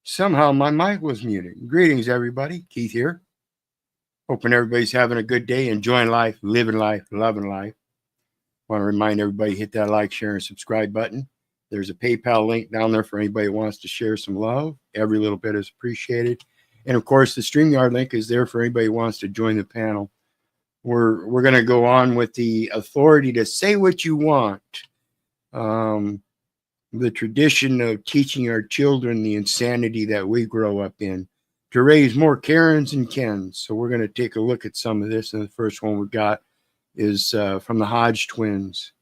Somehow my mic was muted. Greetings, everybody. Keith here. Hoping everybody's having a good day, enjoying life, living life, loving life. Want to remind everybody, hit that like, share, and subscribe button. There's a PayPal link down there for anybody who wants to share some love. Every little bit is appreciated. And of course, the StreamYard link is there for anybody who wants to join the panel. We're going to go on with the authority to say what you want. The tradition of teaching our children the insanity that we grow up in to raise more Karens and Kens. So we're going to take a look at some of this. And the first one we got is from the Hodge twins.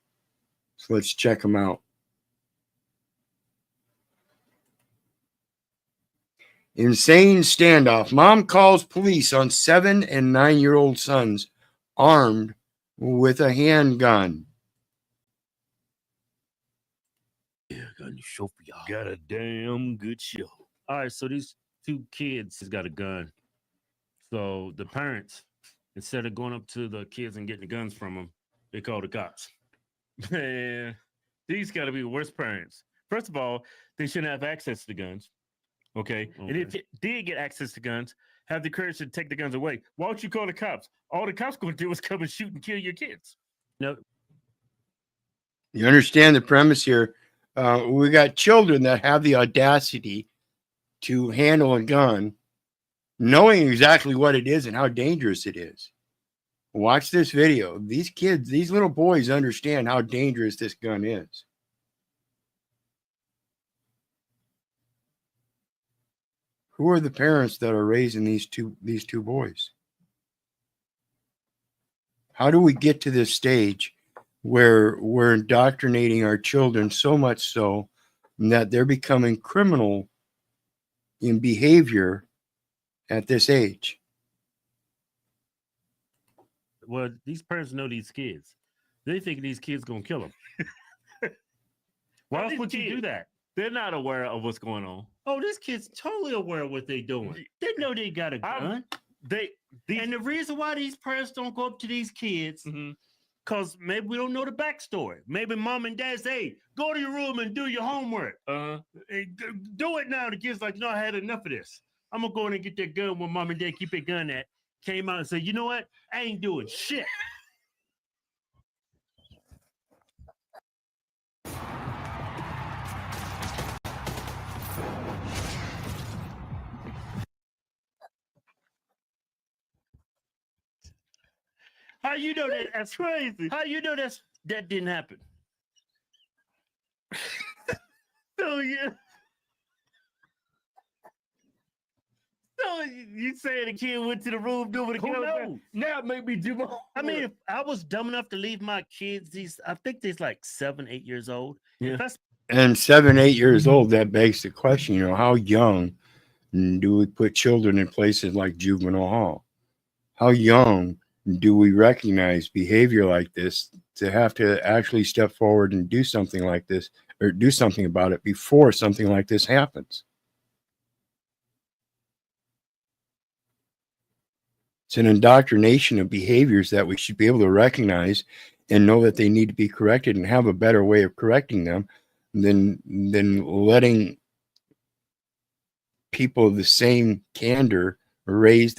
So let's check them out. Insane standoff. Mom calls police on 7 and 9-year-old sons armed with a handgun. Yeah, got a new show for y'all. Got a damn good show. All right, so these two kids has got a gun. So the parents, instead of going up to the kids and getting the guns from them, they call the cops. Man, these got to be the worst parents. First of all, they shouldn't have access to the guns. Okay. And if they did get access to guns, have the courage to take the guns away. Why don't you call the cops? All the cops going to do is come and shoot and kill your kids. No. You understand the premise here? We got children that have the audacity to handle a gun, knowing exactly what it is and how dangerous it is. Watch this video. These kids, these little boys understand how dangerous this gun is. Who are the parents that are raising these two boys? How do we get to this stage where we're indoctrinating our children so much so that they're becoming criminal in behavior at this age? Well, these parents know these kids. They think these kids going to kill them. Why else would you do that? They're not aware of what's going on. Oh, this kid's totally aware of what they're doing. They know they got a gun. And the reason why these parents don't go up to these kids, because maybe we don't know the backstory. Maybe mom and dad say, hey, go to your room and do your homework. Hey, do it now. The kid's like, no, I had enough of this. I'm going to go in and get that gun where mom and dad keep their gun at. Came out and said, you know what? I ain't doing shit. How you know that? That's crazy. How you know that didn't happen? So yeah. So you saying the kid went to the room doing the gun? Now it made me do more. I mean, if I was dumb enough to leave my kids, I think they're like 7, 8 years old. Yeah. And 7, 8 years old, that begs the question, how young do we put children in places like juvenile hall? How young do we recognize behavior like this to have to actually step forward and do something like this or do something about it before something like this happens? It's an indoctrination of behaviors that we should be able to recognize and know that they need to be corrected and have a better way of correcting them than letting people of the same candor raise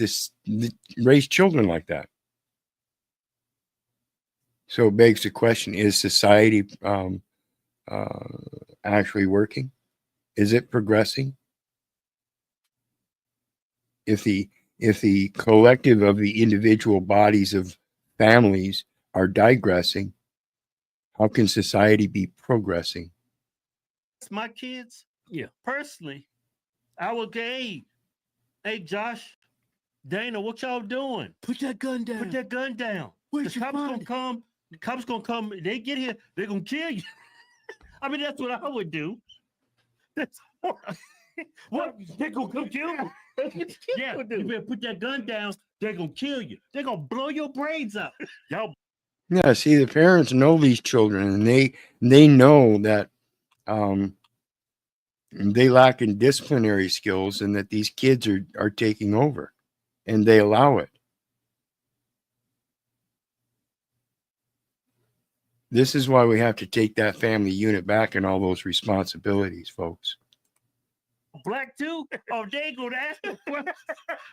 children like that. So it begs the question, is society actually working? Is it progressing? If the collective of the individual bodies of families are digressing, how can society be progressing? My kids, yeah. Personally, I would go, hey, Josh, Dana, what y'all doing? Put that gun down. Put that gun down. The cops gonna come. The cops gonna come. They get here. They're gonna kill you. I mean, that's what I would do. That's what they're gonna come kill you. Yeah, you better put that gun down. They're gonna kill you. They're gonna blow your brains out. Y'all. Yeah, see, the parents know these children, and they know that they lack in disciplinary skills, and that these kids are taking over, and they allow it. This is why we have to take that family unit back and all those responsibilities, folks. Black too? Oh, they ain't gonna ask no questions.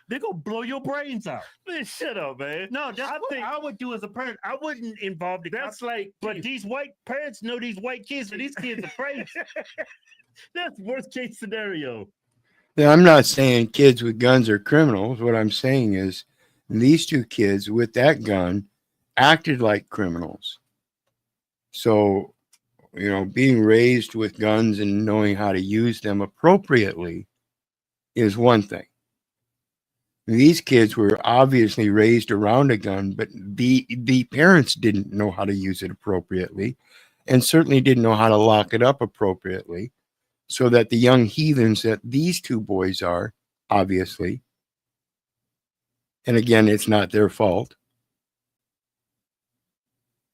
They're gonna blow your brains out. Man, shut up, man. No, that's I what think- I would do as a parent. I wouldn't involve the That's like, but these white parents know these white kids, and these kids are crazy. That's worst case scenario. Now, I'm not saying kids with guns are criminals. What I'm saying is these two kids with that gun acted like criminals. So, you know, being raised with guns and knowing how to use them appropriately is one thing. These kids were obviously raised around a gun, but the parents didn't know how to use it appropriately and certainly didn't know how to lock it up appropriately. So that the young heathens that these two boys are, obviously, and again, it's not their fault,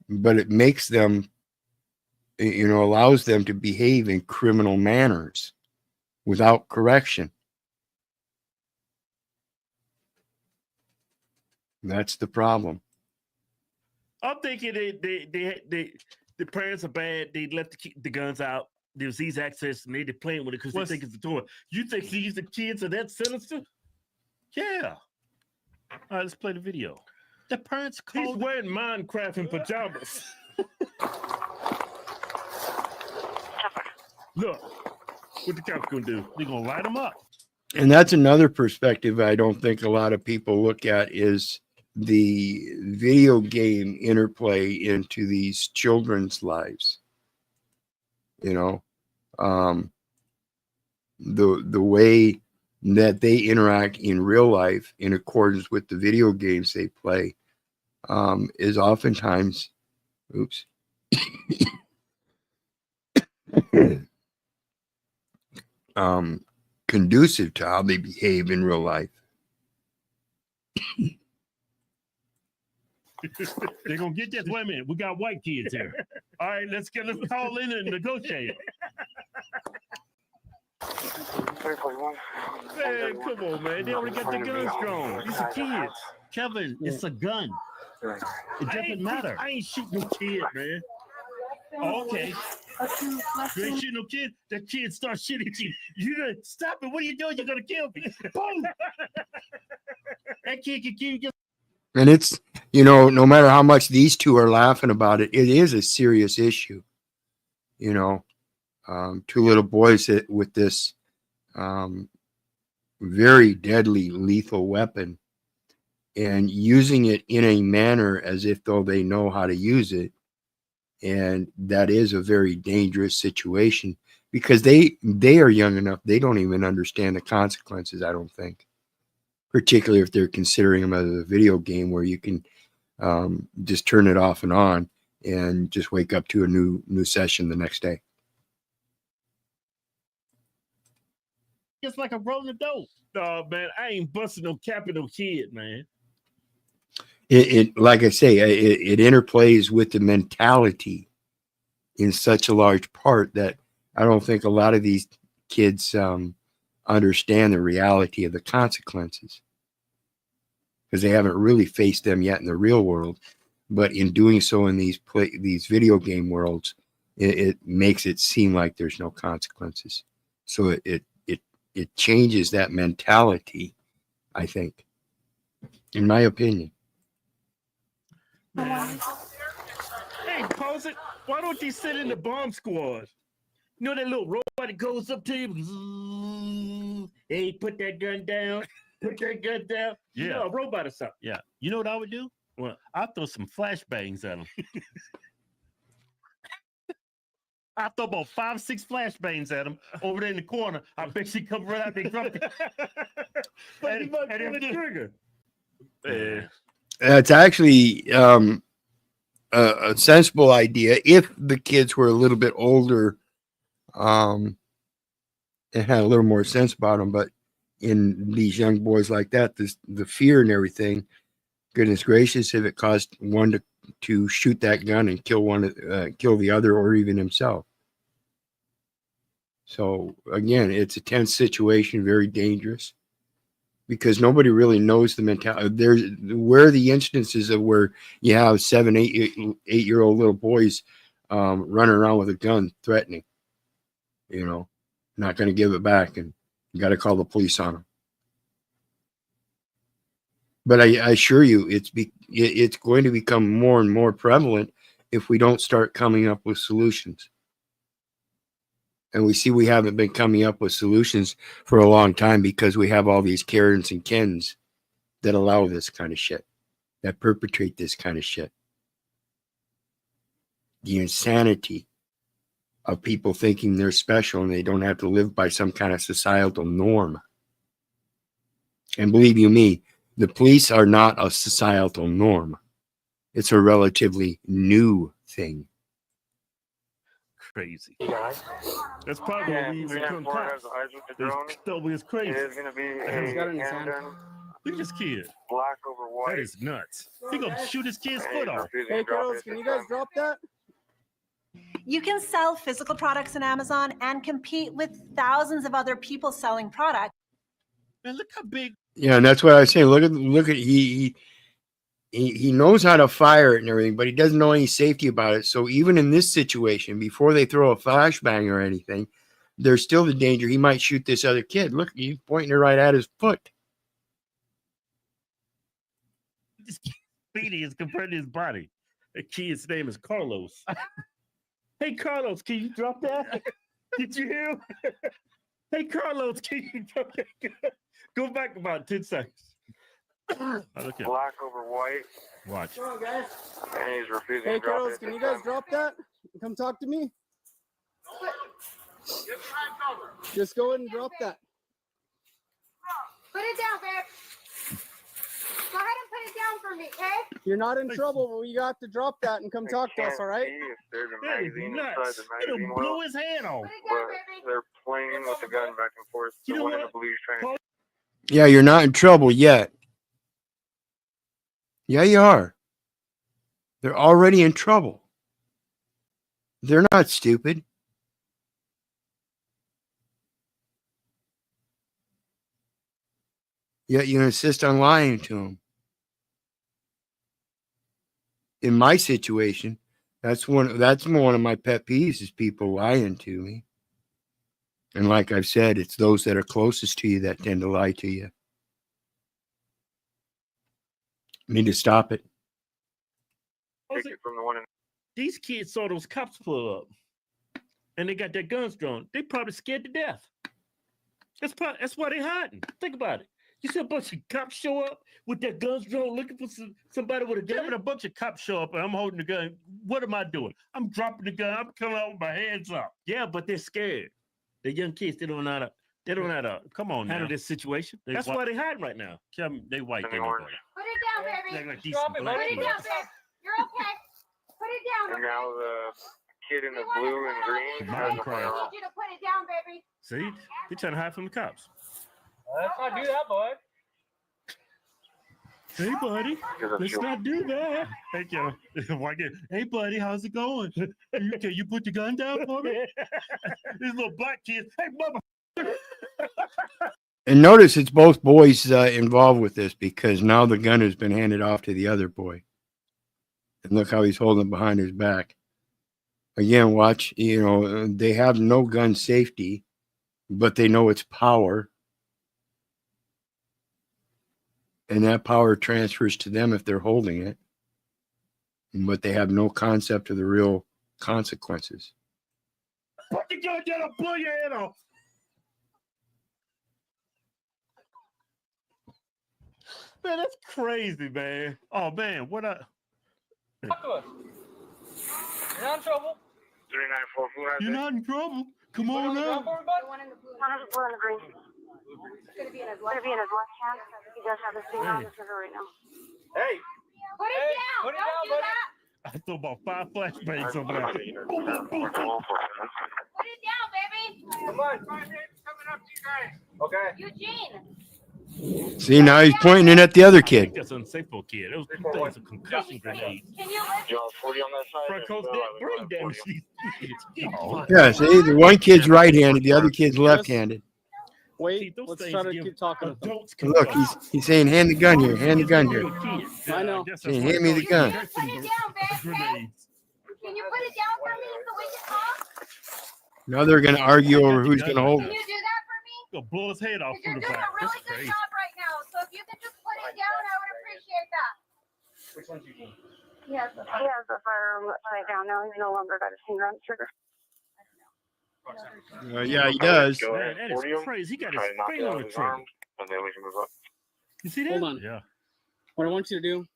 but it makes them, you know, allows them to behave in criminal manners without correction. That's the problem. I'm thinking the parents are bad. They left the guns out. There's these access and they're playing with it because they think it's a toy. You think these kids are that sinister? Yeah. All right, let's play the video. The parents called. He's wearing Minecraft in pajamas. Look, what the cops gonna do? They're gonna light them up. And that's another perspective I don't think a lot of people look at is the video game interplay into these children's lives. You know, the way that they interact in real life in accordance with the video games they play is oftentimes, conducive to how they behave in real life. They're gonna get this. Wait a minute, we got white kids here. All right, let's call in and negotiate. Man, come on, man. They already got the guns drawn. These are kids. Kevin, it's a gun. It doesn't matter. I ain't shooting no kid, man. Oh, okay. You ain't shooting no kid. That kid starts shooting at you. You gonna stop it. What are you doing? You're gonna kill me. Boom. That kid can kill you. And it's, you know, no matter how much these two are laughing about it, it is a serious issue. You know, two little boys with this very deadly, lethal weapon and using it in a manner as if though they know how to use it. And that is a very dangerous situation because they are young enough. They don't even understand the consequences, I don't think. Particularly if they're considering them as a video game where you can just turn it off and on and just wake up to a new session the next day. Just like a rolling dope. No, man, I ain't busting no capital kid, man. It like I say, it interplays with the mentality in such a large part that I don't think a lot of these kids understand the reality of the consequences because they haven't really faced them yet in the real world. But in doing so in these video game worlds, it makes it seem like there's no consequences. So it changes that mentality, I think, in my opinion. Hey, pause it. Why don't you sit in the bomb squad? You know that little robot that goes up to you? Hey, put that gun down. Put that gun down. Yeah. You know, a robot or something. Yeah. You know what I would do? Well, I'd throw some flashbangs at him. I throw about 5, 6 flashbangs at him over there in the corner. I bet she come right out there grumpy. But he might pull the trigger. Yeah. It's actually a sensible idea if the kids were a little bit older and had a little more sense about them. But in these young boys like that, the fear and everything, goodness gracious, if it caused one to shoot that gun and kill the other or even himself. So again, it's a tense situation, very dangerous. Because nobody really knows the mentality. Where are the instances of where you have 7, 8-year-old little boys running around with a gun, threatening, you know, not going to give it back, and You got to call the police on them. But I assure you, it's going to become more and more prevalent if we don't start coming up with solutions. And we see we haven't been coming up with solutions for a long time because we have all these Karens and Kens that allow this kind of shit, that perpetrate this kind of shit. The insanity of people thinking they're special and they don't have to live by some kind of societal norm. And believe you me, the police are not a societal norm. It's a relatively new thing. Crazy. That's probably the reason come cops. It's crazy. It is going to be He's got it in his hand. Look at this kid. Black over white. That is nuts. He gonna shoot his kid's foot off. Hey, girls, can you guys drop that? You can sell physical products on Amazon and compete with thousands of other people selling products. Man, look how big. Yeah, and that's what I say. Look at he knows how to fire it and everything, but he doesn't know any safety about it. So even in this situation, before they throw a flashbang or anything, there's still the danger he might shoot this other kid. Look, he's pointing it right at his foot. This kid's feeding is compared to his body. The kid's name is Carlos. Hey, Carlos, can you drop that? Did you hear him? Hey, Carlos, can you drop that? Go back about 10 seconds. Oh, look at Black over white. Watch. Come on, guys. And he's refusing Hey, to drop girls, it. can you guys drop that? Come talk to me. Just go ahead and drop that. Put it down, babe. Go ahead and put it down for me, okay? You're not in trouble, but you got to drop that and come talk to us, all right? If there's a That is magazine nuts. inside the It'll magazine blow well, his hand off. Put it but down, baby. they're playing with the gun back and forth. You So know one in what? the blue is trying to Yeah, you're not in trouble yet. Yeah, you are. They're already in trouble. They're not stupid. Yet you insist on lying to them. In my situation, that's one of my pet peeves is people lying to me. And like I've said, it's those that are closest to you that tend to lie to you. Need to stop it. take it from the one in These kids saw those cops pull up, and they got their guns drawn. They probably scared to death. That's why they hiding. Think about it. You see a bunch of cops show up with their guns drawn, looking for somebody with a gun. When a bunch of cops show up and I'm holding the gun, what am I doing? I'm dropping the gun. I'm coming out with my hands up. Yeah, but they're scared. The young kids, they don't know how to come on handle this situation. That's why they hiding right now. They white. They know better. Put it down, They baby. act like Put decent it black down, people. babe. You're okay. Put it down, and okay? now the kid in the blue and green Mom has a cried. I firearm. need you to put it down, baby. See? They're trying to hide from the cops. Let's not do that, boy. Hey, buddy. Let's Because not do that. Thank you. Hey, buddy, how's it going? Can you put the gun down for me? These little black kids. Hey, mother. And notice it's both boys involved with this because now the gun has been handed off to the other boy. And look how he's holding it behind his back. Again, watch, they have no gun safety, but they know its power. And that power transfers to them if they're holding it. But they have no concept of the real consequences. Put the gun down, I'll blow your head off. Man, that's crazy, man. Oh, man, what a... Talk to us. You're not in trouble. 394 who has You're it? not in trouble. Come on The up. one in the blue. One in the green. It's going to be in his left hand. He does have his finger on the trigger right now. Hey. Put it Hey, down. put it Don't down, do buddy. that. I threw about 5 flashbangs over there. Put it down, baby. Come on. Coming up to you guys. Okay. Eugene. See, now he's pointing it at the other I kid. think that's unsafe for a kid. It was 2 things of concussion grenades. Can you lift? You want 40 on that side? Front coast brain damage. Oh, Yeah, see, the one kid's right-handed, the other kid's left-handed. Wait, those let's things try to give keep talking with them. adults Look, he's saying, hand the gun here, hand the gun here. I know. Hey, hand me the gun. Put it down, babe. Grenades. Can you put it down for me so we can talk? Now they're going to argue over who's going to hold Can it. you do that for me? Gonna blow his head off You're from the doing back. a really That's good crazy. job right now. So if you could just put it down, I would appreciate that. Which one's you doing? He has the firearm upside down now. He's no longer got his finger on the trigger. Yeah, he does. Go Man, ahead, that is 40 him. crazy. He got Try his to knock it finger out on of the his trigger. arms, and then we can move up. You see that? Hold on. Yeah. What I want you to do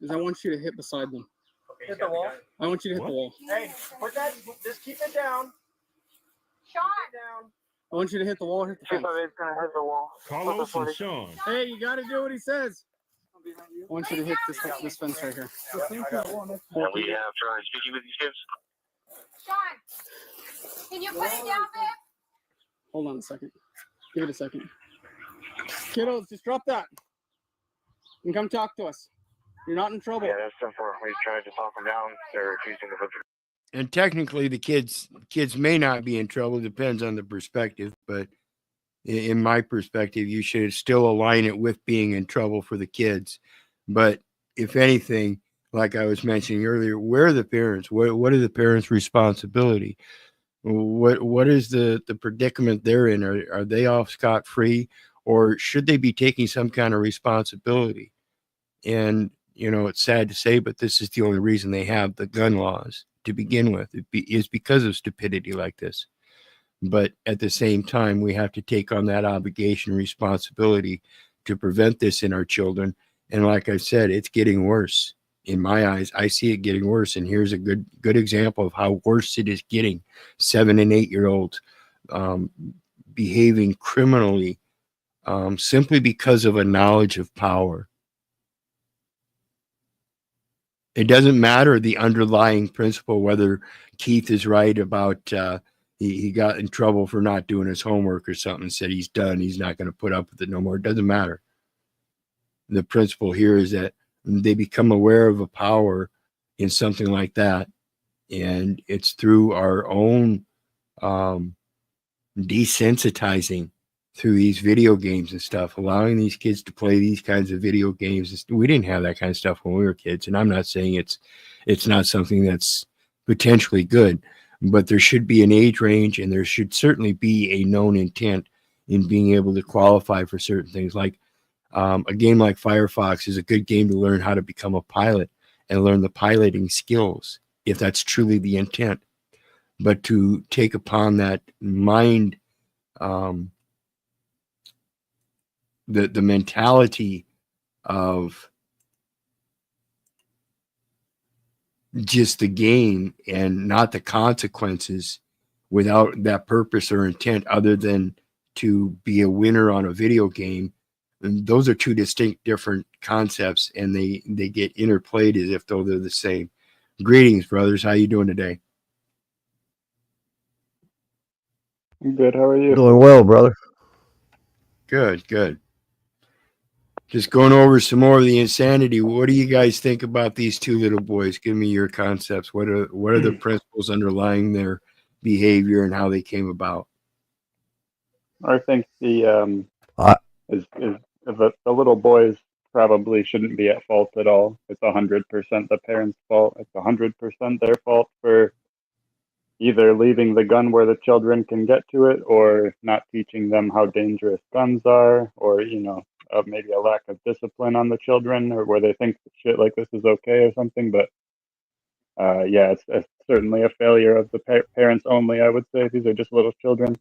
is I want you to hit beside them. Okay, hit the wall. I want you to hit the wall. Hey, put that. Just keep it down. Sean! Down. I want you to hit the wall, hit the fence. 258's gonna hit the wall. Carlos and Sean. Hey, you got to do what he says. I want you to hit this fence right here. And we have Charlie speaking with these kids. Sean! Can you put it down, babe? Hold on a second. Give it a second. Kiddos, just drop that. And come talk to us. You're not in trouble. Yeah, that's 10-4. We tried to talk them down. They're refusing to put And technically, the kids may not be in trouble. Depends on the perspective, but in my perspective, you should still align it with being in trouble for the kids. But if anything, like I was mentioning earlier, where are the parents? What are the parents' responsibility? What is the predicament they're in? Are they off scot-free, or should they be taking some kind of responsibility? And it's sad to say, but this is the only reason they have the gun laws to begin with. Is because of stupidity like this. But at the same time, we have to take on that obligation and responsibility to prevent this in our children. And like I said, it's getting worse. In my eyes, I see it getting worse. And here's a good example of how worse it is getting. 7 and 8 year olds behaving criminally simply because of a knowledge of power. It doesn't matter the underlying principle, whether Keith is right about he got in trouble for not doing his homework or something, said he's done, he's not going to put up with it no more. It doesn't matter. The principle here is that they become aware of a power in something like that, and it's through our own desensitizing through these video games and stuff, allowing these kids to play these kinds of video games. We didn't have that kind of stuff when we were kids, and I'm not saying it's not something that's potentially good, but there should be an age range, and there should certainly be a known intent in being able to qualify for certain things. Like a game like Firefox is a good game to learn how to become a pilot and learn the piloting skills, if that's truly the intent. But to take upon that mind, the mentality of just the game and not the consequences without that purpose or intent other than to be a winner on a video game. And those are two distinct different concepts, and they get interplayed as if though they're the same. Greetings, brothers. How you doing today? I'm good. How are you? Doing well, brother. Good. Just going over some more of the insanity. What do you guys think about these two little boys? Give me your concepts. What are the principles underlying their behavior and how they came about? I think the little boys probably shouldn't be at fault at all. It's 100% the parents' fault. It's 100% their fault for either leaving the gun where the children can get to it, or not teaching them how dangerous guns are, or maybe a lack of discipline on the children, or where they think shit like this is okay or something. But yeah, it's certainly a failure of the parents only. I would say these are just little children.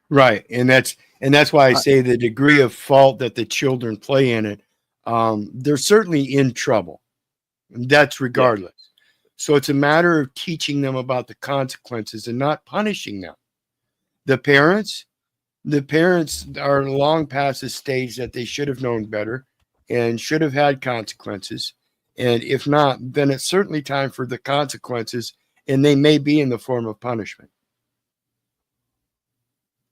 Right, and that's why I say the degree of fault that the children play in it, they're certainly in trouble. That's regardless. Yeah. So it's a matter of teaching them about the consequences and not punishing them. The parents are long past the stage that they should have known better and should have had consequences. And if not, then it's certainly time for the consequences, and they may be in the form of punishment.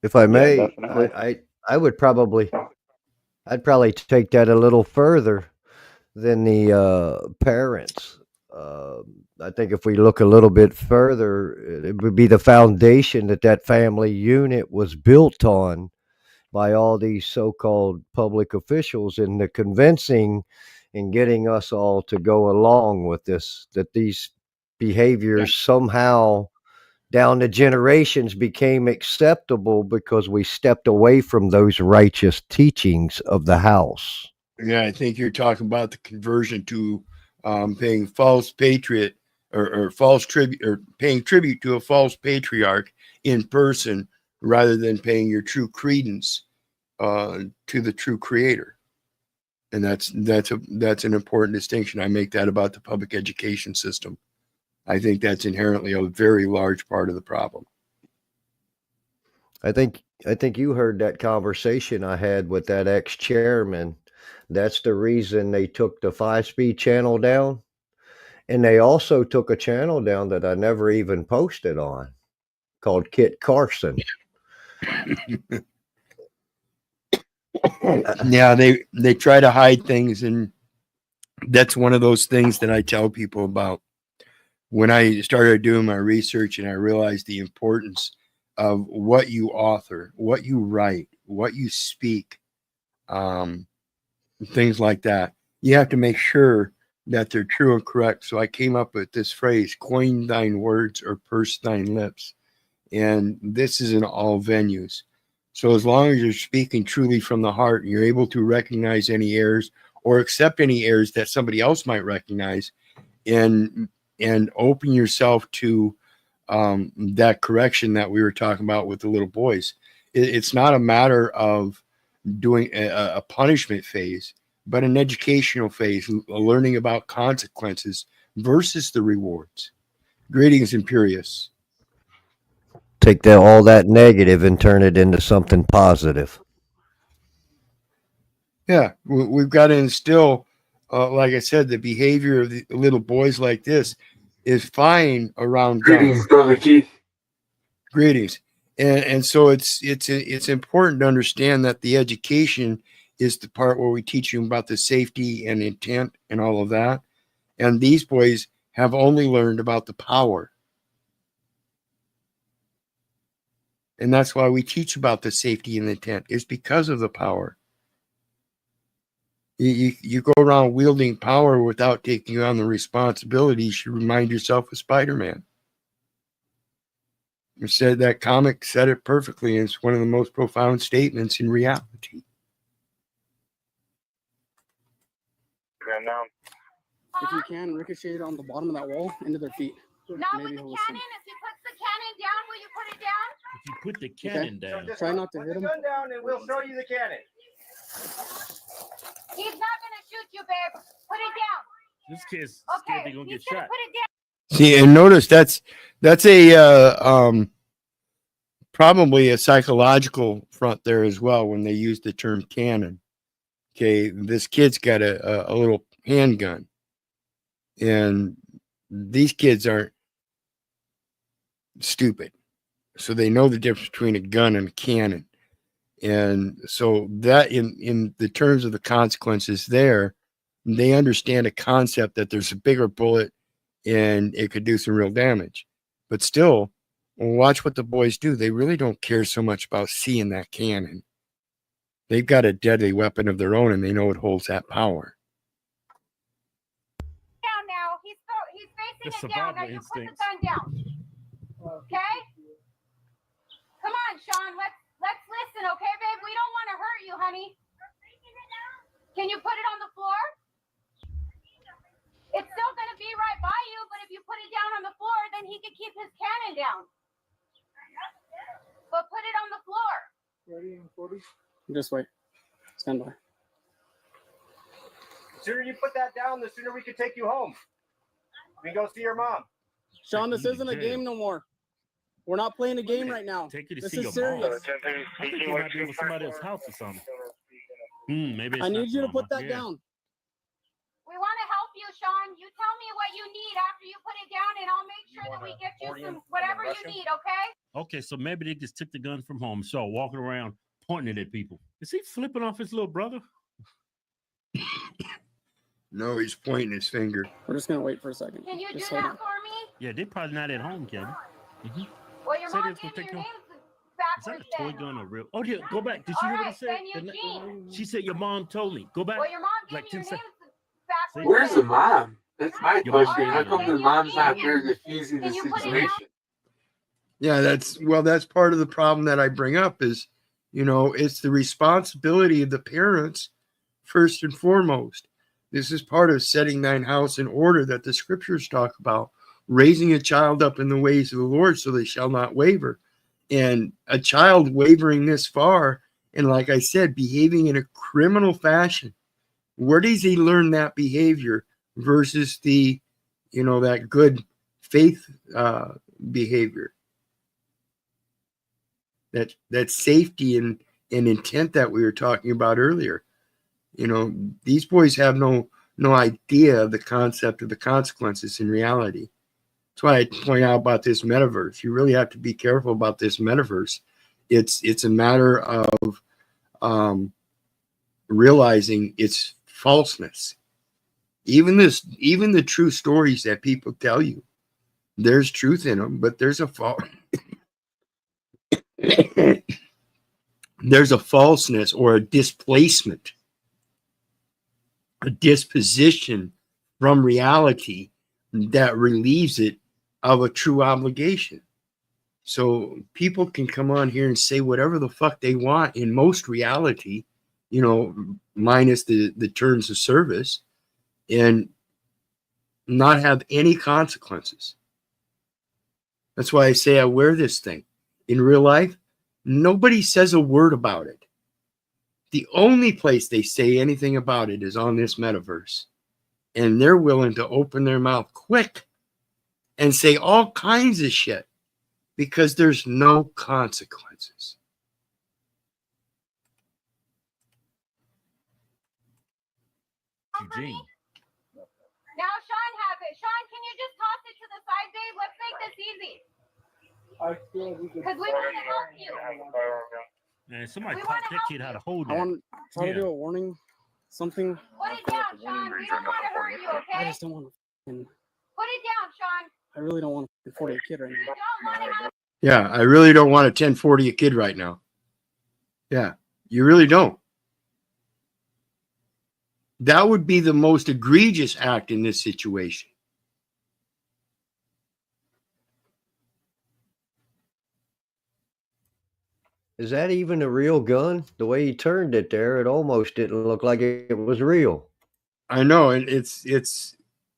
If I may, yeah, I'd probably take that a little further than the parents. I think if we look a little bit further, it would be the foundation that family unit was built on by all these so-called public officials, and the convincing and getting us all to go along with this, that these behaviors somehow down the generations became acceptable because we stepped away from those righteous teachings of the house. Yeah, I think you're talking about the conversion to paying false patriot or false tribute, or paying tribute to a false patriarch in person rather than paying your true credence to the true creator. And that's an important distinction. I make that about the public education system. I think that's inherently a very large part of the problem. I think you heard that conversation I had with that ex-chairman. That's the reason they took the 5-speed channel down. And they also took a channel down that I never even posted on, called Kit Carson. Yeah, they try to hide things, and that's one of those things that I tell people about. When I started doing my research and I realized the importance of what you author, what you write, what you speak, things like that, you have to make sure that they're true and correct. So I came up with this phrase: coin thine words or purse thine lips. And this is in all venues. So as long as you're speaking truly from the heart and you're able to recognize any errors or accept any errors that somebody else might recognize, and open yourself to that correction that we were talking about with the little boys. It's not a matter of doing a punishment phase, but an educational phase, learning about consequences versus the rewards. Greetings, Imperious. Take all that negative and turn it into something positive. Yeah, we've got to instill, like I said, the behavior of the little boys like this is fine around Greetings, Brother Keith. Greetings. And so it's important to understand that the education is the part where we teach you about the safety and intent and all of that. And these boys have only learned about the power. And that's why we teach about the safety and intent, is because of the power. You go around wielding power without taking on the responsibilities. You remind yourself of Spider-Man. You said that comic said it perfectly, and it's one of the most profound statements in reality. If you can, ricochet it on the bottom of that wall into their feet. Now with the cannon, if he puts the cannon down, will you put it down? If you put the cannon down. Try not to hit him. Gun down and we'll show you the cannon. He's not gonna shoot you, babe. Put it down. This kid's scared Okay, they're gonna get he's gonna shot. put it down. See, and notice that's a probably a psychological front there as well when they use the term cannon. Okay, this kid's got a little handgun, and these kids aren't stupid, so they know the difference between a gun and a cannon. And so that in the terms of the consequences there, they understand a concept that there's a bigger bullet and it could do some real damage. But still, watch what the boys do. They really don't care so much about seeing that cannon. They've got a deadly weapon of their own, and they know it holds that power. Down now. He's facing The it down. Now survival you put the instincts. gun down. Okay? Come on, Sean. Let's listen, okay, babe? We don't want to hurt you, honey. Can you put it on the floor? It's still going to be right by you, but if you put it down on the floor, then he can keep his cannon down. But put it on the floor. Ready and 40. Just wait. Stand by. The sooner you put that down, the sooner we can take you home. We can go see your mom. Sean, this isn't a game no more. We're not playing a game right now. Take you to This see is your serious. mom. I think you might be in somebody else's house or something. Maybe it's I not need you to mama. put that Yeah. down. We want to help you, Sean. You tell me what you need after you put it down, and I'll make sure that we get you some whatever you need, okay? Okay, so maybe they just took the gun from home. So walking around pointing it at people. Is he flipping off his little brother? No, he's pointing his finger. We're just gonna wait for a second. Can you do Just hold that on. for me? Yeah, they're probably not at home, Kevin. Well, your Say mom this will gave me take your you- names Is that backwards a toy then. gun or real? Oh, yeah, go back. Did you hear what Alright, it said? then Eugene. She said your mom told me. Go back. Well, your mom gave Like me your 10 names seconds. backwards Where's the then. mom? That's my Your mom. question. How come the mom's not there diffusing the Can you put it situation? Yeah, that's part of the problem that I bring up is, it's the responsibility of the parents first and foremost. This is part of setting thine house in order that the scriptures talk about, raising a child up in the ways of the Lord so they shall not waver. And a child wavering this far, and like I said, behaving in a criminal fashion, where does he learn that behavior versus the, that good faith behavior? That safety and intent that we were talking about earlier. These boys have no idea of the concept of the consequences in reality. That's why I point out about this metaverse. You really have to be careful about this metaverse. It's a matter of realizing its falseness. Even the true stories that people tell you, there's truth in them, but there's a there's a falseness or a displacement, a disposition from reality that relieves it of a true obligation. So people can come on here and say whatever the fuck they want in most reality, minus the terms of service, and not have any consequences. That's why I say I wear this thing. In real life, nobody says a word about it. The only place they say anything about it is on this metaverse. And they're willing to open their mouth quick and say all kinds of shit because there's no consequences. Eugene. Now Sean has it. Sean, can you just toss it to the side, babe? Let's make this easy. Because we want to help you. Man, somebody We taught wanna that help kid how to you. hold I that. want to try to do a warning, something. Put it down, Sean. We don't want to hurt you, I okay? just don't want to. Put it down, Sean. I really don't want to 40 a kid right We now. don't want to have. Yeah, I really don't want a 1040 a kid right now. Yeah, you really don't. That would be the most egregious act in this situation. Is that even a real gun? The way he turned it there, it almost didn't look like it was real. I know, and it's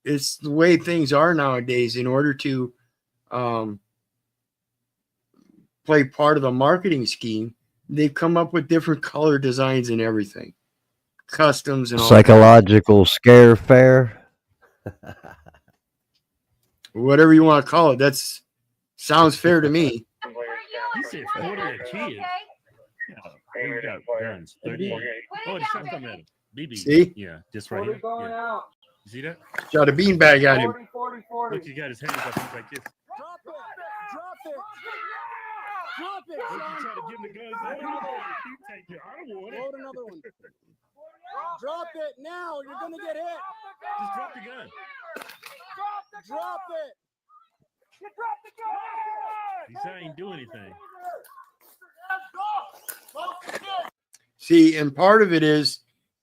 the way things are nowadays. In order to play part of the marketing scheme, they've come up with different color designs and everything, customs and all Psychological scare fair. whatever you want to call it. That's sounds fair to me. For you, He and said we want to 40 a help you, kid. okay? Yeah, we got guns. 30. Put Oh, it the down, shotgun baby. at him. BB. See? Yeah, just right here. Yeah. out. You see that? Shot a beanbag at him. 40. Look, he got his hands up. He's like this. Drop it! Drop it! Drop it! Look, he Sean. tried to give him the guns. Oh, you take it. I don't want it. Load another one. Drop it now! You're gonna get hit. Just drop the gun. Drop it! He said I ain't do anything. See, and part of it is,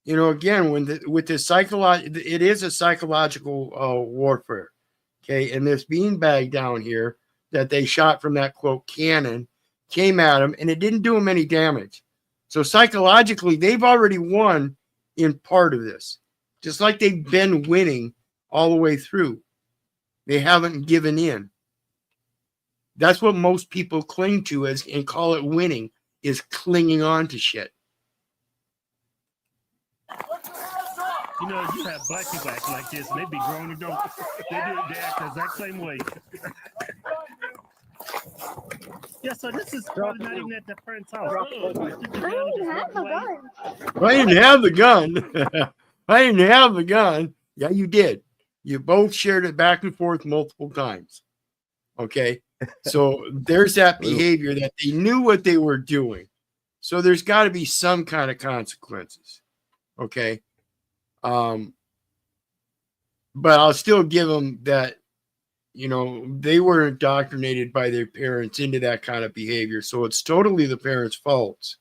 again, with this it is a psychological warfare. Okay, and this beanbag down here that they shot from that quote cannon came at him, and it didn't do him any damage. So psychologically, they've already won in part of this, just like they've been winning all the way through. They haven't given in. That's what most people cling to and call it winning, is clinging on to shit. You know, you have black people act like this, and they be grown adults. They act the exact same way. Yeah, so this is probably not even at the parent's house. I didn't have the gun. I didn't have the gun. Yeah, you did. You both shared it back and forth multiple times. Okay. So there's that behavior that they knew what they were doing. So there's got to be some kind of consequences. Okay. But I'll still give them that, they were indoctrinated by their parents into that kind of behavior. So it's totally the parents' faults.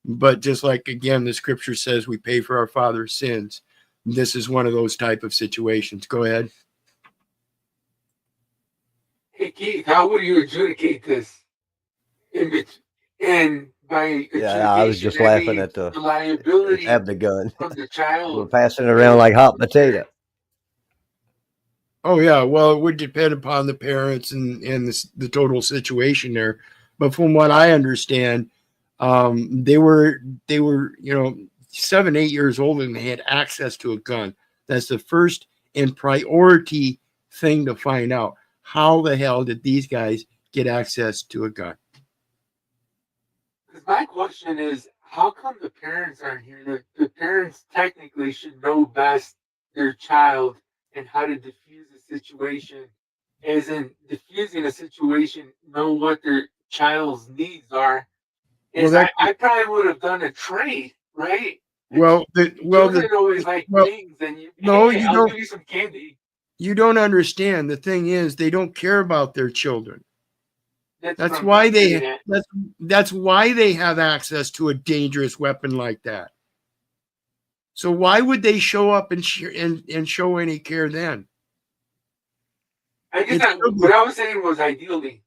But just like, again, the scripture says we pay for our father's sins. This is one of those type of situations. Go ahead. Hey Keith, how would you adjudicate this? And by Yeah, I was adjudication, just I laughing mean at the the liability have the gun. from the We're child passing it around is like hot on the parent. potato. Oh yeah, well, it would depend upon the parents and the total situation there. But from what I understand, they were 7, 8 years old and they had access to a gun. That's the first and priority thing to find out. How the hell did these guys get access to a gun? Because my question is, how come the parents aren't here? The parents technically should know best their child and how to diffuse a situation, as in diffusing a situation, know what their child's needs are. Well, Is that I probably would have done a trade, right? well, Children always like well, things, and no, hey, I'll give you some candy. you don't understand. The thing is, they don't care about their children. That's what That's I'm why getting they at. that's why they have access to a dangerous weapon like that. So why would they show up and show any care then? I guess It's what I was saying was ideally,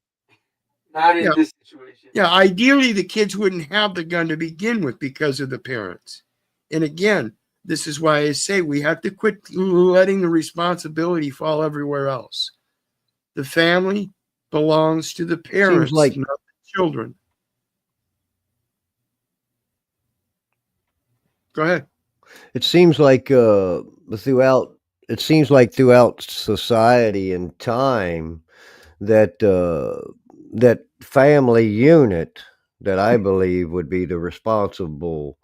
not yeah, in this situation. yeah. Ideally, the kids wouldn't have the gun to begin with because of the parents. And again, this is why I say we have to quit letting the responsibility fall everywhere else. The family belongs to the Seems parents, like not the children. Go ahead. it seems like throughout it seems like throughout society and time that that family unit that I believe would be the responsible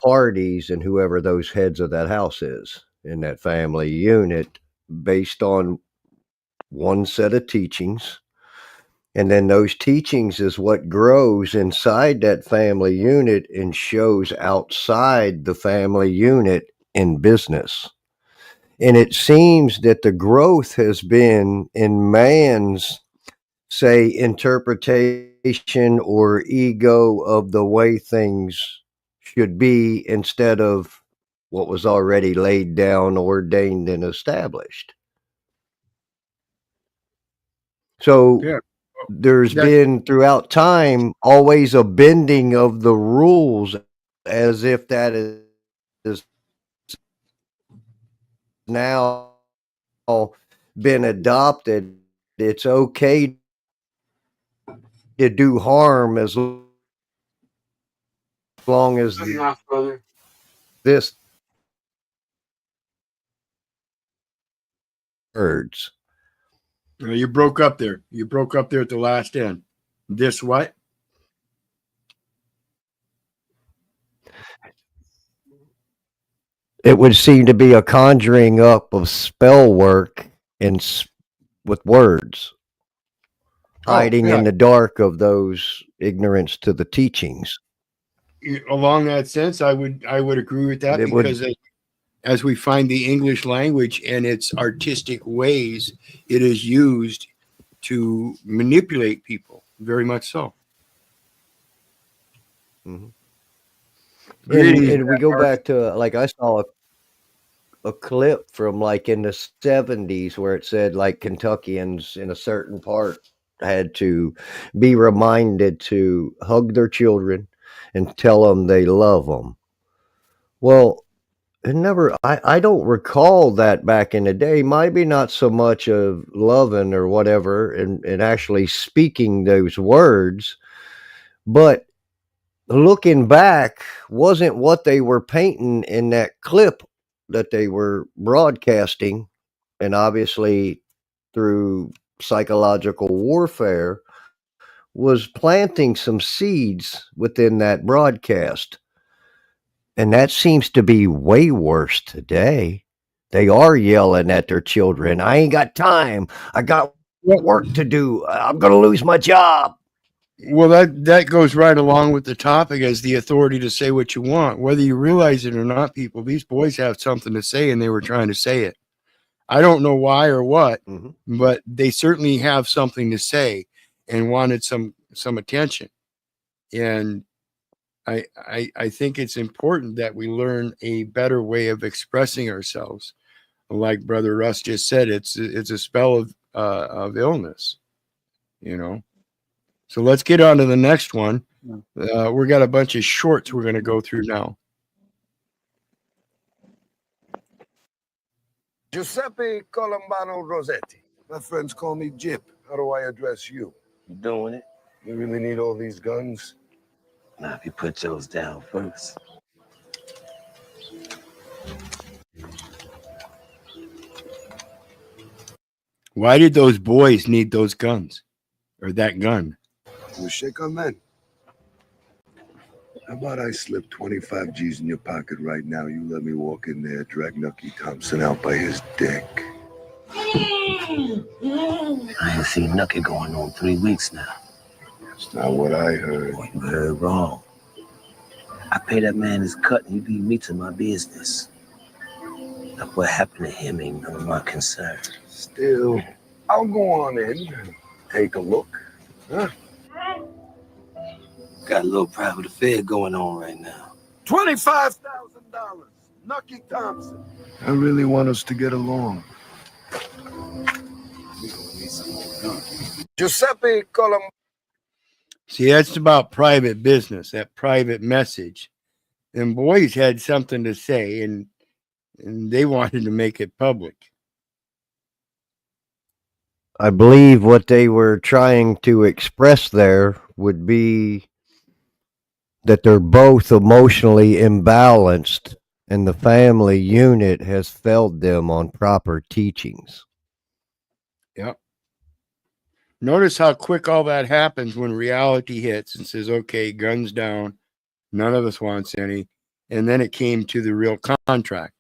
parties and whoever those heads of that house is in that family unit based on one set of teachings. And then those teachings is what grows inside that family unit and shows outside the family unit in business. And it seems that the growth has been in man's, say, interpretation or ego of the way things should be instead of what was already laid down, ordained, and established. So Yeah. there's That been throughout time always a bending of the rules as if that is now been adopted. It's okay to do harm as long as Cutting off, brother. this words. you broke up there. You broke up there at the last end. This what? It would seem to be a conjuring up of spell work and with words, Oh, hiding yeah. in the dark of those ignorance to the teachings. Along that sense, I would agree with that It would because as we find the English language and its artistic ways, it is used to manipulate people. Very much so. mhm. Greetings, And we go back to like I saw a clip from like in the 70s where it said like Kentuckians in a certain part had to be reminded to hug their children and tell them they love them. Well, it never I don't recall that back in the day. Maybe not so much of loving or whatever and actually speaking those words, but looking back wasn't what they were painting in that clip that they were broadcasting, and obviously through psychological warfare was planting some seeds within that broadcast. And that seems to be way worse today. They are yelling at their children, I ain't got time, I got work to do, I'm gonna lose my job. Well, that goes right along with the topic as the authority to say what you want, whether you realize it or not. People, these boys have something to say, and they were trying to say it. I don't know why or what, Mhm. but they certainly have something to say and wanted some attention. And I think it's important that we learn a better way of expressing ourselves. Like Brother Russ just said, it's a spell of illness. you know. So let's get on to the next one. We got a bunch of shorts we're going to go through now. Giuseppe Colombano Rossetti. My friends call me Jip. How do I address you? You doing it? You really need all these guns? Now, if you put yours down first. Why did those boys need those guns or that gun? You shake on that? How about I slip 25 G's in your pocket right now? You let me walk in there, drag Nucky Thompson out by his dick. I ain't seen Nucky going on 3 weeks now. That's not what I heard. Boy, you heard wrong. I pay that man his cut and he leave me to my business. Like what happened to him ain't none of my concern. Still, I'll go on in, take a look. Huh? Got a little private affair going on right now. $25,000. Nucky Thompson. I really want us to get along. Giuseppe Colombo. See, that's about private business, that private message. And boys had something to say, and they wanted to make it public. I believe what they were trying to express there would be that they're both emotionally imbalanced and the family unit has failed them on proper teachings. Yep. Notice how quick all that happens when reality hits and says, okay, guns down. None of us wants any. And then it came to the real contract.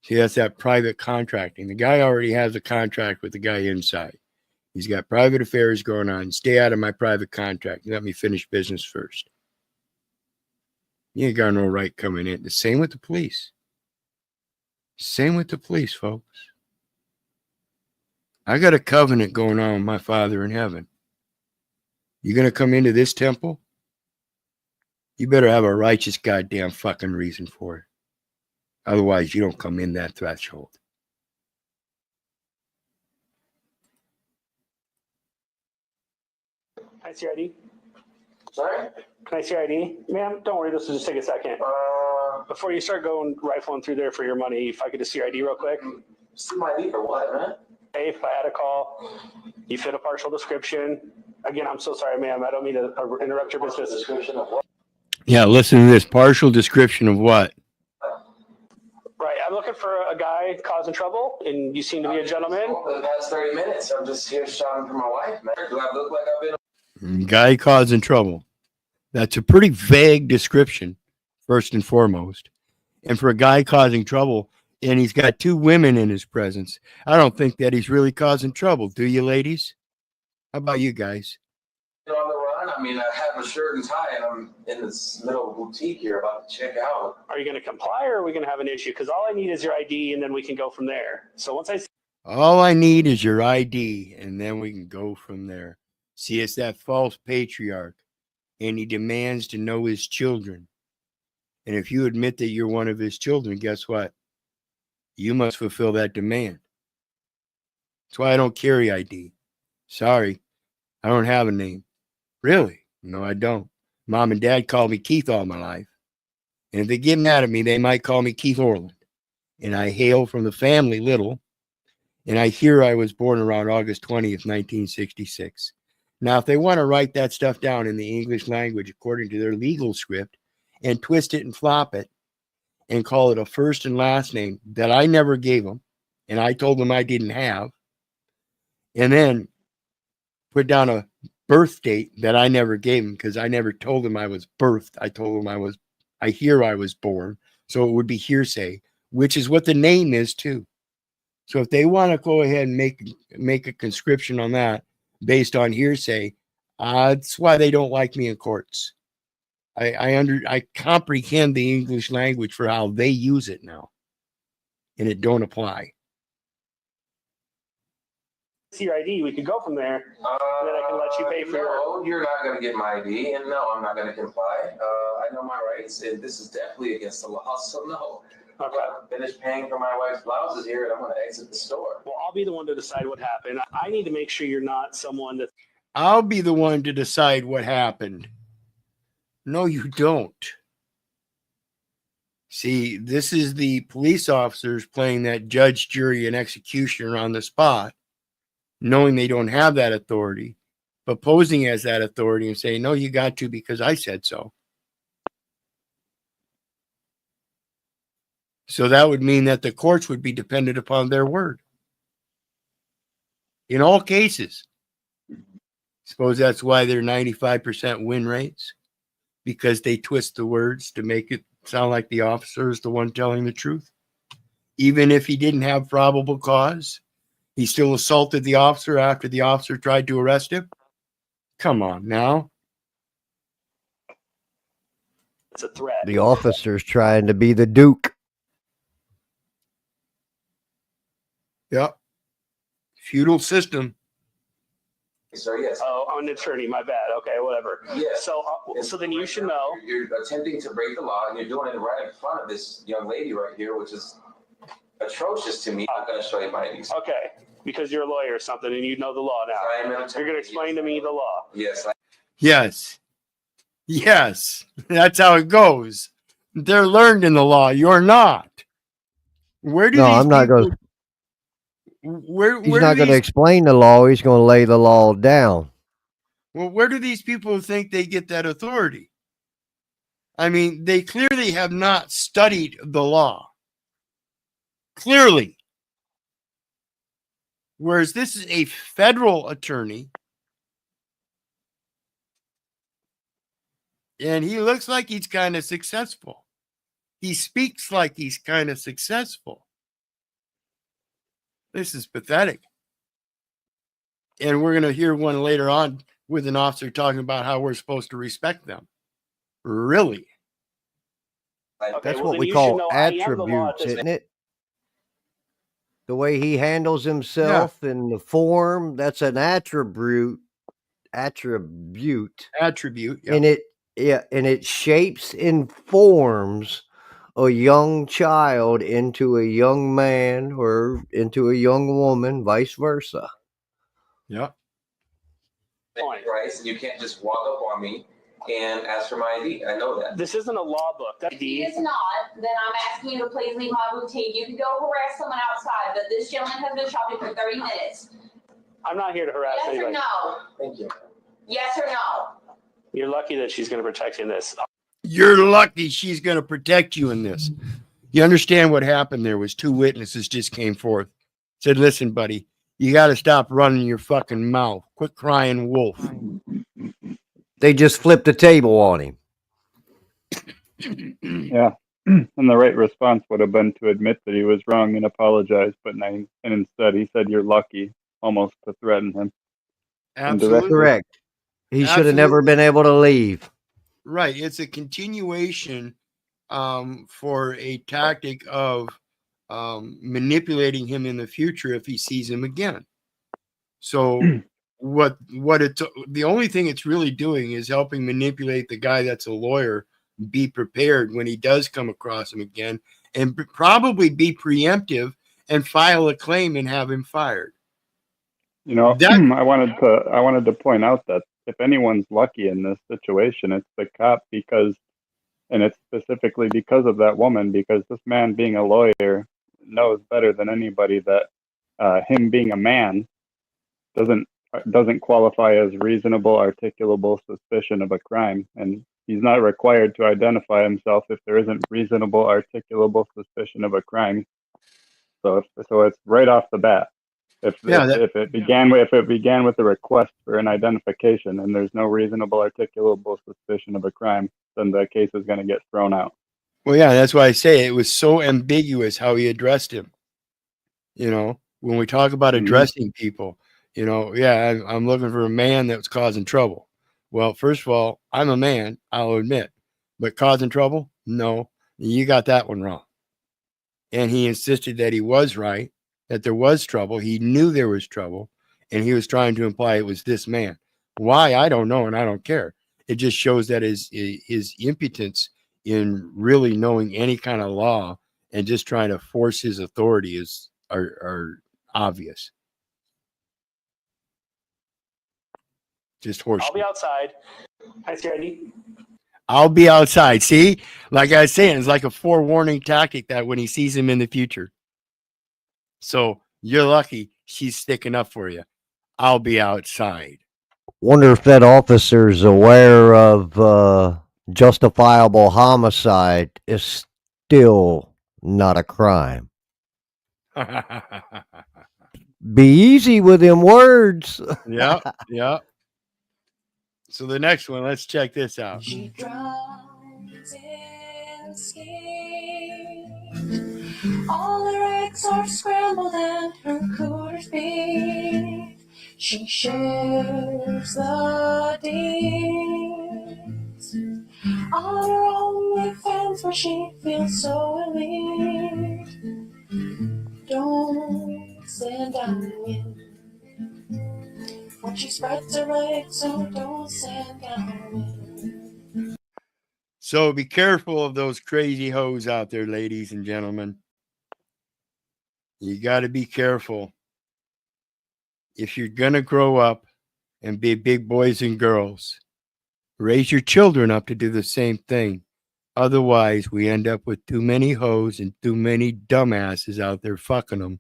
See, that's that private contracting. The guy already has a contract with the guy inside. He's got private affairs going on. Stay out of my private contract. Let me finish business first. You ain't got no right coming in. The same with the police. Same with the police, folks. I got a covenant going on with my Father in heaven. You going to come into this temple? You better have a righteous goddamn fucking reason for it. Otherwise, you don't come in that threshold. Can I see your ID? Sorry? Can I see your ID? Ma'am, don't worry, this will just take a second. Before you start going rifling through there for your money, if I could just see your ID real quick. See my ID for what, man? Hey, if I had a call, you fit a partial description. Again, I'm so sorry, ma'am. I don't mean to interrupt your business. Description of what? Yeah, listen to this. Partial description of what? Right, I'm looking for a guy causing trouble, and you seem to be a gentleman. For the past 30 minutes, I'm just here shopping for my wife, man. Do I look like I've been... Guy causing trouble. That's a pretty vague description, first and foremost. And for a guy causing trouble, and he's got two women in his presence, I don't think that he's really causing trouble. Do you, ladies? How about you guys? On the run? I mean, I have a shirt and tie, and I'm in this little boutique here about to check out. Are you going to comply, or are we going to have an issue? Because all I need is your ID, and then we can go from there. So once I see... All I need is your ID, and then we can go from there. See, it's that false patriarch, and he demands to know his children. And if you admit that you're one of his children, guess what? You must fulfill that demand. That's why I don't carry ID. Sorry, I don't have a name. Really? No, I don't. Mom and Dad called me Keith all my life. And if they get mad at me, they might call me Keith Orland. And I hail from the family Little. And I hear I was born around August 20th, 1966. Now, if they want to write that stuff down in the English language according to their legal script and twist it and flop it and call it a first and last name that I never gave them, and I told them I didn't have, and then put down a birth date that I never gave them because I never told them I was birthed. I told them I hear I was born. So it would be hearsay, which is what the name is too. So if they want to go ahead and make a conscription on that based on hearsay, that's why they don't like me in courts. I comprehend the English language for how they use it now, and it don't apply. See your ID, we could go from there, and then I can let you pay for No, you're not going to get my ID, and no, I'm not going to comply. I know my rights, and this is definitely against the law, so no. Okay. Finish paying for my wife's blouses here, and I'm gonna exit the store. Well, I'll be the one to decide what happened. I need to make sure you're not someone that. I'll be the one to decide what happened. No, you don't. See, this is the police officers playing that judge, jury, and executioner on the spot, knowing they don't have that authority, but posing as that authority and saying, no, you got to because I said so. So that would mean that the courts would be dependent upon their word. In all cases. Suppose that's why they're 95% win rates, because they twist the words to make it sound like the officer is the one telling the truth. Even if he didn't have probable cause, he still assaulted the officer after the officer tried to arrest him. Come on now. It's a threat. The officer's trying to be the Duke. Yep. Feudal system. Sir, yes. Oh, I'm an attorney. My bad. Okay, whatever. Yes. So then you should know. You're attempting to break the law, and you're doing it right in front of this young lady right here, which is atrocious to me. I'm not going to show you my ID. Okay, because you're a lawyer or something, and you know the law now. I am an attorney. You're going to explain to me the law. Yes. Yes. Yes. That's how it goes. They're learned in the law. You're not. Where do No, these I'm not people... going to. Where He's not going to explain the law. He's going to lay the law down. Well, where do these people think they get that authority? I mean, they clearly have not studied the law. Clearly. Whereas this is a federal attorney. And he looks like he's kind of successful. He speaks like he's kind of successful. This is pathetic. And we're going to hear one later on with an officer talking about how we're supposed to respect them. Really? Okay, That's well, what then we you call should know I am the law at attributes, this- isn't it? The way he handles himself in the form, that's an attribute. Attribute. Yeah. And it shapes and forms a young child into a young man or into a young woman, vice versa. Yeah. Price, and you can't just walk up on me and ask for my ID. I know that. This isn't a law book. That's If it is not, then I'm asking you to please leave my boutique. You can go harass someone outside, but this gentleman has been shopping for 30 minutes. I'm not here to harass Yes or anybody. no? Thank you. Yes or no? You're lucky that she's going to protect you in this. You're lucky she's going to protect you in this. You understand what happened there was two witnesses just came forth. Said, listen, buddy, you got to stop running your fucking mouth. Quit crying wolf. They just flipped the table on him. Yeah. And the right response would have been to admit that he was wrong and apologize, but instead he said, you're lucky, almost to threaten him. Absolutely. Correct. He should have never been able to leave. Right. It's a continuation for a tactic of manipulating him in the future if he sees him again. So the only thing it's really doing is helping manipulate the guy that's a lawyer be prepared when he does come across him again, and probably be preemptive and file a claim and have him fired. You know, I wanted to point out that if anyone's lucky in this situation, it's the cop, and it's specifically because of that woman, because this man being a lawyer knows better than anybody that him being a man doesn't qualify as reasonable, articulable suspicion of a crime, and he's not required to identify himself if there isn't reasonable, articulable suspicion of a crime. So it's right off the bat. If it began with a request for an identification and there's no reasonable, articulable suspicion of a crime, then the case is going to get thrown out. Well, yeah, that's why I say it was so ambiguous how he addressed him. You know, when we talk about addressing people, you know, yeah, I'm looking for a man that's causing trouble. Well, first of all, I'm a man, I'll admit, but causing trouble? No, you got that one wrong. And he insisted that he was right, that there was trouble. He knew there was trouble, and he was trying to imply it was this man. Why? I don't know, and I don't care. It just shows that his impotence in really knowing any kind of law and just trying to force his authority are obvious. Just horse. I'll be outside. Hi, CID. I'll be outside. See, like I was saying, it's like a forewarning tactic that when he sees him in the future. So you're lucky she's sticking up for you. I'll be outside. Wonder if that officer's aware of justifiable homicide is still not a crime. Be easy with them words. Yeah, yeah. So the next one, let's check this out. She drowns in skin. All her eggs are scrambled and her cooter's big. She shares the deeds on her own fans where she feels so elite. Don't send down wind when she spreads her legs, so don't send down wind. So be careful of those crazy hoes out there, ladies and gentlemen. You got to be careful. If you're going to grow up and be big boys and girls, raise your children up to do the same thing. Otherwise, we end up with too many hoes and too many dumbasses out there fucking them,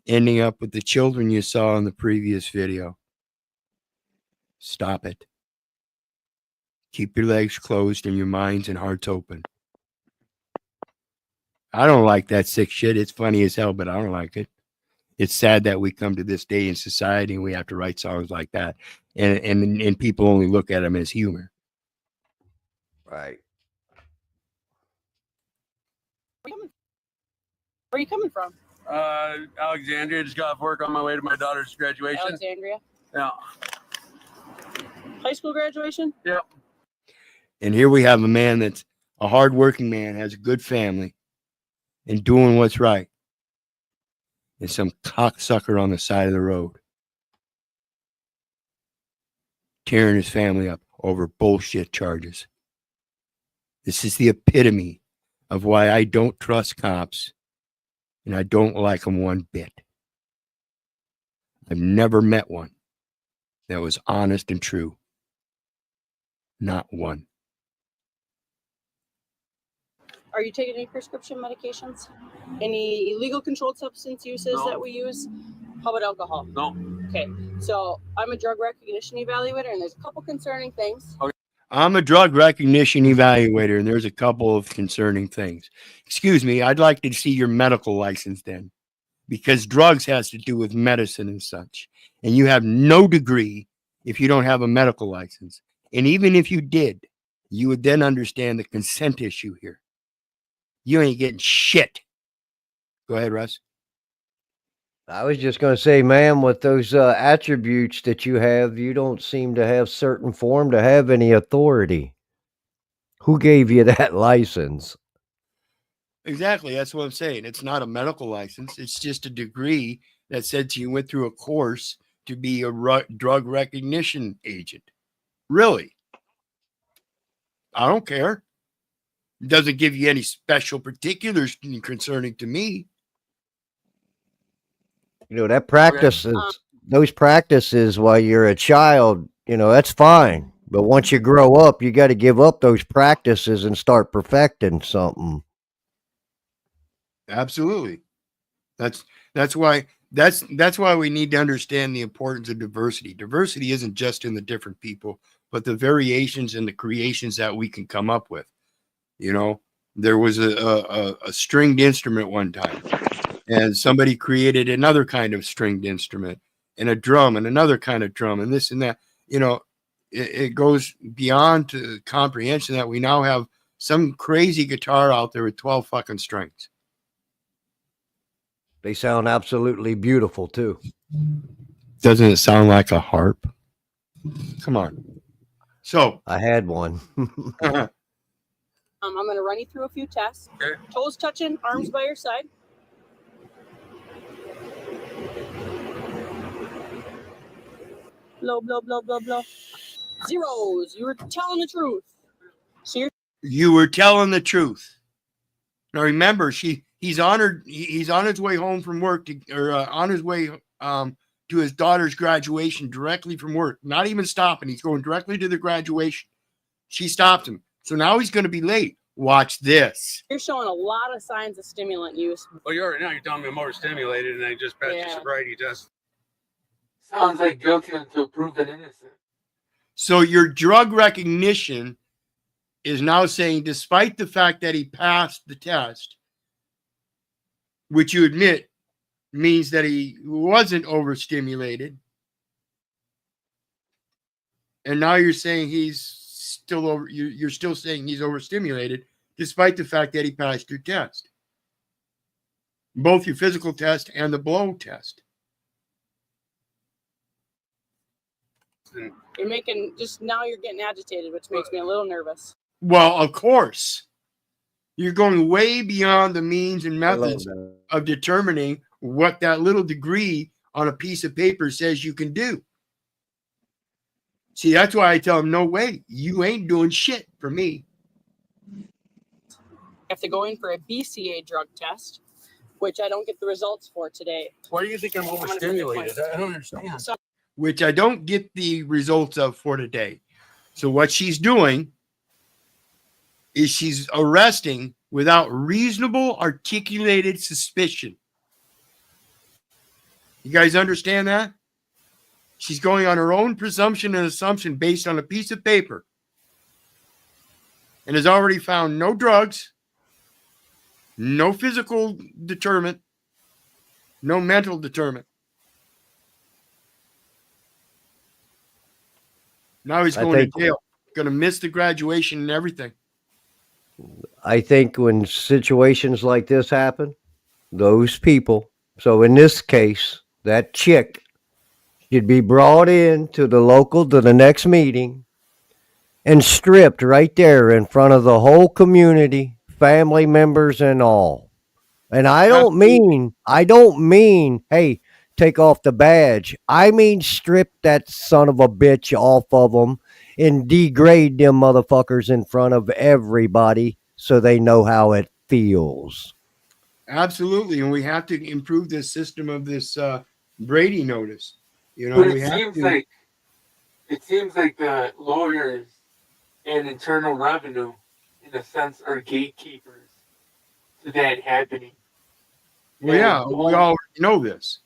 ending up with the children you saw in the previous video. Stop it. Keep your legs closed and your minds and hearts open. I don't like that sick shit. It's funny as hell, but I don't like it. It's sad that we come to this day in society and we have to write songs like that, and people only look at them as humor. Right. Where are you coming from? Alexandria. Just got off work on my way to my daughter's graduation. Alexandria? Yeah. High school graduation? Yeah. And here we have a man that's a hardworking man, has a good family, and doing what's right. And some cocksucker on the side of the road tearing his family up over bullshit charges. This is the epitome of why I don't trust cops, and I don't like them one bit. I've never met one that was honest and true. Not one. Are you taking any prescription medications? Any illegal controlled substance uses No. that we use? How about alcohol? No. Okay, so I'm a drug recognition evaluator, and there's a couple concerning things. Okay. I'm a drug recognition evaluator, and there's a couple of concerning things. Excuse me, I'd like to see your medical license then, because drugs has to do with medicine and such. And you have no degree if you don't have a medical license. And even if you did, you would then understand the consent issue here. You ain't getting shit. Go ahead, Russ. I was just going to say, ma'am, with those attributes that you have, you don't seem to have certain form to have any authority. Who gave you that license? Exactly. That's what I'm saying. It's not a medical license. It's just a degree that said you went through a course to be a drug recognition agent. Really? I don't care. It doesn't give you any special particulars concerning to me. You know, that practices, those practices while you're a child, you know, that's fine. But once you grow up, you got to give up those practices and start perfecting something. Absolutely. That's why we need to understand the importance of diversity. Diversity isn't just in the different people, but the variations and the creations that we can come up with. You know, there was a stringed instrument one time, and somebody created another kind of stringed instrument, and a drum and another kind of drum, and this and that. You know, it goes beyond to comprehension that we now have some crazy guitar out there with 12 fucking strings. They sound absolutely beautiful too. Doesn't it sound like a harp? Come on. So I had one. I'm going to run you through a few tests. Okay. Toes touching, arms by your side. Blow, blow, blow, blow, blow. Zeros. You were telling the truth. So you were telling the truth. Now remember, he He's honored. He's on his way home from work on his way to his daughter's graduation directly from work. Not even stopping. He's going directly to the graduation. She stopped him. So now he's going to be late. Watch this. You're showing a lot of signs of stimulant use. Well, you're telling me I'm overstimulated and I just passed your sobriety test. Sounds like guilty until proven innocent. So your drug recognition is now saying, despite the fact that he passed the test, which you admit means that he wasn't overstimulated, and now you're saying he's still over. You're still saying he's overstimulated, despite the fact that he passed your test, both your physical test and the blow test. You're making now you're getting agitated, which makes me a little nervous. Well, of course, you're going way beyond the means and methods of determining what that little degree on a piece of paper says you can do. See, that's why I tell him, no way, you ain't doing shit for me. I have to go in for a BCA drug test, which I don't get the results for today. Why do you think I'm overstimulated? I don't understand. Which I don't get the results of for today. So what she's doing is she's arresting without reasonable articulated suspicion. You guys understand that? She's going on her own presumption and assumption based on a piece of paper and has already found no drugs, no physical deterrent, no mental deterrent. Now he's going to jail, going to miss the graduation and everything. I think when situations like this happen, those people, so in this case, that chick should be brought in to the next meeting and stripped right there in front of the whole community, family members and all. And I don't mean, hey, take off the badge. I mean, strip that son of a bitch off of them and degrade them motherfuckers in front of everybody so they know how it feels. Absolutely. And we have to improve this system of this Brady notice. You know, But we have to. It seems like the lawyers and Internal Revenue, in a sense, are gatekeepers to that happening. Well, yeah, we all know this.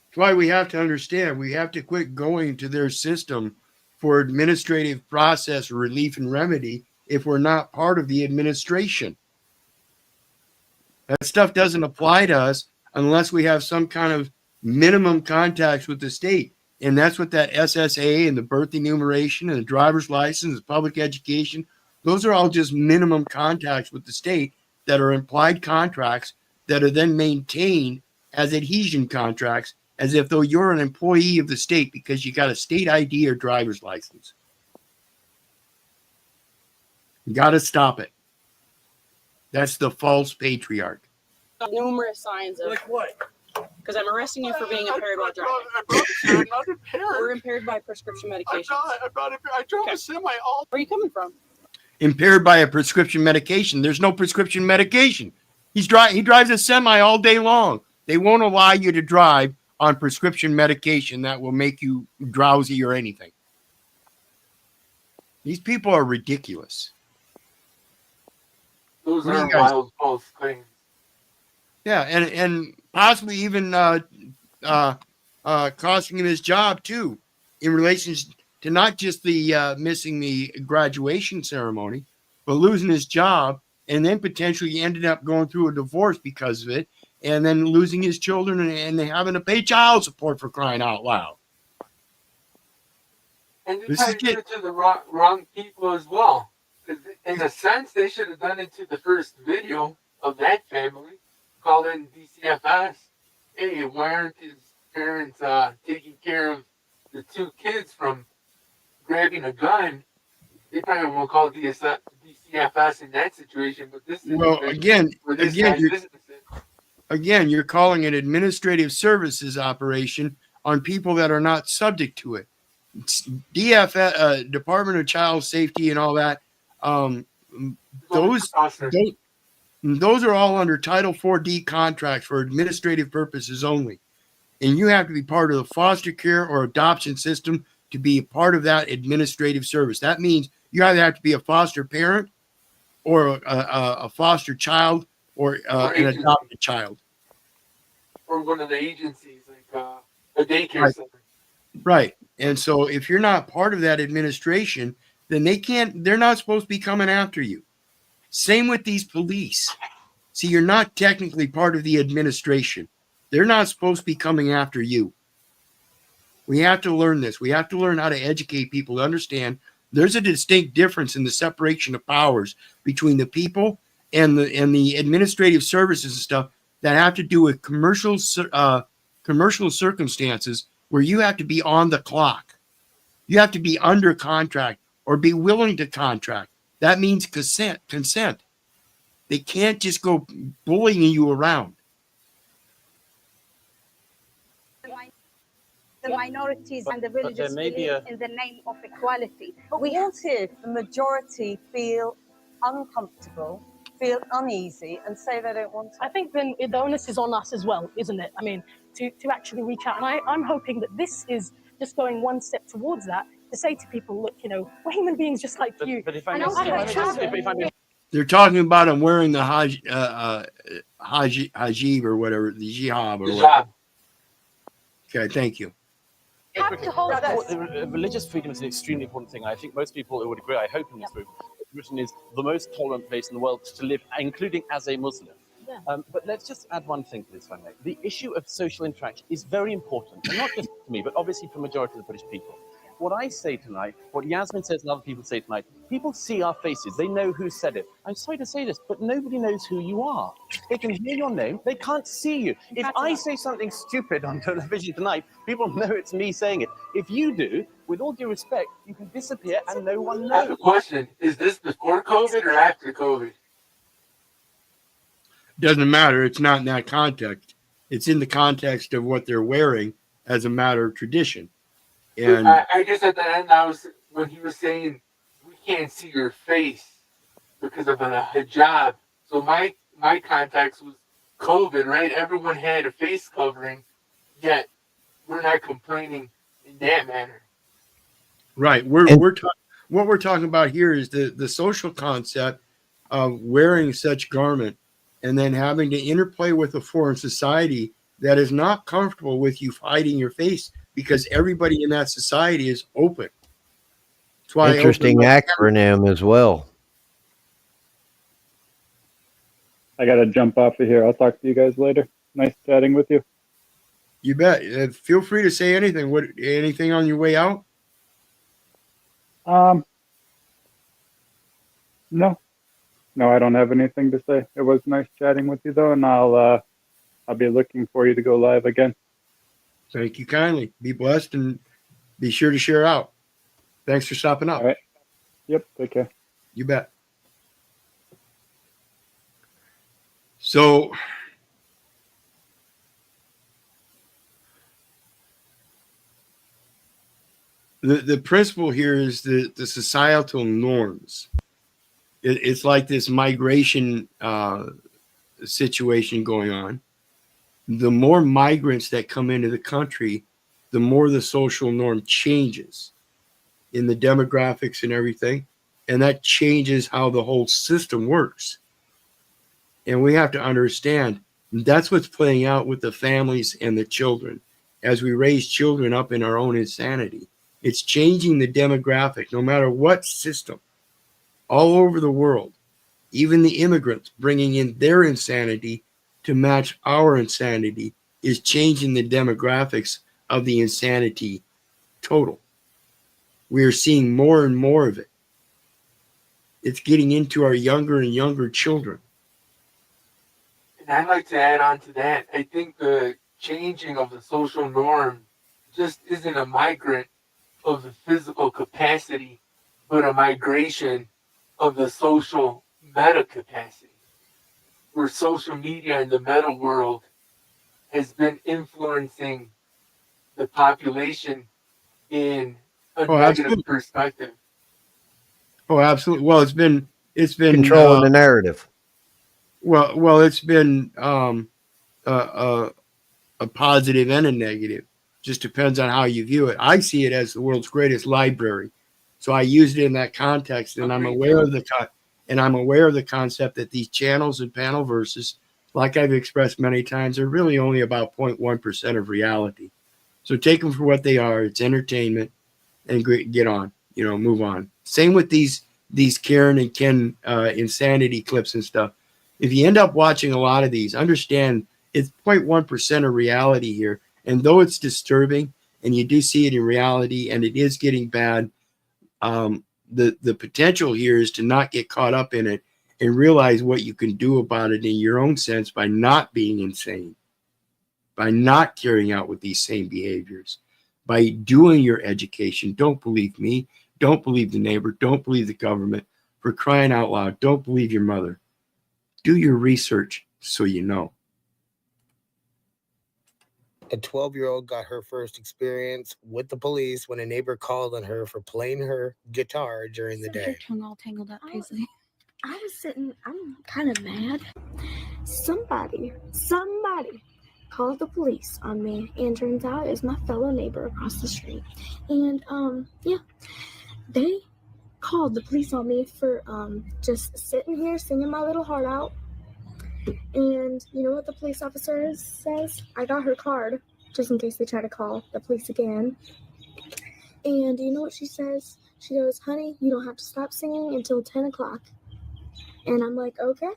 That's why we have to understand. We have to quit going to their system for administrative process, relief, and remedy if we're not part of the administration. That stuff doesn't apply to us unless we have some kind of minimum contacts with the state. And that's what that SSA and the birth enumeration and the driver's license, public education, those are all just minimum contacts with the state that are implied contracts that are then maintained as adhesion contracts, as if though you're an employee of the state because you got a state ID or driver's license. You got to stop it. That's the false patriarch. Numerous signs of. Like what? Because I'm arresting you for being impaired while driving. I'm not impaired. We're impaired by prescription medications. I'm not impaired. I drove a semi all. Where are you coming from? Impaired by a prescription medication. There's no prescription medication. He drives a semi all day long. They won't allow you to drive on prescription medication that will make you drowsy or anything. These people are ridiculous. Those are wild false claims. Yeah, and possibly even costing him his job too, in relation to not just the missing the graduation ceremony, but losing his job, and then potentially ended up going through a divorce because of it, and then losing his children and having to pay child support for crying out loud. And they probably did it to the wrong people as well. In a sense, they should have done it to the first video of that family, called in DCFS. Hey, why aren't his parents taking care of the two kids from grabbing a gun? They probably won't call DCFS in that situation, but this is again, you're calling an administrative services operation on people that are not subject to it. Department of Child Safety and all that those those are all under Title 4D contracts for administrative purposes only. And you have to be part of the foster care or adoption system to be a part of that administrative service. That means you either have to be a foster parent or a foster child or an adopted child. Or one of the agencies, like a daycare Right. center. Right. And so if you're not part of that administration, then they're not supposed to be coming after you. Same with these police. See, you're not technically part of the administration. They're not supposed to be coming after you. We have to learn this. We have to learn how to educate people to understand there's a distinct difference in the separation of powers between the people and the administrative services and stuff that have to do with commercial circumstances where you have to be on the clock. You have to be under contract or be willing to contract. That means consent. They can't just go bullying you around. The minorities and the religious may be believe in the name of equality. But what if the majority feel uncomfortable, feel uneasy, and say they don't want to? I think then the onus is on us as well, isn't it? I mean, to actually reach out. And I'm hoping that this is just going one step towards that, to say to people, look, you know, we're human beings just like you. But if I They're talking about him wearing the hijab or whatever, the jihad or whatever. Okay, thank you. Religious freedom is an extremely important thing. I think most people would agree, I hope, in this room, Britain is the most tolerant place in the world to live, including as a Muslim. Yeah. But let's just add one thing to this, if I may. The issue of social interaction is very important, and not just to me, but obviously for the majority of the British people. What I say tonight, what Yasmin says and other people say tonight, people see our faces. They know who said it. I'm sorry to say this, but nobody knows who you are. They can hear your name. They can't see you. If I say something stupid on television tonight, people know it's me saying it. If you do, with all due respect, you can disappear and no one I have a knows. question. Is this before COVID or after COVID? Doesn't matter. It's not in that context. It's in the context of what they're wearing as a matter of tradition. And I just at the end, when he was saying we can't see your face because of a hijab. So my context was COVID, right? Everyone had a face covering, yet we're not complaining in that manner. right, what we're talking about here is the social concept of wearing such garment and then having to interplay with a foreign society that is not comfortable with you hiding your face because everybody in that society is open. That's why interesting acronym as well. I got to jump off of here. I'll talk to you guys later. Nice chatting with you. You bet. Feel free to say anything. Anything on your way out? No, I don't have anything to say. It was nice chatting with you though, and I'll be looking for you to go live again. Thank you kindly. Be blessed and be sure to share out. Thanks for stopping up. All right. Yep. Take care. You bet. So the principle here is the societal norms. It's like this migration situation going on. The more migrants that come into the country, the more the social norm changes in the demographics and everything. And that changes how the whole system works. And we have to understand that's what's playing out with the families and the children as we raise children up in our own insanity. It's changing the demographic, no matter what system, all over the world. Even the immigrants bringing in their insanity to match our insanity is changing the demographics of the insanity total. We are seeing more and more of it. It's getting into our younger and younger children. And I'd like to add on to that. I think the changing of the social norm just isn't a migrant of the physical capacity, but a migration of the social meta capacity, where social media and the meta world has been influencing the population in a negative perspective. Oh, absolutely. Well, it's been controlling the narrative. Well, it's been a positive and a negative. Just depends on how you view it. I see it as the world's greatest library, so I used it in that context, and I'm aware of the concept that these channels and panel verses, like I've expressed many times, are really only about 0.1% of reality. So take them for what they are. It's entertainment, and get on. Move on. Same with these Karen and Ken insanity clips and stuff. If you end up watching a lot of these, understand it's 0.1% of reality here. And though it's disturbing, and you do see it in reality, and it is getting bad, the potential here is to not get caught up in it and realize what you can do about it in your own sense by not being insane, by not carrying out with these same behaviors, by doing your education. Don't believe me. Don't believe the neighbor. Don't believe the government. For crying out loud, don't believe your mother. Do your research so you know. A 12-year-old got her first experience with the police when a neighbor called on her for playing her guitar during the day. Your tongue all tangled up, Paisley. I was sitting, I'm kind of mad. Somebody called the police on me, and turns out it was my fellow neighbor across the street. And yeah, they called the police on me for just sitting here singing my little heart out. And you know what the police officer says? I got her card, just in case they try to call the police again. And you know what she says? She goes, honey, you don't have to stop singing until 10 o'clock. And I'm like, okay.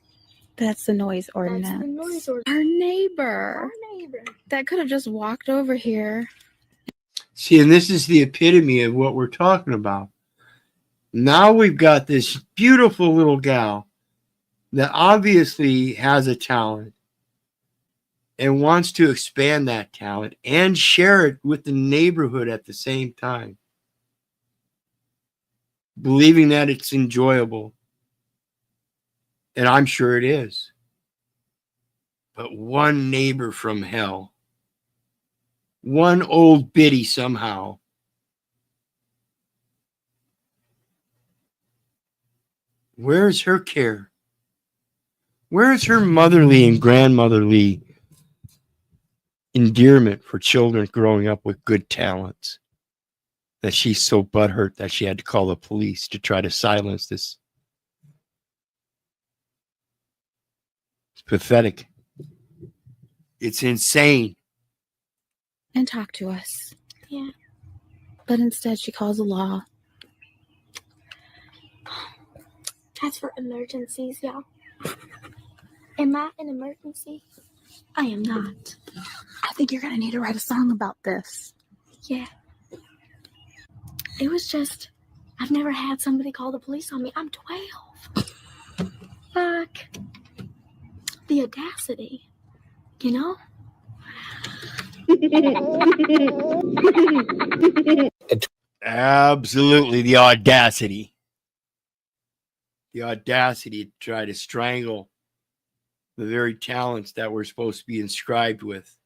That's the noise ordinance. That's the noise ordinance. Our neighbor. That could have just walked over here. See, and this is the epitome of what we're talking about. Now we've got this beautiful little gal that obviously has a talent and wants to expand that talent and share it with the neighborhood at the same time, believing that it's enjoyable. And I'm sure it is. But one neighbor from hell, one old biddy somehow, where's her care? Where's her motherly and grandmotherly endearment for children growing up with good talents, that she's so butthurt that she had to call the police to try to silence this? It's pathetic. It's insane. And talk to us. Yeah. But instead she calls the law. That's for emergencies, y'all. Am I an emergency? I am not. I think you're going to need to write a song about this. Yeah. It was just, I've never had somebody call the police on me. I'm 12. Fuck. The audacity, you know? Absolutely, the audacity. The audacity to try to strangle the very talents that we're supposed to be inscribed with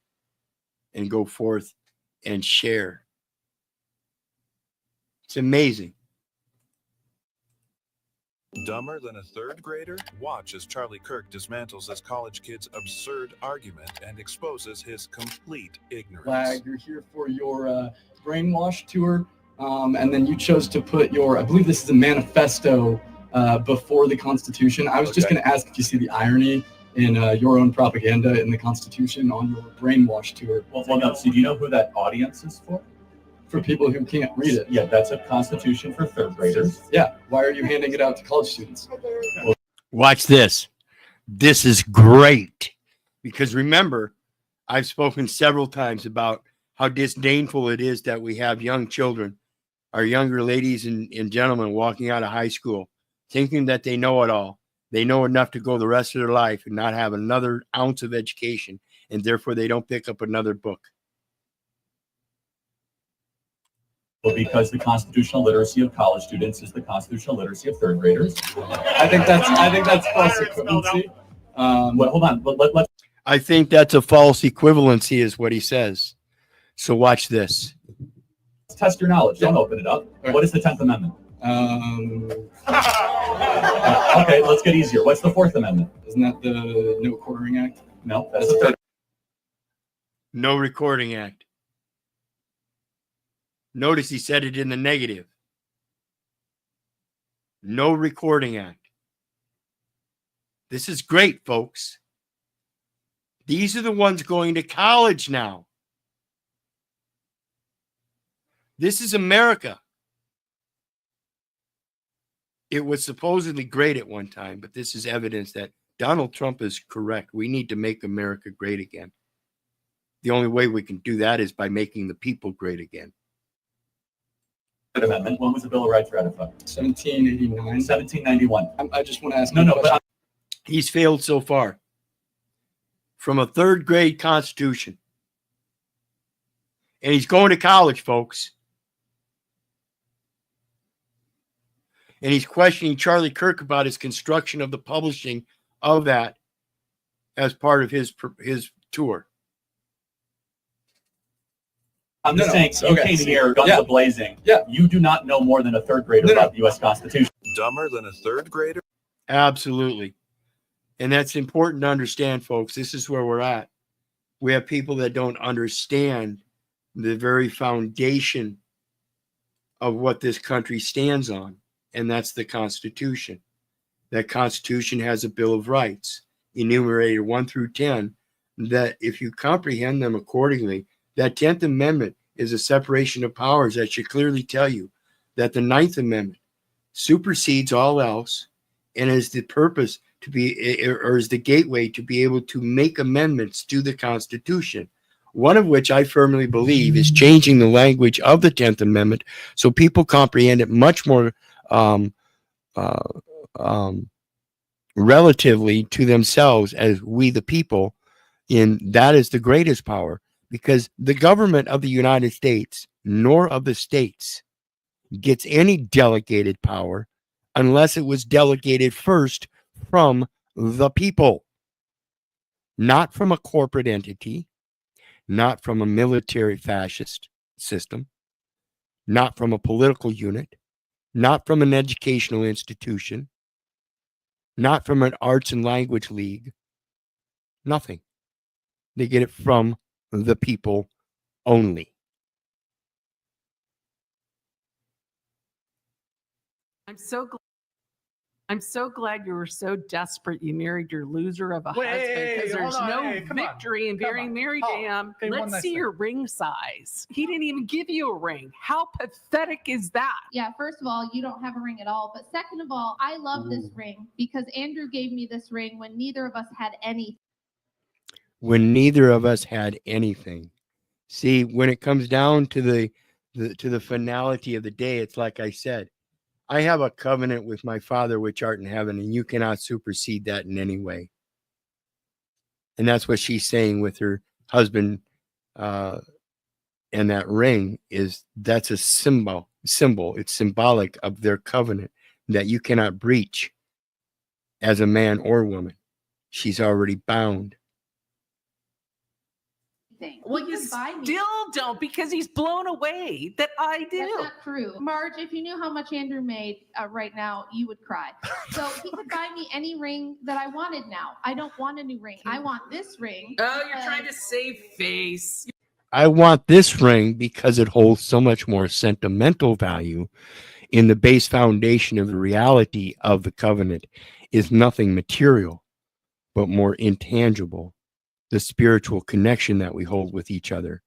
and go forth and share. It's amazing. Dumber than a third grader? Watch as Charlie Kirk dismantles this college kid's absurd argument and exposes his complete ignorance. Flag, you're here for your brainwash tour, and then you chose to put your, I believe this is a manifesto before the Constitution. I was just going to ask if you see the irony in your own propaganda in the Constitution on your brainwash tour. Well, no. So do you know who that audience is for? For people who can't read it. Yeah, that's a Constitution for third graders. Yeah. Why are you handing it out to college students? Watch this. This is great. Because remember, I've spoken several times about how disdainful it is that we have young children, our younger ladies and gentlemen walking out of high school, thinking that they know it all. They know enough to go the rest of their life and not have another ounce of education, and therefore they don't pick up another book. Well, because the constitutional literacy of college students is the constitutional literacy of third graders. I think that's false equivalency. Well, hold on. Let's. I think that's a false equivalency, is what he says. So watch this. Let's test your knowledge. Don't open it up. What is the 10th Amendment? Okay, let's get easier. What's the Fourth Amendment? Isn't that the No Quartering Act? No, that's the Third. No Recording Act. Notice he said it in the negative. No Recording Act. This is great, folks. These are the ones going to college now. This is America. It was supposedly great at one time, but this is evidence that Donald Trump is correct. We need to make America great again. The only way we can do that is by making the people great again. Amendment. When was the Bill of Rights ratified? 1789. 1791. I just want to ask. No, but he's failed so far. From a third grade Constitution. And he's going to college, folks. And he's questioning Charlie Kirk about his construction of the publishing of that as part of his tour. I'm just saying, you came here guns a-blazing. Yeah. You do not know more than a third grader about the U.S. Constitution. Dumber than a third grader? Absolutely. And that's important to understand, folks. This is where we're at. We have people that don't understand the very foundation of what this country stands on, and that's the Constitution. That Constitution has a Bill of Rights, enumerated 1 through 10, that if you comprehend them accordingly, that 10th Amendment is a separation of powers that should clearly tell you that the 9th Amendment supersedes all else and is the purpose to be, or is the gateway to be able to make amendments to the Constitution. One of which I firmly believe is changing the language of the 10th Amendment so people comprehend it much more relatively to themselves as we the people. And that is the greatest power, because the government of the United States nor of the states gets any delegated power unless it was delegated first from the people, not from a corporate entity, not from a military fascist system, not from a political unit, not from an educational institution, not from an arts and language league, nothing. They get it from the people only. I'm so glad you were so desperate you married your loser of a husband, because there's no victory in being married to him. Let's see your ring size. He didn't even give you a ring. How pathetic is that? Yeah, first of all, you don't have a ring at all. But second of all, I love this ring because Andrew gave me this ring when neither of us had anything. When neither of us had anything. See, when it comes down to the finality of the day, it's like I said, I have a covenant with my Father which art in heaven, and you cannot supersede that in any way. And that's what she's saying with her husband, and that ring is, that's a symbol. It's symbolic of their covenant that you cannot breach as a man or woman. She's already bound. Well, you still don't, because he's blown away that I do. That's not true. Marge, if you knew how much Andrew made right now, you would cry. So he could buy me any ring that I wanted now. I don't want a new ring. I want this ring. Oh, you're trying to save face. I want this ring because it holds so much more sentimental value in the base foundation of the reality of the covenant is nothing material, but more intangible. The spiritual connection that we hold with each other.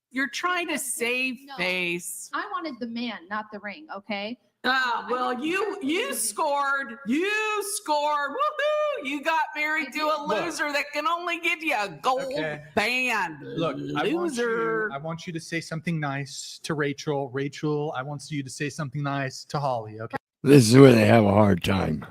You're trying to save face. I wanted the man, not the ring, okay? Well, you scored. You scored. Woohoo! You got married to a loser that can only give you a gold band. Look, loser. I want you to say something nice to Rachel. Rachel, I want you to say something nice to Holly, okay? This is where they have a hard time.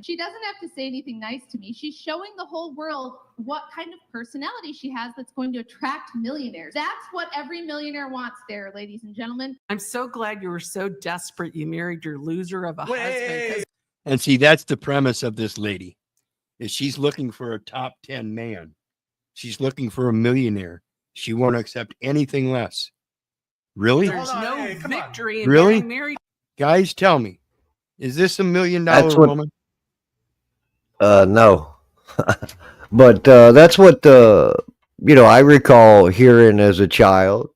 She doesn't have to say anything nice to me. She's showing the whole world what kind of personality she has that's going to attract millionaires. That's what every millionaire wants there, ladies and gentlemen. I'm so glad you were so desperate you married your loser of a husband. And see, that's the premise of this lady, is she's looking for a top 10 man. She's looking for a millionaire. She won't accept anything less. Really? There's no victory in Really? getting married. Guys, tell me, is this $1 million That's what- woman? No, but that's what I recall hearing as a child.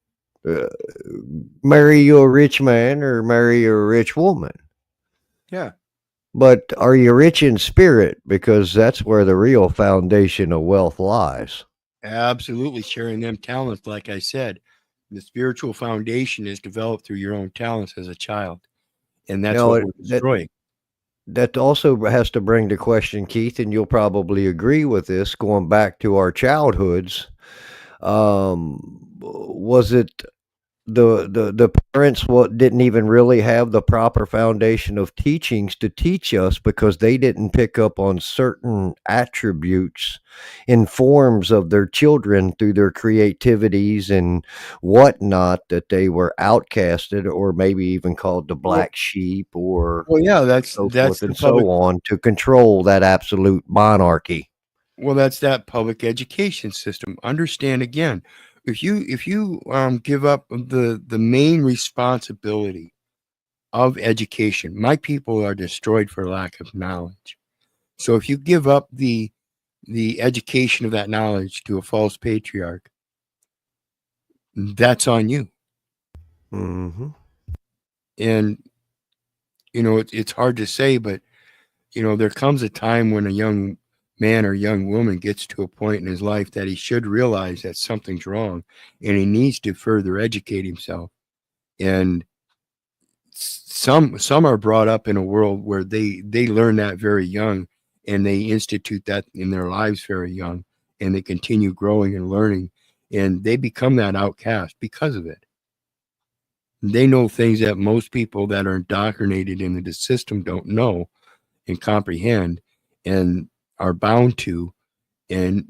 Marry you a rich man or marry you a rich woman. Yeah. But are you rich in spirit? Because that's where the real foundation of wealth lies. Absolutely. Sharing them talents, like I said. The spiritual foundation is developed through your own talents as a child. And that's what we're destroying. That also has to bring the question, Keith, and you'll probably agree with this, going back to our childhoods. Was it the parents didn't even really have the proper foundation of teachings to teach us, because they didn't pick up on certain attributes in forms of their children through their creativities and whatnot, that they were outcasted or maybe even called the black sheep, or that's so that's forth the and public. so on, to control that absolute monarchy. Well, that's that public education system. Understand again, if you give up the main responsibility of education, my people are destroyed for lack of knowledge. So if you give up the education of that knowledge to a false patriarch, that's on you. Mm-hmm. And it's hard to say, but there comes a time when a young man or young woman gets to a point in his life that he should realize that something's wrong and he needs to further educate himself. And some are brought up in a world where they learn that very young, and they institute that in their lives very young, and they continue growing and learning, and they become that outcast because of it. They know things that most people that are indoctrinated into the system don't know and comprehend and are bound to. And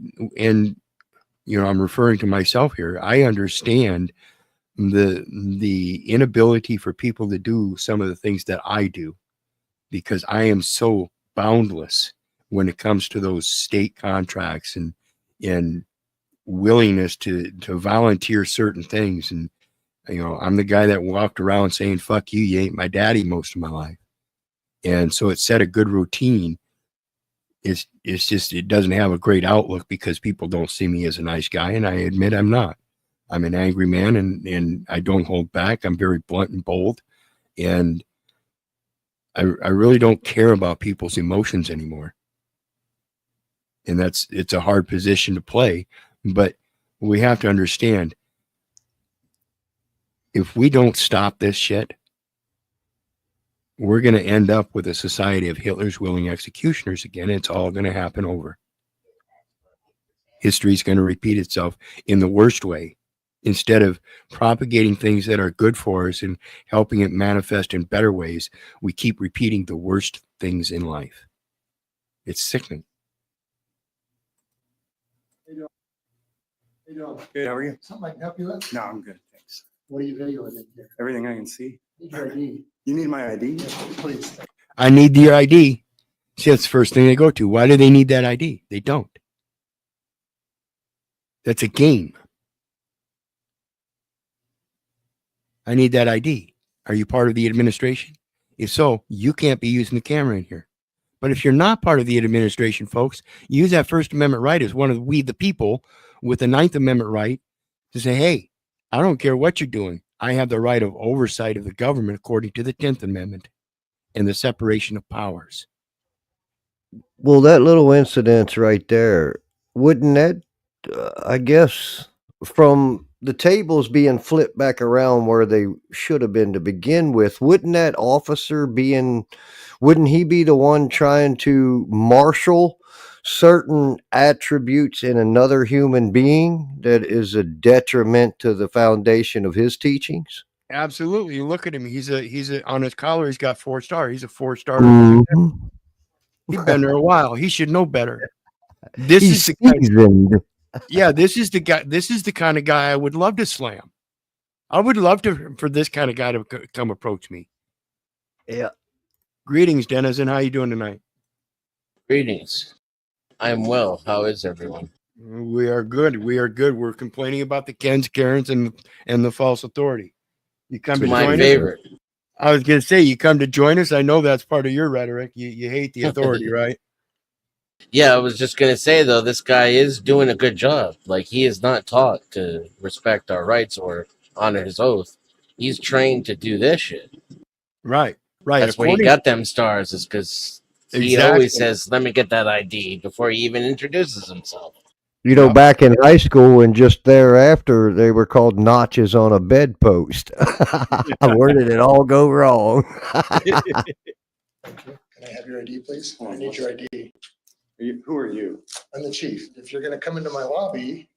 I'm referring to myself here. I understand the inability for people to do some of the things that I do, because I am so boundless when it comes to those state contracts and willingness to volunteer certain things. And I'm the guy that walked around saying fuck you, you ain't my daddy most of my life. And so it set a good routine. It's just, it doesn't have a great outlook because people don't see me as a nice guy, and I admit I'm not. I'm an angry man, and I don't hold back. I'm very blunt and bold, and I really don't care about people's emotions anymore. And it's a hard position to play, but we have to understand, if we don't stop this shit, we're going to end up with a society of Hitler's willing executioners again. It's all going to happen over. History is going to repeat itself in the worst way. Instead of propagating things that are good for us and helping it manifest in better ways, we keep repeating the worst things in life. It's sickening. Good, how are you? Something I can help you with? No, I'm good, thanks. What are you videoing in here? Everything I can see. Need your ID. You need my ID? Please. I need your ID. See, that's the first thing they go to. Why do they need that ID? They don't. That's a game. I need that ID. Are you part of the administration? If so, you can't be using the camera in here. But if you're not part of the administration, folks, use that First Amendment right as one of we the people with the Ninth Amendment right to say, hey, I don't care what you're doing. I have the right of oversight of the government according to the 10th Amendment and the separation of powers. Well, that little incident right there, wouldn't that, I guess, from the tables being flipped back around where they should have been to begin with, wouldn't that officer wouldn't he be the one trying to marshal certain attributes in another human being that is a detriment to the foundation of his teachings? Absolutely. You look at him. He's on his collar. He's got 4-star. He's a 4-star. Mhm. He's been there a while. He should know better. This He's is the seasoned. yeah. This is the guy. This is the kind of guy I would love to slam. I would love for this kind of guy to come approach me. Yeah. Greetings, Denizen. How you doing tonight? Greetings. I'm well. How is everyone? We are good. We are good. We're complaining about the Kens, Karens, and the false authority. You come To to my join favorite. us? I was going to say, you come to join us. I know that's part of your rhetoric. You hate the authority, right? Yeah, I was just gonna say though, this guy is doing a good job. Like he is not taught to respect our rights or honor his oath. He's trained to do this shit. Right, right. That's where he According, got them stars, is because he always exactly. says, "Let me get that ID" before he even introduces himself. You know, Yep. back in high school and just thereafter, they were called notches on a bedpost. Where did it all go wrong? Can I have your ID, please? I need your ID. Who are you? I'm the chief. If you're gonna come into my lobby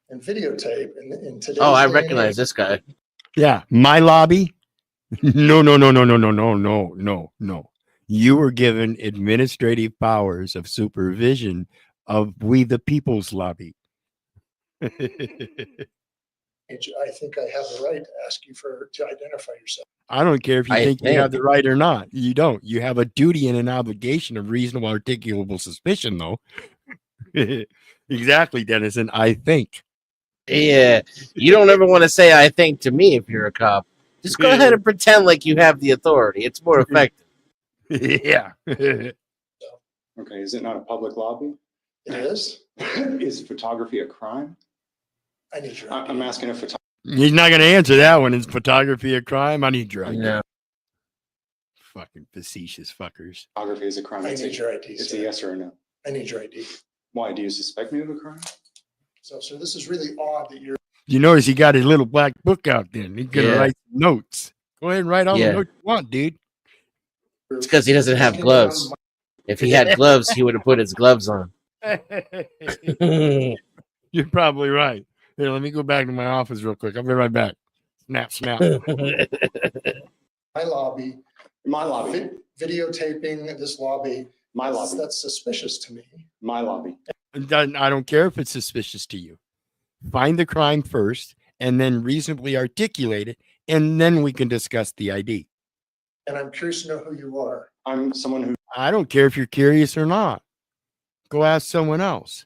and videotape in today's Oh, I day and recognize age, this guy. Yeah, my lobby. No, no, no, no, no, no, no, no, no, no. You were given administrative powers of supervision of we the people's lobby. I think I have the right to ask you to identify yourself. I don't care if you I think you have think. the right or not. You don't. You have a duty and an obligation of reasonable articulable suspicion, though. Exactly, Dennison. I think. Yeah, you don't ever want to say "I think" to me if you're a cop. Just go ahead and pretend like you have the authority. It's more effective. Yeah. Okay, is it not a public lobby? It is? Is photography a crime? I need your I'm asking if photography. He's not going to answer that one. Is photography a crime? I need your ID. No. Fucking facetious fuckers. Photography is a crime. I need your ID, It's sir. a yes or a no. I need your ID. Why? Do you suspect me of a crime? So, sir, this is really odd that you're. You notice he got his little black book out there. He's going to Yeah. write notes. Go ahead and write all the Yeah. notes you want, dude. It's because he doesn't have gloves. If he had gloves, he would have put his gloves on. You're probably right. Here, let me go back to my office real quick. I'll be right back. Snap, snap. My lobby. My lobby. Videotaping this lobby. My lobby. That's suspicious to me. My lobby. I don't care if it's suspicious to you. Find the crime first and then reasonably articulate it, and then we can discuss the ID. And I'm curious to know who you are. I'm someone who I don't care if you're curious or not. Go ask someone else.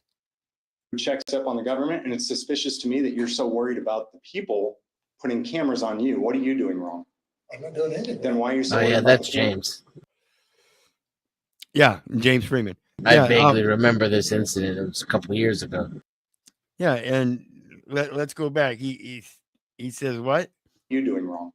checks up on the government, and it's suspicious to me that you're so worried about the people putting cameras on you. What are you doing wrong? I'm not doing anything. Then why are you so Oh worried yeah, about that's the cameras? James. Yeah, James Freeman. I Yeah, vaguely remember this incident. It was a couple of years ago. Yeah, and let's go back. He says what? You doing wrong?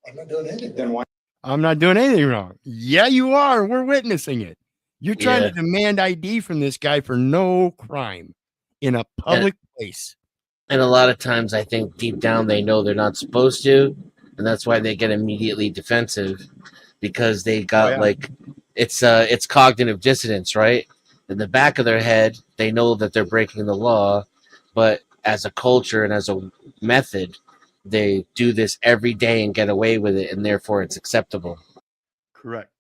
I'm not doing anything. Then why? I'm not doing anything wrong. Yeah, you are. We're witnessing it. You're trying to demand ID from this guy for no crime in a public place. And a lot of times I think deep down they know they're not supposed to, and that's why they get immediately defensive, because they got it's cognitive dissonance, right? In the back of their head, they know that they're breaking the law, but as a culture and as a method, they do this every day and get away with it, and therefore it's acceptable. Correct.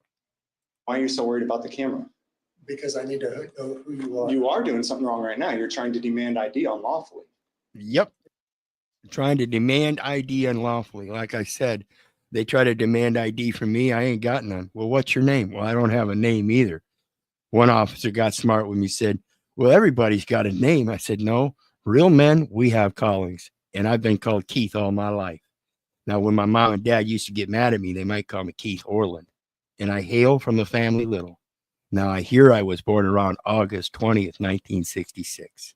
Why are you so worried about the camera? Because I need to know who you are. You are doing something wrong right now. You're trying to demand ID unlawfully. Yep. Trying to demand ID unlawfully. Like I said, they try to demand ID from me. I ain't got none. Well, what's your name? Well, I don't have a name either. One officer got smart with me, said, well, everybody's got a name. I said, no, real men, we have callings. And I've been called Keith all my life. Now, when my mom and dad used to get mad at me, they might call me Keith Orland. And I hail from the family Little. Now, I hear I was born around August 20th, 1966.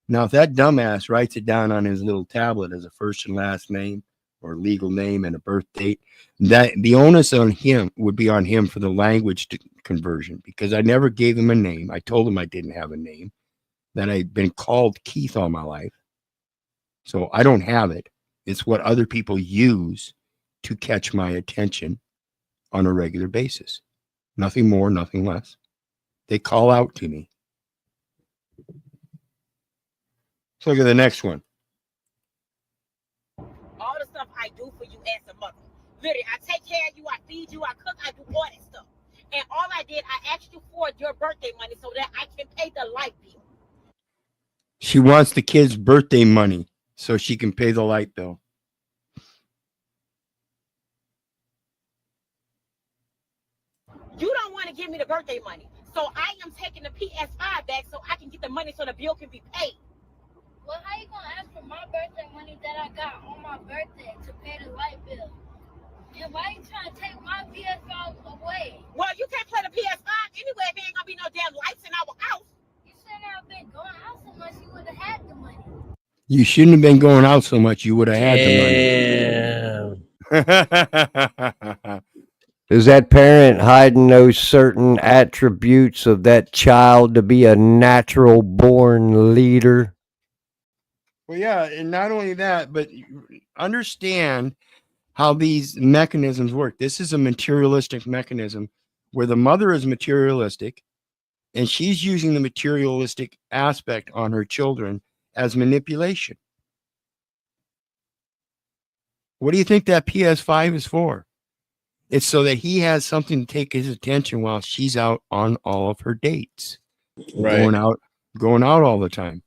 Now, if that dumbass writes it down on his little tablet as a first and last name or legal name and a birth date, that the onus on him would be on him for the language conversion, because I never gave him a name. I told him I didn't have a name, that I'd been called Keith all my life. So I don't have it. It's what other people use to catch my attention on a regular basis. Nothing more, nothing less. They call out to me. Let's look at the next one. All the stuff I do for you as a mother. Literally, I take care of you, I feed you, I cook, I do all that stuff. And all I did, I asked you for your birthday money so that I can pay the light bill. She wants the kid's birthday money so she can pay the light bill. You don't want to give me the birthday money. So I am taking the PS5 back so I can get the money so the bill can be paid. Well, how you gonna ask for my birthday money that I got on my birthday to pay the light bill? And why you trying to take my PS5 away? Well, you can't play the PS5 anyway if there ain't gonna be no damn lights in our house. You shouldn't have been going out so much, you would have had the money. You shouldn't have been going out so much. You would have had the money. Is that parent hiding those certain attributes of that child to be a natural born leader? Well, yeah, and not only that, but understand how these mechanisms work. This is a materialistic mechanism where the mother is materialistic and she's using the materialistic aspect on her children as manipulation. What do you think that PS5 is for? It's so that he has something to take his attention while she's out on all of her dates. Right. Going out all the time.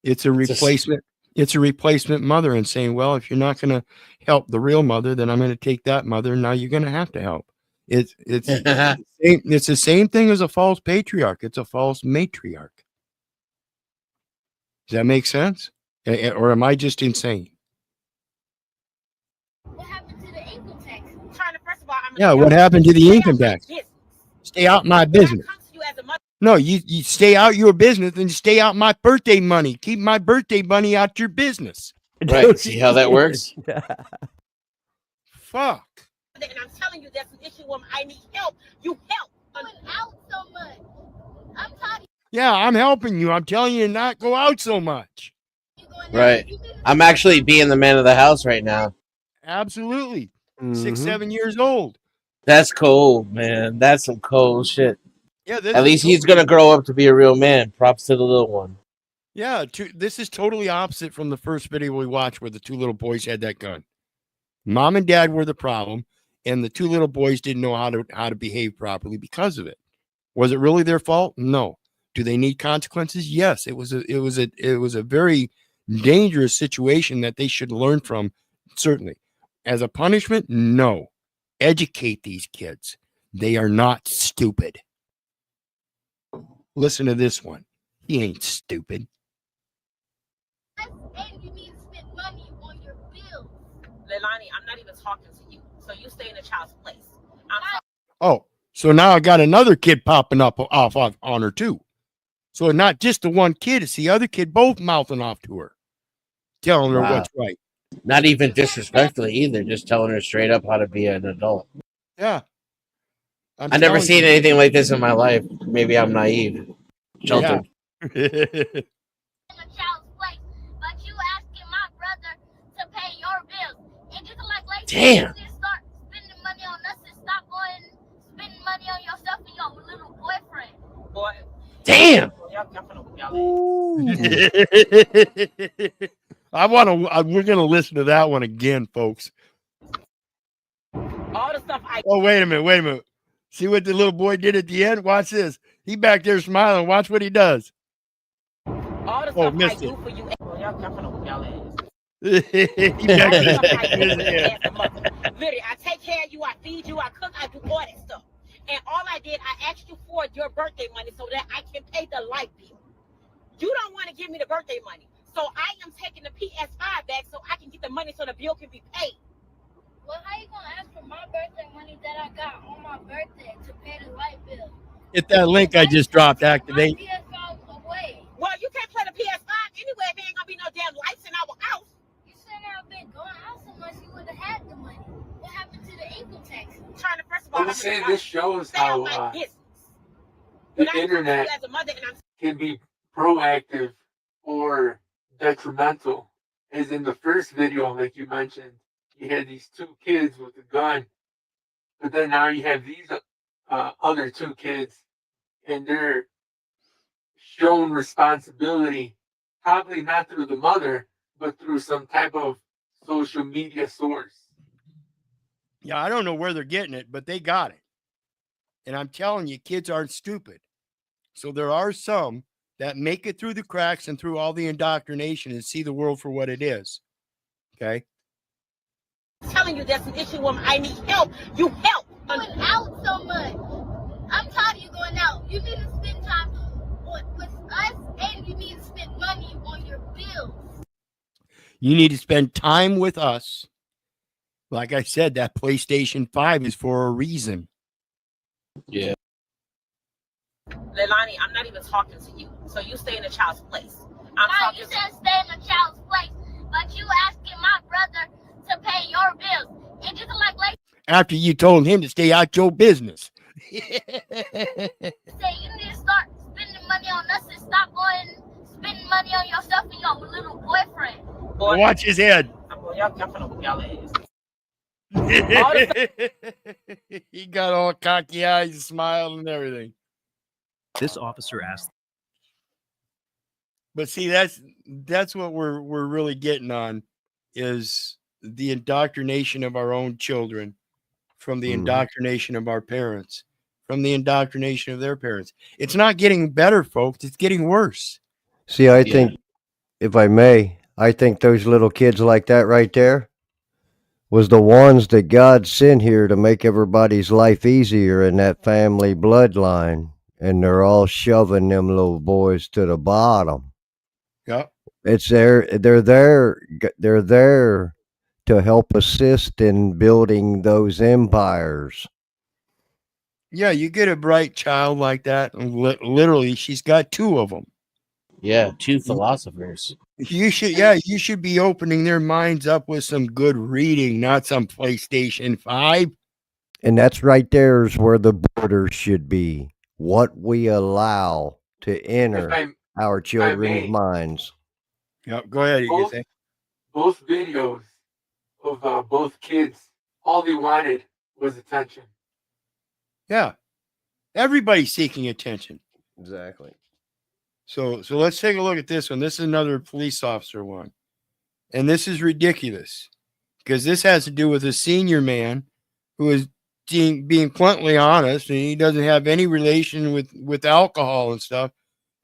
It's a replacement. It's a replacement mother, and saying, well, if you're not going to help the real mother, then I'm going to take that mother. And now you're going to have to help. It's the same thing as a false patriarch. It's a false matriarch. Does that make sense? Or am I just insane? What happened to the income tax? Yeah, what happened to the income tax? Stay out my business. No, you stay out your business and stay out my birthday money. Keep my birthday money out your business. Right. See how that works? Fuck. And I'm telling you, that's an issue when I need help. You help. Out so much. I'm tired. Yeah, I'm helping you. I'm telling you to not go out so much. Right. I'm actually being the man of the house right now. Absolutely. 6, 7 years old. That's cool, man. That's some cool shit. Yeah, at least he's gonna grow up to be a real man. Props to the little one. Yeah, this is totally opposite from the first video we watched where the two little boys had that gun. Mom and dad were the problem, and the two little boys didn't know how to behave properly because of it. Was it really their fault? No. Do they need consequences? Yes. It was a very dangerous situation that they should learn from, certainly. As a punishment, no. Educate these kids. They are not stupid. Listen to this one. He ain't stupid. And you need to spend money on your bills. Leilani, I'm not even talking to you. So you stay in a child's place. Oh, so now I got another kid popping up off on her too. So not just the one kid, it's the other kid both mouthing off to her, telling her what's right. Not even disrespectfully either, just telling her straight up how to be an adult. Yeah. I've never seen anything like this in my life. Maybe I'm naive. Yeah. In a child's place, but you asking my brother to pay your bills. And just like damn. You start spending money on us and stop spending money on yourself and your little boyfriend. Boy. Damn. We're gonna listen to that one again, folks. All the stuff Oh, wait a minute. See what the little boy did at the end? Watch this. He back there smiling. Watch what he does. All the stuff missed I do for you. Y'all jumping over y'all ass. He back there. Literally, I take care of you, I feed you, I cook, I do all that stuff. And all I did, I asked you for your birthday money so that I can pay the light bill. You don't want to give me the birthday money. So I am taking the PS5 back so I can get the money so the bill can be paid. Well, how you gonna ask for my birthday money that I got on my birthday to pay the light bill? Get that link I just dropped. Activate. Well, you can't play the PS5 anyway if there ain't gonna be no damn lights in our house. You shouldn't have been going out so much, you would have had the money. What happened to the income tax? Trying to, first of all, I'm saying this shows how the internet can be proactive or detrimental. As in the first video, like you mentioned, you had these two kids with a gun, but then now you have these other two kids, and they're shown responsibility, probably not through the mother, but through some type of social media source. Yeah, I don't know where they're getting it, but they got it. And I'm telling you, kids aren't stupid. So there are some that make it through the cracks and through all the indoctrination and see the world for what it is. Okay? I'm telling you, that's an issue when I need help. You help. Going out so much. I'm tired of you going out. You need to spend time with us, and you need You need to spend time with us. Like I said, that PlayStation 5 is for a reason. Yeah. Leilani, I'm not even talking to you. So you stay in the child's place. You said stay in the child's place, but you asking my brother to pay your bills. It just like After you told him to stay out your business. say you need to start spending money on us and stop going spending money on yourself and your little boyfriend. Boy, Watch his head. Y'all finna whoop y'all ass. He got all cocky eyes and smiled and everything. This officer asked. But see, that's what we're really getting on, is the indoctrination of our own children, from the indoctrination of our parents, from the indoctrination of their parents. It's not getting better, folks. It's getting worse. See, I think, if I may, I think those little kids like that right there was the ones that God sent here to make everybody's life easier in that family bloodline. And they're all shoving them little boys to the bottom. Yep. They're there to help assist in building those empires. Yeah, you get a bright child like that, and literally, she's got two of them. Yeah, two philosophers. You should be opening their minds up with some good reading, not some PlayStation 5. And that's right there is where the border should be. What we allow to enter our children's minds. Yep, go ahead. Both videos of both kids, all they wanted was attention. Yeah, everybody's seeking attention. Exactly. So let's take a look at this one. This is another police officer one, and this is ridiculous because this has to do with a senior man who is being bluntly honest, and he doesn't have any relation with alcohol and stuff.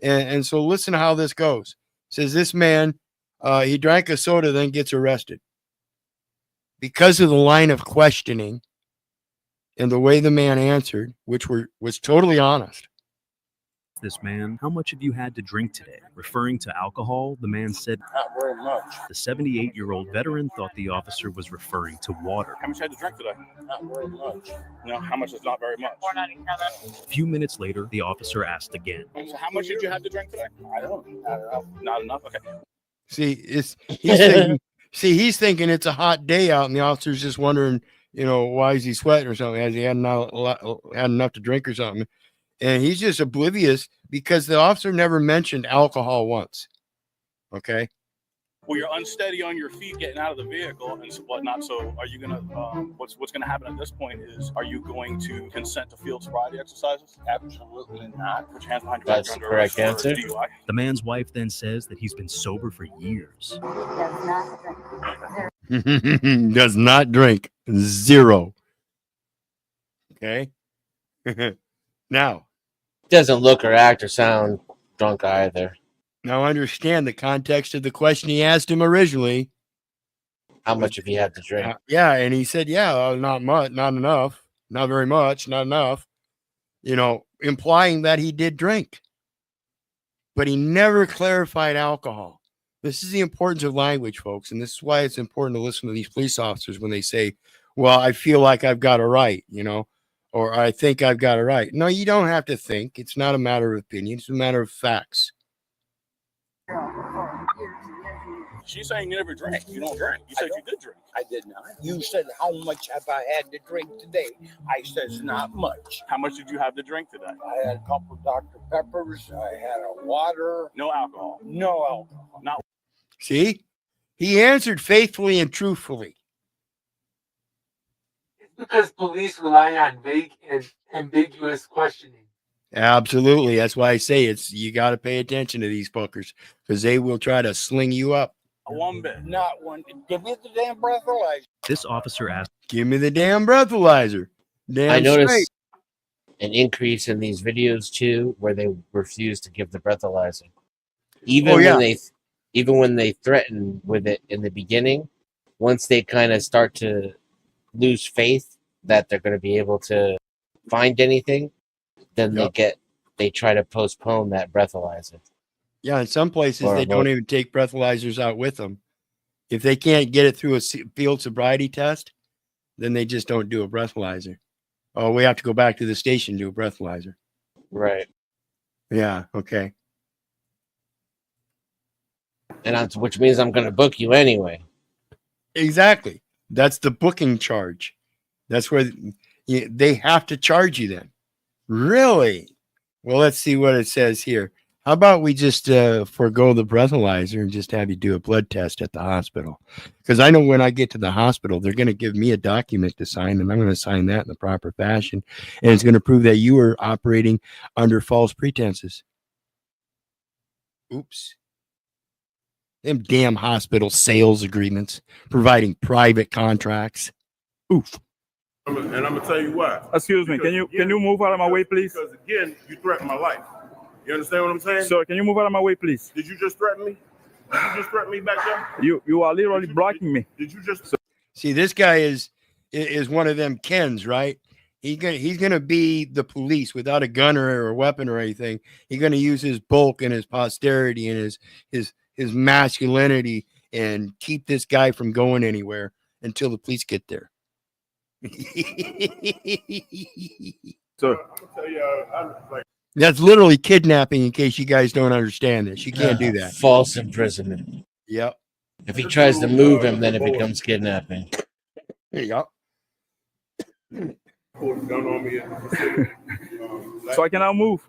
And so listen to how this goes. It says this man, he drank a soda, then gets arrested because of the line of questioning and the way the man answered, which was totally honest. This man, how much have you had to drink today? Referring to alcohol, the man said, not very much. The 78-year-old veteran thought the officer was referring to water. How much you had to drink today? Not very much. No, how much is not very much? A few minutes later, the officer asked again. So how much did you have to drink today? I don't know. Not enough. Not enough? Okay. He's thinking it's a hot day out, and the officer's just wondering, why is he sweating or something? Has he had enough to drink or something? And he's just oblivious because the officer never mentioned alcohol once. Okay. Well, you're unsteady on your feet getting out of the vehicle and whatnot. So are you going to, what's going to happen at this point is, are you going to consent to field sobriety exercises? Absolutely not. Put your hands behind your back. That's the correct answer. DUI. The man's wife then says that he's been sober for years. Does not drink. Zero. Okay. Now. Doesn't look or act or sound drunk either. Now understand the context of the question he asked him originally. How much have you had to drink? Yeah, and he said, not much, not enough, not very much, not enough. Implying that he did drink. But he never clarified alcohol. This is the importance of language, folks, and this is why it's important to listen to these police officers when they say, well, I feel like I've got a right, or I think I've got it right. No, you don't have to think. It's not a matter of opinion. It's a matter of facts. She's saying you never drank. You don't drink. You said you did drink. I did not. You said, how much have I had to drink today? I said, not much. How much did you have to drink today? I had a couple of Dr. Peppers. I had a water. No alcohol. No alcohol. Not. See? He answered faithfully and truthfully. Because police rely on vague and ambiguous questioning. Absolutely. That's why I say you got to pay attention to these fuckers because they will try to sling you up. One bit. Not one. Give me the damn breathalyzer. This officer asked, give me the damn breathalyzer. I noticed an increase in these videos too, where they refuse to give the breathalyzer. Even when they threaten with it in the beginning, once they kind of start to lose faith that they're going to be able to find anything, then they try to postpone that breathalyzer. Yeah, in some places they don't even take breathalyzers out with them. If they can't get it through a field sobriety test, then they just don't do a breathalyzer. Oh, we have to go back to the station to do a breathalyzer. Right. Yeah. Okay. And that's which means I'm going to book you anyway. Exactly. That's the booking charge. That's where they have to charge you then. Really? Well, let's see what it says here. How about we just forego the breathalyzer and just have you do a blood test at the hospital? Because I know when I get to the hospital, they're going to give me a document to sign, and I'm going to sign that in the proper fashion. And it's going to prove that you were operating under false pretenses. Oops. Them damn hospital sales agreements, providing private contracts. Oof. And I'm gonna tell you why. Excuse me, can you move out of my way, please? Because again, you threatened my life. You understand what I'm saying? Sir, can you move out of my way, please? Did you just threaten me? Did you just threaten me back there? You are literally blocking me. Did you just? See, this guy is one of them Kens, right? He's gonna be the police without a gun or a weapon or anything. He's gonna use his bulk and his posterity and his masculinity and keep this guy from going anywhere until the police get there. So that's literally kidnapping, in case you guys don't understand this. You can't do that. False imprisonment. Yep. If he tries to move him, then it becomes kidnapping. Yep. Pulled a gun on me at the facility. So I cannot move.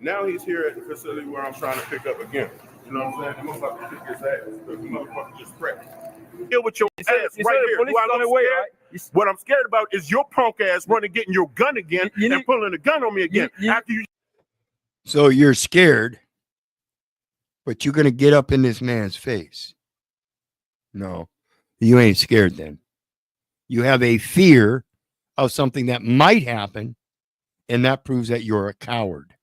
Now he's here at the facility where I'm trying to pick up again. You know what I'm saying? The motherfucker kick his ass because the motherfucker just threatened. Deal with your ass right here. Police is on the way, right? What I'm scared about is your punk ass running, getting your gun again, and pulling a gun on me again. After you. So you're scared, but you're gonna get up in this man's face. No, you ain't scared then. You have a fear of something that might happen, and that proves that you're a coward.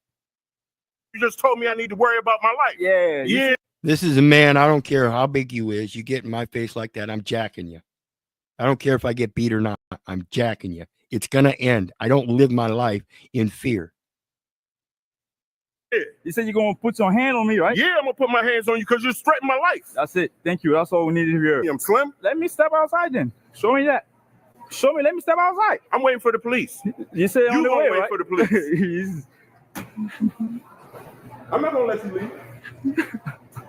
You just told me I need to worry about my life. Yeah. This is a man, I don't care how big you is, you get in my face like that, I'm jacking you. I don't care if I get beat or not, I'm jacking you. It's going to end. I don't live my life in fear. You said you're going to put your hand on me, right? Yeah, I'm going to put my hands on you because you're threatening my life. That's it. Thank you. That's all we needed to hear. I'm slim. Let me step outside then. Show me that. Show me. Let me step outside. I'm waiting for the police. You said on the way, wait right? for the police. I'm not going to let you leave.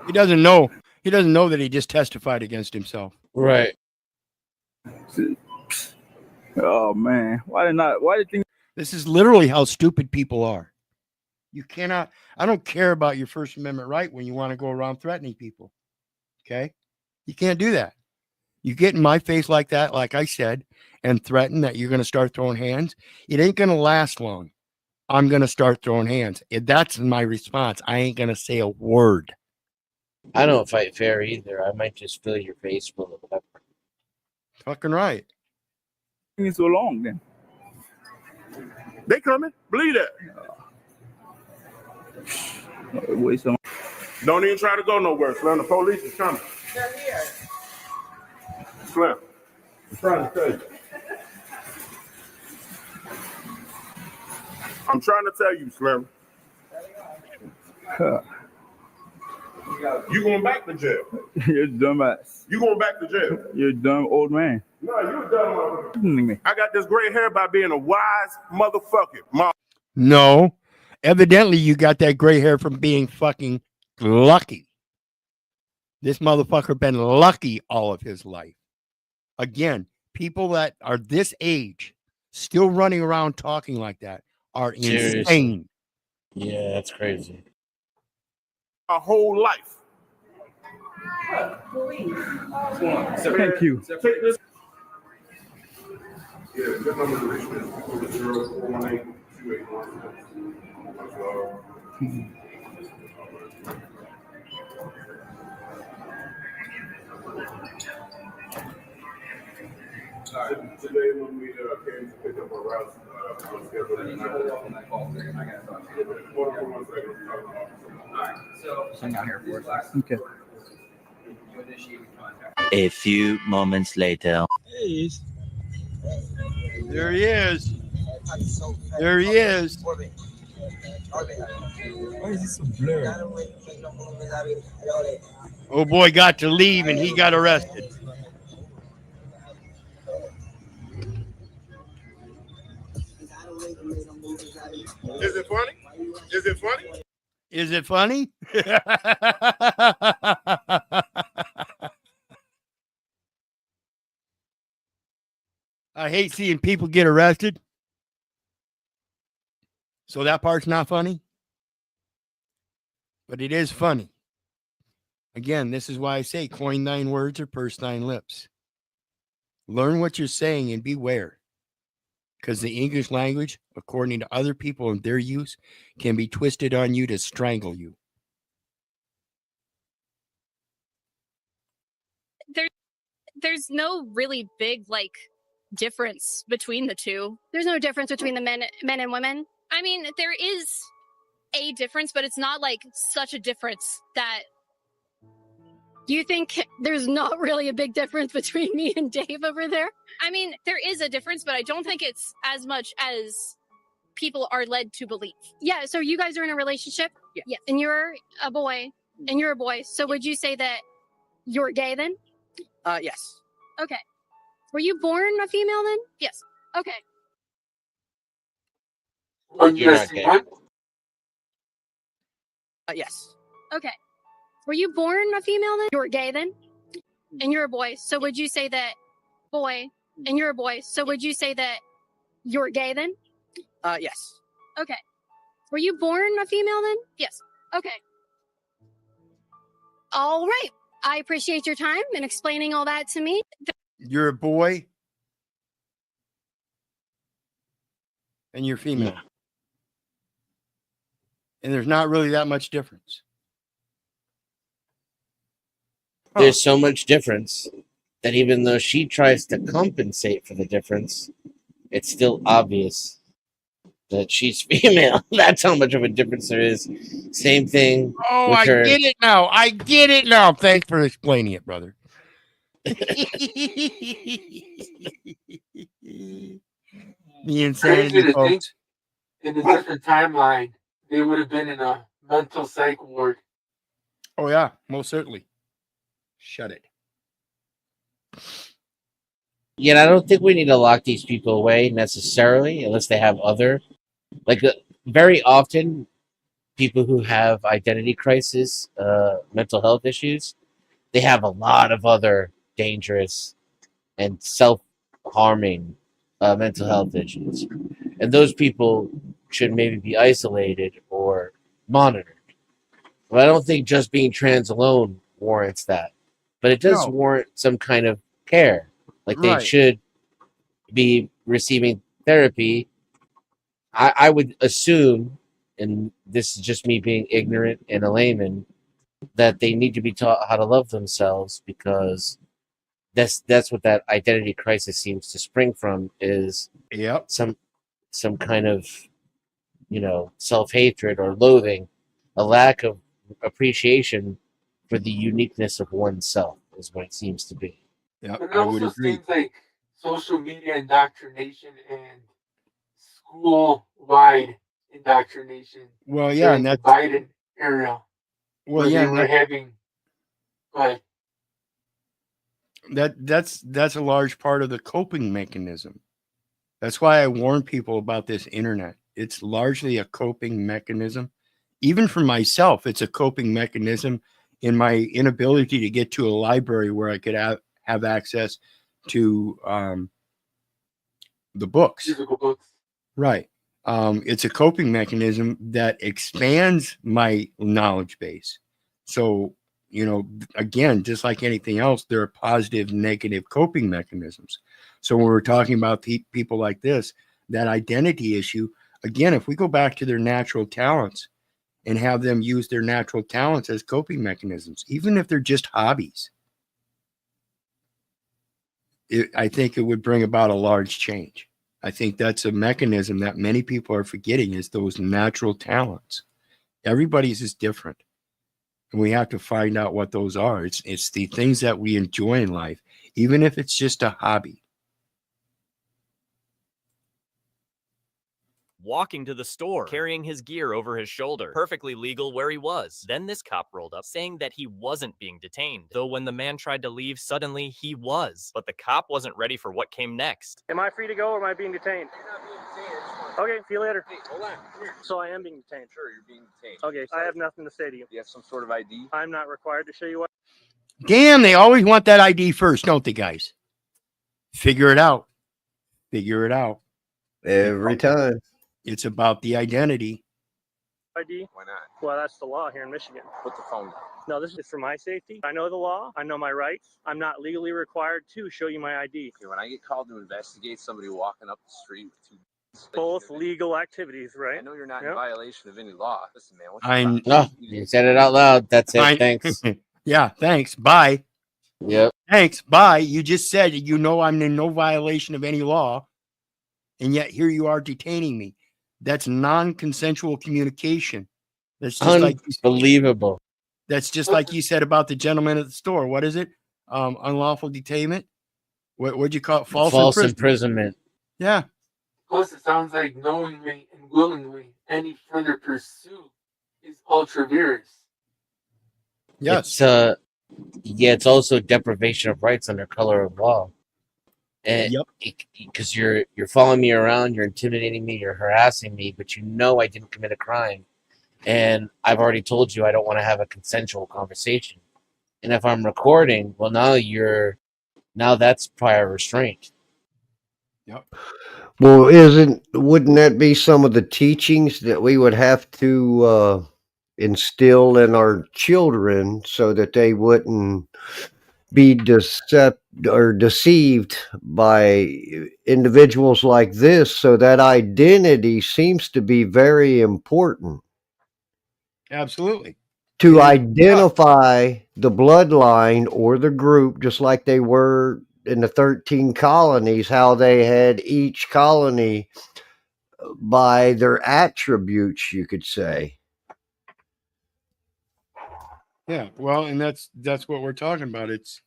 He doesn't know. He doesn't know that he just testified against himself. Right. Oh man, why did things? This is literally how stupid people are. You cannot. I don't care about your First Amendment right when you want to go around threatening people. Okay, you can't do that. You get in my face like that, like I said, and threaten that you're going to start throwing hands. It ain't going to last long. I'm going to start throwing hands. That's my response. I ain't going to say a word. I don't fight fair either. I might just fill your face full of pepper. Fucking right. It's so long then. They coming. Believe that. Wait some. Don't even try to go nowhere, Slim. The police is coming. They're here. Slim, I'm trying to tell you. I'm trying to tell you, Slim. You going back to jail. You're a dumbass. You going back to jail. You're a dumb old man. No, you're a dumb motherfucker. I got this gray hair by being a wise motherfucker. No. Evidently, you got that gray hair from being fucking lucky. This motherfucker been lucky all of his life. Again, people that are this age still running around talking like that are insane. Yeah, that's crazy. A whole life. Thank you. Take this. Yeah, good number to reach me. 0482816. Today when we came to pick up our routes, I was scheduled at 9. So hang out here for a second. Okay. A few moments later. There he is. There he is. Why is this so blurry? Oh boy got to leave and he got arrested. Is it funny? Is it funny? Is it funny? I hate seeing people get arrested. So that part's not funny. But it is funny. Again, this is why I say coin thine words or purse thine lips. Learn what you're saying and beware. Because the English language, according to other people and their use, can be twisted on you to strangle you. There's no really big difference between the two. There's no difference between the men and women. I mean, there is a difference, but it's not such a difference that you think there's not really a big difference between me and Dave over there. I mean, there is a difference, but I don't think it's as much as people are led to believe. Yeah, so you guys are in a relationship? Yeah. And you're a boy, and you're a boy. So would you say that you're gay then? Yes. Okay. Were you born a female then? Yes. Okay. You're not gay. Yes. Okay. Were you born a female then? You're gay then? And you're a boy. So would you say that boy, and you're a boy. So would you say that you're gay then? Yes. Okay. Were you born a female then? Yes. Okay. All right. I appreciate your time and explaining all that to me. You're a boy and you're female. Yeah. And there's not really that much difference. There's so much difference that even though she tries to compensate for the difference, it's still obvious that she's female. That's how much of a difference there is. Same thing. Oh, with I her. get it now. I get it now. Thanks for explaining it, brother. The insanity, Crazy to think folks. in a different timeline, they would have been in a mental psych ward. Oh, yeah, most certainly. Shut it. Yet I don't think we need to lock these people away necessarily, unless they have other, very often, people who have identity crisis, mental health issues, they have a lot of other dangerous and self-harming mental health issues, and those people should maybe be isolated or monitored. But I don't think just being trans alone warrants that, but it does warrant some kind of care. They Right. should be receiving therapy. I would assume, and this is just me being ignorant and a layman, that they need to be taught how to love themselves, because that's what that identity crisis seems to spring from, is some kind of self-hatred or loathing, a lack of appreciation for the uniqueness of oneself is what it seems to be. Yeah, But it also seems like social media indoctrination and school-wide indoctrination. Well, yeah, during and the that's Biden era. well, where yeah, they and were having, like, that's a large part of the coping mechanism. That's why I warn people about this internet. It's largely a coping mechanism. Even for myself, it's a coping mechanism in my inability to get to a library where I could have access to the books. physical books. Right. It's a coping mechanism that expands my knowledge base. So, again, just like anything else, there are positive, negative coping mechanisms. So when we're talking about people like this, that identity issue, again, if we go back to their natural talents and have them use their natural talents as coping mechanisms, even if they're just hobbies, I think it would bring about a large change. I think that's a mechanism that many people are forgetting, is those natural talents. Everybody's is different. And we have to find out what those are. It's the things that we enjoy in life, even if it's just a hobby. Walking to the store, carrying his gear over his shoulder, perfectly legal where he was. Then this cop rolled up, saying that he wasn't being detained. Though when the man tried to leave, suddenly he was. But the cop wasn't ready for what came next. Am I free to go or am I being detained? You're not being detained. I just want Okay, see you later. Hey, hold on. Come here. So I am being detained. Sure, you're being detained. Okay, I have nothing to say to you. Do you have some sort of ID? I'm not required to show you what. Damn, they always want that ID first, don't they, guys? Figure it out. Figure it out. Every time. It's about the identity. ID? Why not? Well, that's the law here in Michigan. Put the phone down. No, this is for my safety. I know the law. I know my rights. I'm not legally required to show you my ID. Okay, when I get called to investigate somebody walking up the street with two Both legal activities, right? I know you're not in violation of any law. Listen, man, what's I'm No, you said it out loud. That's it. Thanks. Yeah, thanks. Bye. Yep. Thanks. Bye. You just said you know I'm in no violation of any law, and yet here you are detaining me. That's non-consensual communication. That's just like unbelievable. That's just like you said about the gentleman at the store. What is it? Unlawful detainment. What'd you call it? False imprisonment. Yeah. Plus, it sounds like knowingly and willingly any further pursuit is ultra virus. Yes. Yeah, it's also deprivation of rights under color of law. And yep. Because you're following me around, you're intimidating me, you're harassing me, but you know I didn't commit a crime. And I've already told you I don't want to have a consensual conversation. And if I'm recording, well, now that's prior restraint. Yep. Well, wouldn't that be some of the teachings that we would have to instill in our children so that they wouldn't be deceived by individuals like this? So that identity seems to be very important. Absolutely. To identify the bloodline or the group, just like they were in the 13 colonies, how they had each colony by their attributes, you could say. Yeah, well, and that's what we're talking about. It's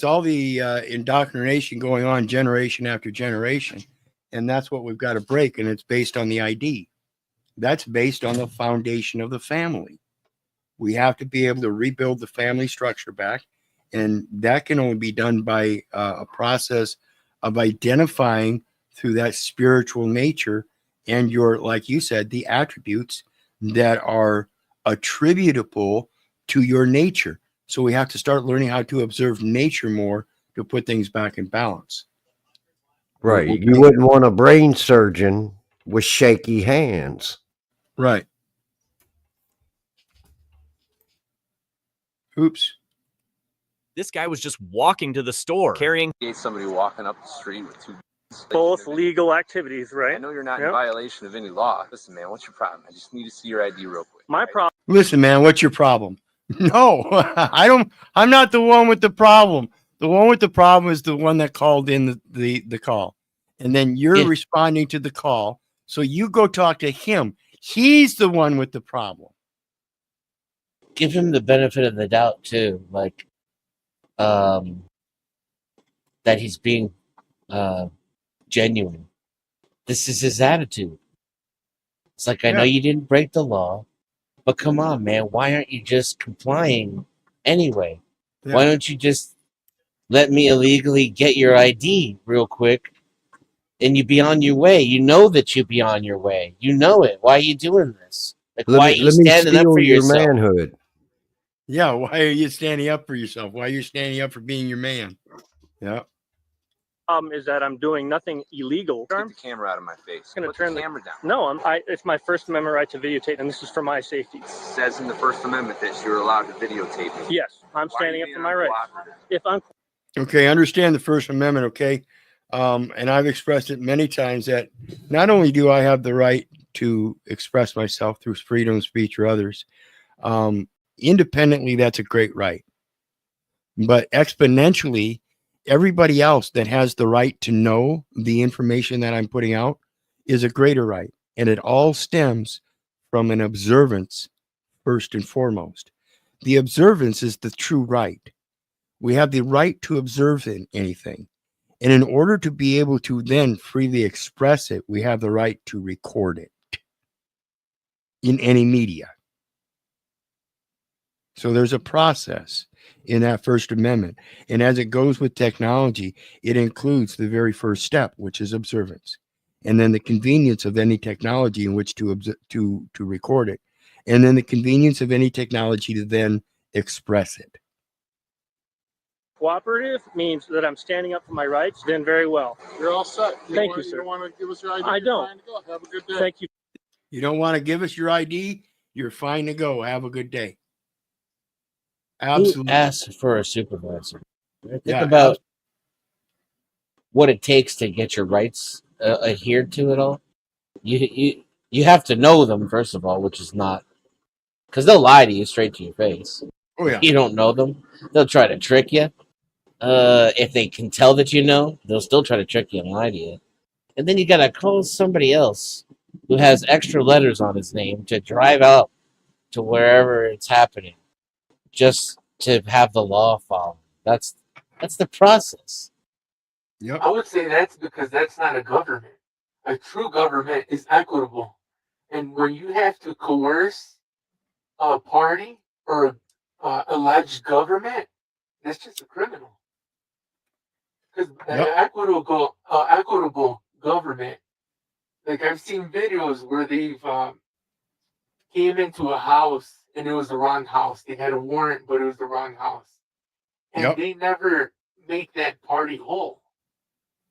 all the indoctrination going on generation after generation, and that's what we've got to break. And it's based on the ID. That's based on the foundation of the family. We have to be able to rebuild the family structure back, and that can only be done by a process of identifying through that spiritual nature and your, like you said, the attributes that are attributable to your nature. So we have to start learning how to observe nature more to put things back in balance. Right. You wouldn't want a brain surgeon with shaky hands. Right. Oops. This guy was just walking to the store carrying somebody walking up the street with two. Both legal activities, right? I know you're not in violation of any law. Listen, man, what's your problem? I just need to see your ID real quick. My problem. Listen, man, what's your problem? No, I'm not the one with the problem. The one with the problem is the one that called in the call. And then you're responding to the call. So you go talk to him. He's the one with the problem. Give him the benefit of the doubt too, like that he's being genuine. This is his attitude. It's like, I know you didn't break the law, but come on, man, why aren't you just complying anyway? Yeah. Why don't you just let me illegally get your ID real quick and you be on your way? You know that you be on your way. You know it. Why are you doing this? Like, why are you standing up for yourself? Your manhood. Yeah, why are you standing up for yourself? Why are you standing up for being your man? Yeah. Is that I'm doing nothing illegal. Get the camera out of my face. I'm gonna Put turn the camera down. No, it's my First Amendment right to videotape, and this is for my safety. It says in the First Amendment that you're allowed to videotape me. Yes, I'm standing up for my rights. If I'm Okay, understand the First Amendment, okay? And I've expressed it many times that not only do I have the right to express myself through freedom of speech or others, independently, that's a great right. But exponentially, everybody else that has the right to know the information that I'm putting out is a greater right. And it all stems from an observance, first and foremost. The observance is the true right. We have the right to observe anything. And in order to be able to then freely express it, we have the right to record it in any media. So there's a process in that First Amendment. And as it goes with technology, it includes the very first step, which is observance. and then the convenience of any technology in which to record it, and then the convenience of any technology to then express it. Cooperative means that I'm standing up for my rights. Then very well. You're all set. Thank you, sir. You don't want to give us your ID? I You're don't. fine to go. Have a good day. Thank you. You don't want to give us your ID? You're fine to go. Have a good day. Absolutely. Who asks for a supervisor? Think Yeah, about what it takes to get your rights adhered to. It all. You have to know them first of all, which is not, because they'll lie to you straight to your face. Oh yeah. If you don't know them, they'll try to trick you. If they can tell that you know, they'll still try to trick you and lie to you. And then you gotta call somebody else who has extra letters on his name to drive out to wherever it's happening, just to have the law follow. That's the process. Yep. I would say that's because that's not a government. A true government is equitable. And when you have to coerce a party or alleged government, that's just a criminal. Because equitable government, like I've seen videos where they've came into a house and it was the wrong house. They had a warrant, but it was the wrong house. And they never make that party whole.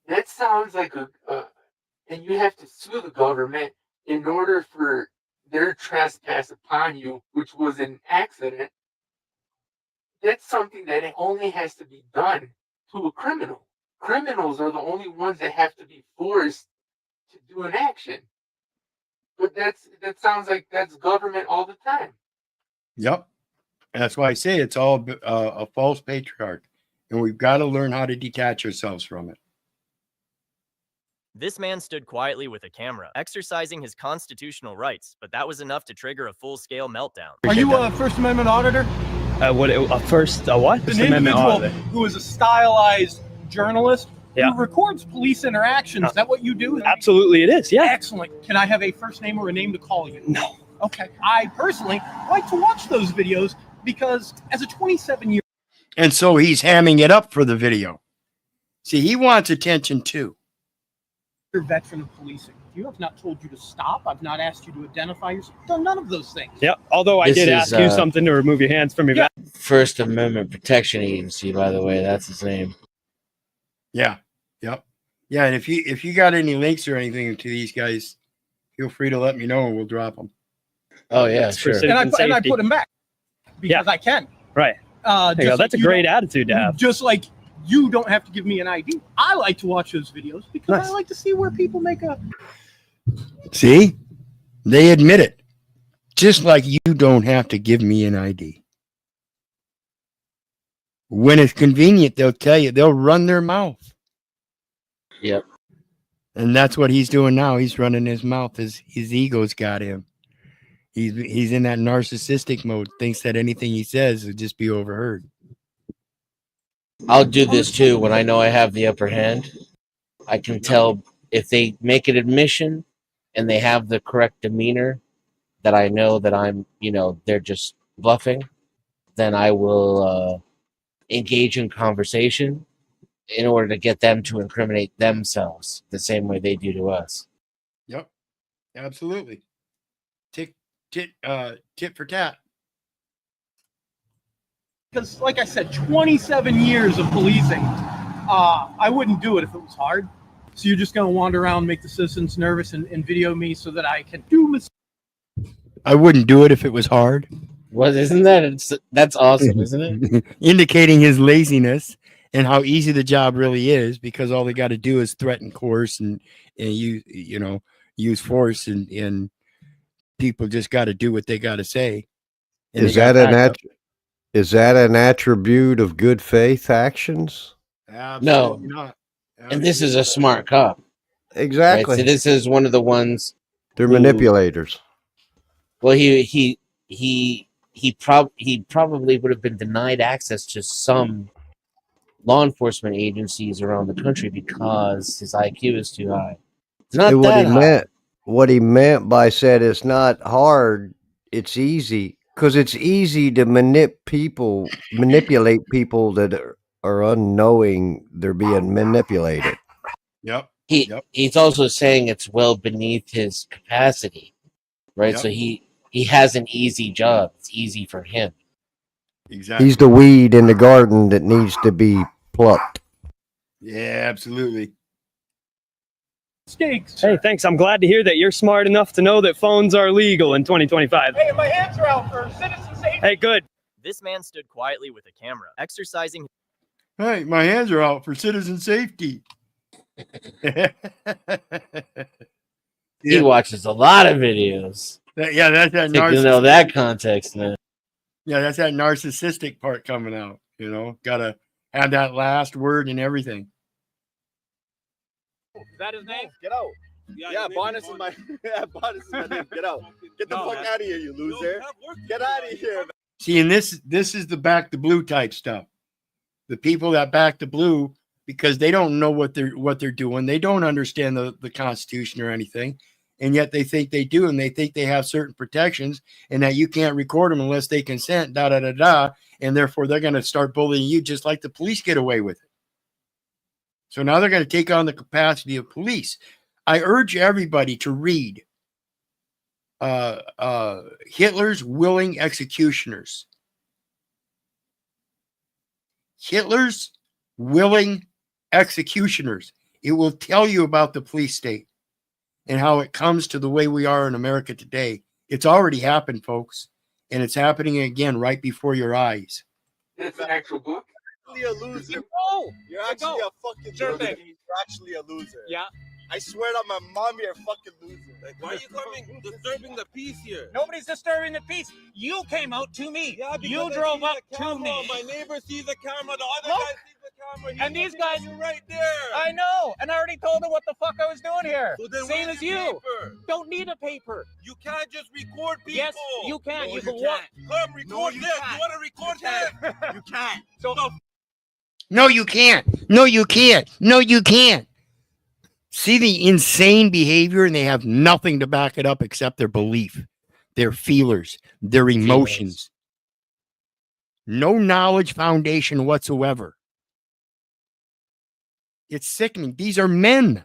That sounds like and you have to sue the government in order for their trespass upon you, which was an accident. That's something that it only has to be done to a criminal. Criminals are the only ones that have to be forced to do an action. But that sounds like that's government all the time. Yep. And that's why I say it's all a false patriarch. And we've got to learn how to detach ourselves from it. This man stood quietly with a camera, exercising his constitutional rights, but that was enough to trigger a full-scale meltdown. Are you a First Amendment auditor? What? An First Amendment individual auditor. who is a stylized journalist Yeah. who records police interactions. Is that what you do? Absolutely, it is. Yeah. Excellent. Can I have a first name or a name to call you? No. Okay. I personally like to watch those videos because as a 27-year And so he's hamming it up for the video. See, he wants attention too. veteran of policing, you have not told you to stop. I've not asked you to identify yourself. Done none of those things. Yeah. Although I This did is, ask you something to remove your hands from your back. First Amendment Protection Agency, by the way, that's his name. Yeah. Yep. Yeah. And if you got any links or anything to these guys, feel free to let me know and we'll drop them. Oh yeah, sure. And I put them back because I can. Right. There you go. That's a great attitude to have. Just like you don't have to give me an ID. I like to watch those videos because I like to see where people make a. See, they admit it. Just like you don't have to give me an ID. When it's convenient, they'll tell you, they'll run their mouth. Yep. And that's what he's doing now. He's running his mouth. His ego's got him. He's in that narcissistic mode, thinks that anything he says will just be overheard. I'll do this too when I know I have the upper hand. I can tell if they make an admission and they have the correct demeanor that I know that I'm, they're just bluffing, then I will engage in conversation in order to get them to incriminate themselves the same way they do to us. Yep. Absolutely. Tit for tat. Because, like I said, 27 years of policing. I wouldn't do it if it was hard. So you're just going to wander around, make the citizens nervous, and video me so that I can do mistakes. I wouldn't do it if it was hard. Well, isn't that's awesome, isn't it? Indicating his laziness and how easy the job really is, because all they got to do is threaten, coerce, and use force, and people just got to do what they got to say. And Is that an attribute of good faith actions? Absolutely No. not. And this is a smart cop. Exactly. Right? So this is one of the ones. They're manipulators. Well, he probably would have been denied access to some law enforcement agencies around the country because his IQ is too high. It's not that high. What he meant by said it's not hard, it's easy, because it's easy to manipulate people that are unknowing they're being manipulated. Yep. he's also saying it's well beneath his capacity, right? Yep. So he has an easy job. It's easy for him. Exactly. He's the weed in the garden that needs to be plucked. Yeah, absolutely. Stakes. Hey, thanks. I'm glad to hear that you're smart enough to know that phones are legal in 2025. Hey, my hands are out for citizen safety. Hey, good. This man stood quietly with a camera, exercising. Hey, my hands are out for citizen safety. He watches a lot of videos. That's that To know that context, man. Yeah, that's that narcissistic part coming out. Gotta have that last word and everything. Is that his name? Get out. Yeah, Bonus is my Bonus is my name. Get out. Get the fuck out of here, you loser. Get out of here, man. See, and this is the back the blue type stuff. The people that back the blue, because they don't know what they're doing. They don't understand the Constitution or anything. And yet they think they do, and they think they have certain protections, and that you can't record them unless they consent, and therefore they're going to start bullying you just like the police get away with it. So now they're going to take on the capacity of police. I urge everybody to read Hitler's Willing Executioners. Hitler's Willing Executioners. It will tell you about the police state and how it comes to the way we are in America today. It's already happened, folks, and it's happening again right before your eyes. It's an actual book. You're a loser. No, you're actually a fucking loser. You're actually a loser. Yeah. I swear to my mom, you're a fucking loser. Why are you coming disturbing the peace here? Nobody's disturbing the peace. You came out to me. Yeah, because you I drove see up the to camera. me. My neighbor sees the camera. The other Look. guy sees the camera. And these guys, you're right there. I know, and I already told them what the fuck I was doing here. So then Same where's as your you. paper? Don't need a paper. You can't just record people. Yes, you can. No, you can can't. walk. Come record this. can't. You want to record this? You can't. So No, you can't. No, you can't. No, you can't. See the insane behavior, and they have nothing to back it up except their belief, their feelers, their emotions. No knowledge foundation whatsoever. It's sickening. These are men.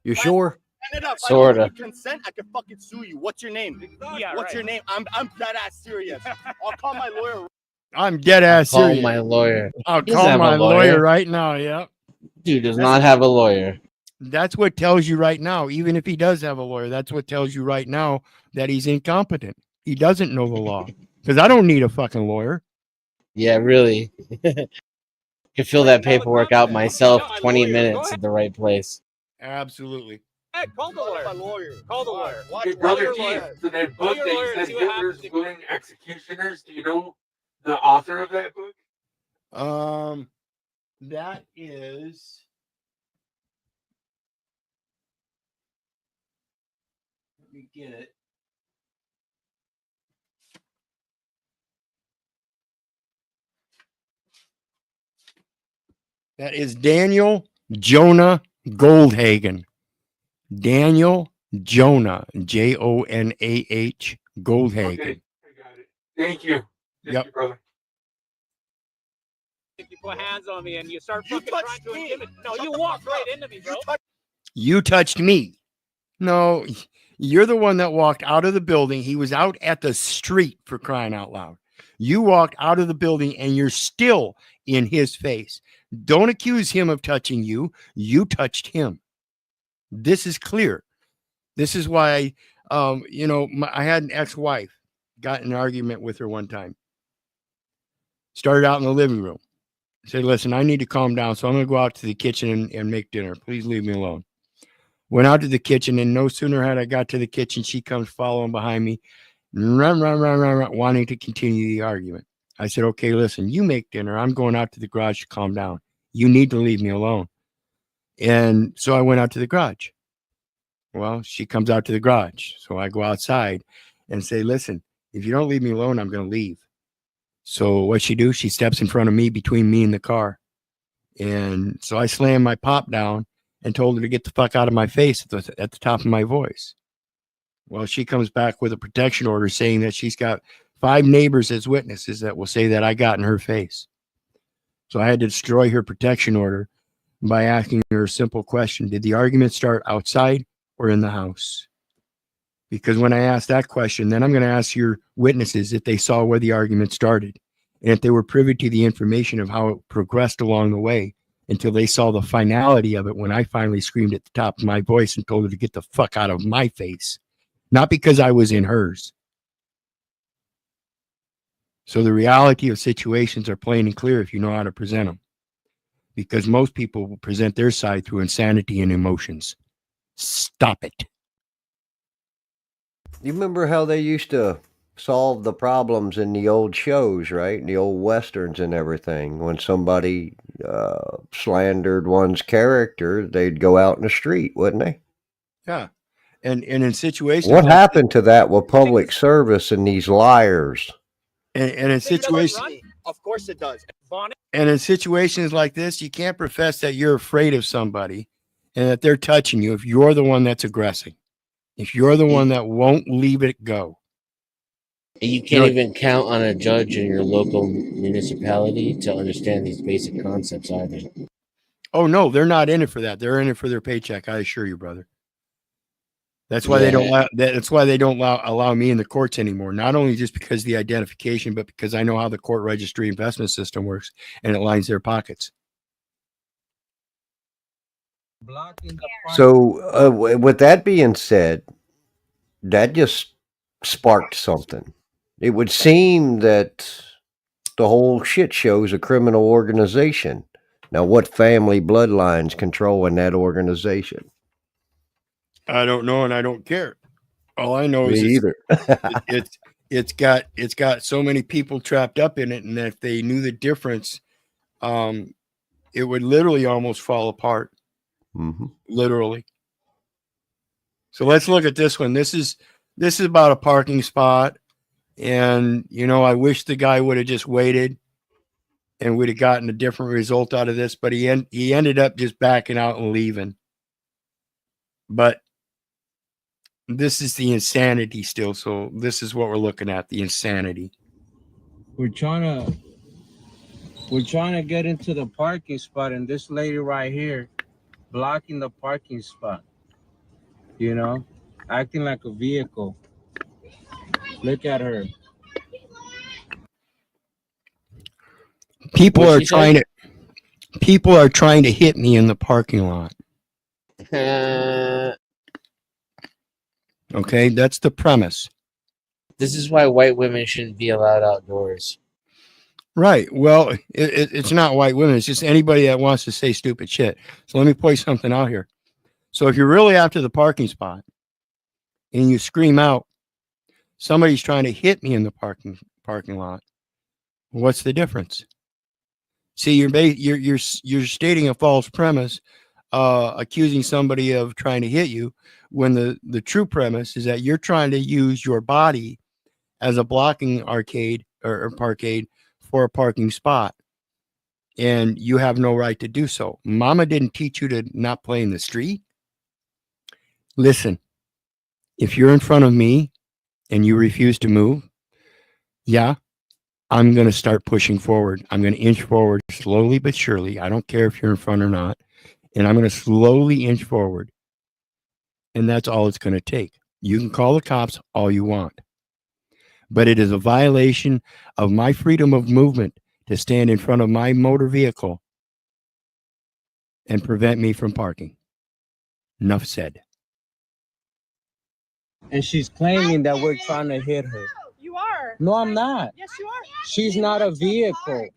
You sure? Stand it up. Sorta. I don't consent. I can fucking sue you. What's your name? Yeah, What's your name? I'm dead ass serious. I'll call my lawyer. I'm dead ass Call serious. my lawyer. I'll He doesn't call have a my lawyer lawyer. right now. Yep. Dude does not have a lawyer. That's what tells you right now, even if he does have a lawyer, that's what tells you right now that he's incompetent. He doesn't know the law. Because I don't need a fucking lawyer. Yeah, really. Could fill that paperwork out myself. 20 minutes at the right place. Absolutely. Hey, call the lawyer. Call the lawyer. Hey, Brother G, so that book that you said, Hitler's Willing Executioners, do you know the author of that book? That is. Let me get it. That is Daniel Jonah Goldhagen. Daniel Jonah, Jonah Goldhagen. Okay, I got it. Thank you. Thank you, brother. If you put hands on me and you start fucking trying to intimidate, no, you walked right into me, bro. You touched me. No, you're the one that walked out of the building. He was out at the street, for crying out loud. You walked out of the building and you're still in his face. Don't accuse him of touching you. You touched him. This is clear. This is why, I had an ex-wife, got in an argument with her one time. Started out in the living room. Said, listen, I need to calm down, so I'm going to go out to the kitchen and make dinner. Please leave me alone. Went out to the kitchen, and no sooner had I got to the kitchen, she comes following behind me, run, wanting to continue the argument. I said, okay, listen, you make dinner. I'm going out to the garage to calm down. You need to leave me alone. And so I went out to the garage. Well, she comes out to the garage. So I go outside and say, listen, if you don't leave me alone, I'm going to leave. So what she do? She steps in front of me, between me and the car. And so I slammed my pop down and told her to get the fuck out of my face at the top of my voice. Well, she comes back with a protection order saying that she's got 5 neighbors as witnesses that will say that I got in her face. So I had to destroy her protection order by asking her a simple question. Did the argument start outside or in the house? Because when I ask that question, then I'm going to ask your witnesses if they saw where the argument started and if they were privy to the information of how it progressed along the way until they saw the finality of it when I finally screamed at the top of my voice and told her to get the fuck out of my face. Not because I was in hers. So the reality of situations are plain and clear if you know how to present them. Because most people will present their side through insanity and emotions. Stop it. You remember how they used to solve the problems in the old shows, right? In the old westerns and everything. When somebody slandered one's character, they'd go out in the street, wouldn't they? Yeah. And in situations What like happened to that with public service and these liars? and in situations Of course it does. and in situations like this, you can't profess that you're afraid of somebody and that they're touching you if you're the one that's aggressing. If you're the one that won't leave it go. You can't even count on a judge in your local municipality to understand these basic concepts either. Oh no, they're not in it for that. They're in it for their paycheck. I assure you, brother. That's why they don't allow, that's why they don't allow me in the courts anymore. Not only just because of the identification, but because I know how the court registry investment system works and it lines their pockets. So, with that being said, that just sparked something. It would seem that the whole shit show is a criminal organization. Now, what family bloodlines controlling that organization? I don't know, and I don't care. All I know Me is either. it's got so many people trapped up in it, and if they knew the difference, it would literally almost fall apart. Mm-hmm. Literally. So let's look at this one. This is about a parking spot, and I wish the guy would have just waited, and we'd have gotten a different result out of this. But he ended up just backing out and leaving. But this is the insanity still. So this is what we're looking at, the insanity. We're trying to get into the parking spot, and this lady right here blocking the parking spot, acting like a vehicle. Look at her. People are trying to hit me in the parking lot. Okay, that's the premise. This is why white women shouldn't be allowed outdoors. Right. Well, it's not white women. It's just anybody that wants to say stupid shit. So let me point something out here. So if you're really after the parking spot and you scream out, somebody's trying to hit me in the parking lot, what's the difference? See, you're stating a false premise, accusing somebody of trying to hit you, when the true premise is that you're trying to use your body as a blocking arcade or parkade for a parking spot, and you have no right to do so. Mama didn't teach you to not play in the street. Listen, if you're in front of me and you refuse to move, yeah, I'm going to start pushing forward. I'm going to inch forward slowly but surely. I don't care if you're in front or not. And I'm going to slowly inch forward. And that's all it's going to take. You can call the cops all you want. But it is a violation of my freedom of movement to stand in front of my motor vehicle and prevent me from parking. Enough said. And she's claiming that we're trying to hit her. You are. No, I'm not. Yes, you are. She's not a vehicle.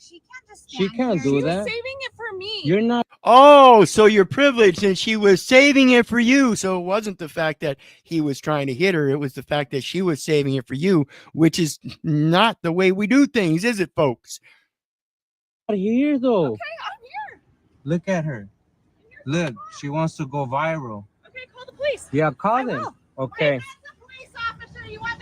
She can't do She was that. saving it for me. You're not. Oh, so you're privileged and she was saving it for you. So it wasn't the fact that he was trying to hit her. It was the fact that she was saving it for you, which is not the way we do things, is it, folks? Here, though. Okay, I'm here. Look at her. Look, she wants to go viral. Okay, call the police. Yeah, call them. will. Okay.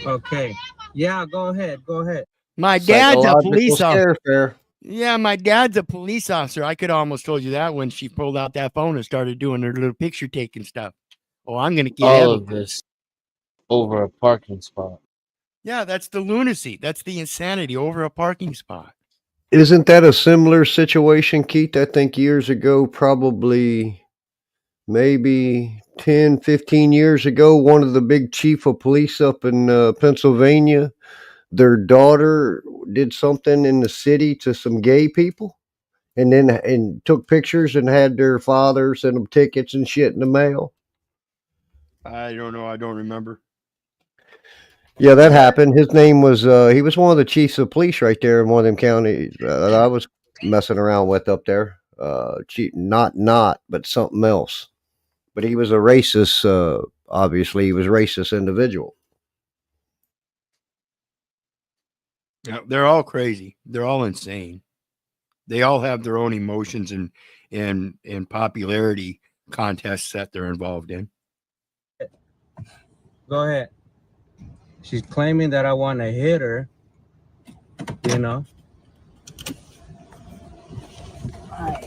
Okay. Yeah, go ahead. Go ahead. My dad's a police officer. Scare. Yeah, my dad's a police officer. I could almost told you that when she pulled out that phone and started doing her little picture taking stuff. Oh, I'm going to get all him. of this over a parking spot. Yeah, that's the lunacy. That's the insanity over a parking spot. Isn't that a similar situation, Keith? I think years ago, probably maybe 10, 15 years ago, one of the big chief of police up in Pennsylvania, their daughter did something in the city to some gay people and then and took pictures and had their father send them tickets and shit in the mail. I don't know. I don't remember. Yeah, that happened. His name was he was one of the chiefs of police right there in one of them counties that I was messing around with up there. Chief, not, but something else. But he was a racist. Obviously, he was a racist individual. Yeah, they're all crazy. They're all insane. They all have their own emotions and popularity contests that they're involved in. Go ahead. She's claiming that I want to hit her. You know. My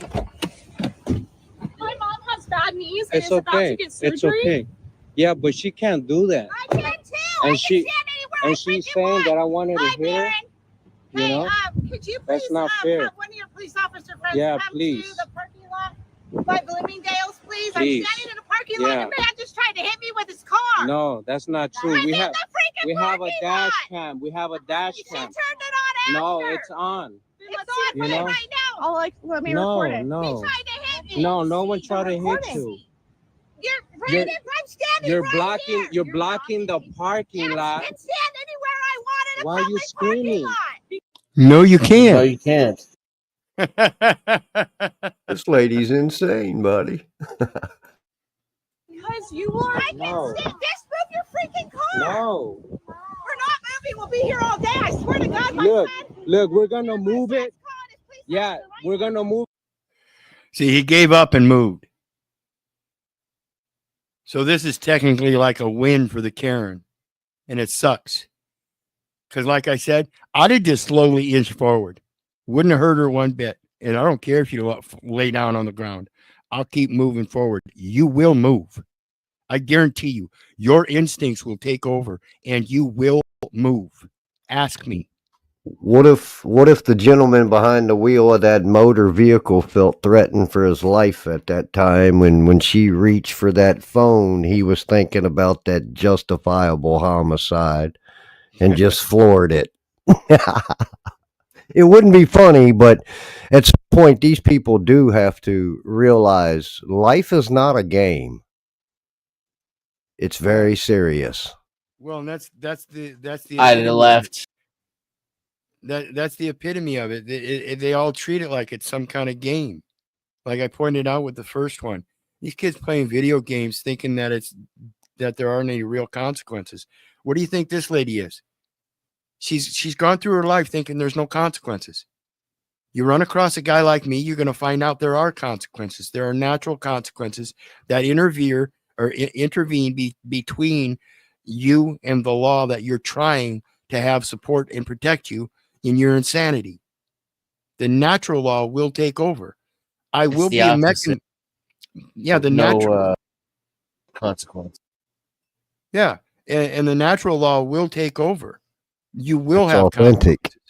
mom has bad knees and It's is about to okay. get surgery. It's okay. Yeah, but she can't do that. I can too. And I she can stand anywhere and she's saying that I wanted to hit her. You know. Could you please That's not fair. have one of your police officer friends Yeah, come please. to the parking lot by Bloomingdale's, please? Please. I'm standing in a parking lot. Yeah. The man just tried to hit me with his car. No, that's not true. I'm We in have the freaking we have a parking dash lot. cam. We have a dash She cam. turned it on No, after. it's on. It's on You know? right now. Oh, like let me No, record it. no. He tried to hit me. No, no one tried to hit you. You're Brandon. I'm standing You're right blocking. here. You're blocking the parking lot. I can stand anywhere I want in a Why are you public screaming? parking lot. No, you No, can't. you can't. This lady's insane, buddy. Because you are. I can No. stand. Just move your freaking car. No. We're not moving. We'll be here all day. I swear to God, my Look, son. look. We're gonna move it. Yeah, we're gonna move. See, he gave up and moved. So this is technically like a win for the Karen, and it sucks. Because like I said, I'd have just slowly inched forward. Wouldn't have hurt her one bit. And I don't care if you lay down on the ground. I'll keep moving forward. You will move. I guarantee you, your instincts will take over and you will move. Ask me. What if the gentleman behind the wheel of that motor vehicle felt threatened for his life at that time when she reached for that phone? He was thinking about that justifiable homicide and just floored it. It wouldn't be funny, but at some point, these people do have to realize life is not a game. It's very serious. Well, and that's the I epitome of left. that's the epitome of it. They all treat it like it's some kind of game. Like I pointed out with the first one, these kids playing video games thinking that there aren't any real consequences. What do you think this lady is? She's gone through her life thinking there's no consequences. You run across a guy like me, you're going to find out there are consequences. There are natural consequences that intervene between you and the law that you're trying to have support and protect you in your insanity. The natural law will take over. I will be a mechanism. Yeah, the natural consequence. Yeah, and the natural law will take over. You will It's have authentic. consequences.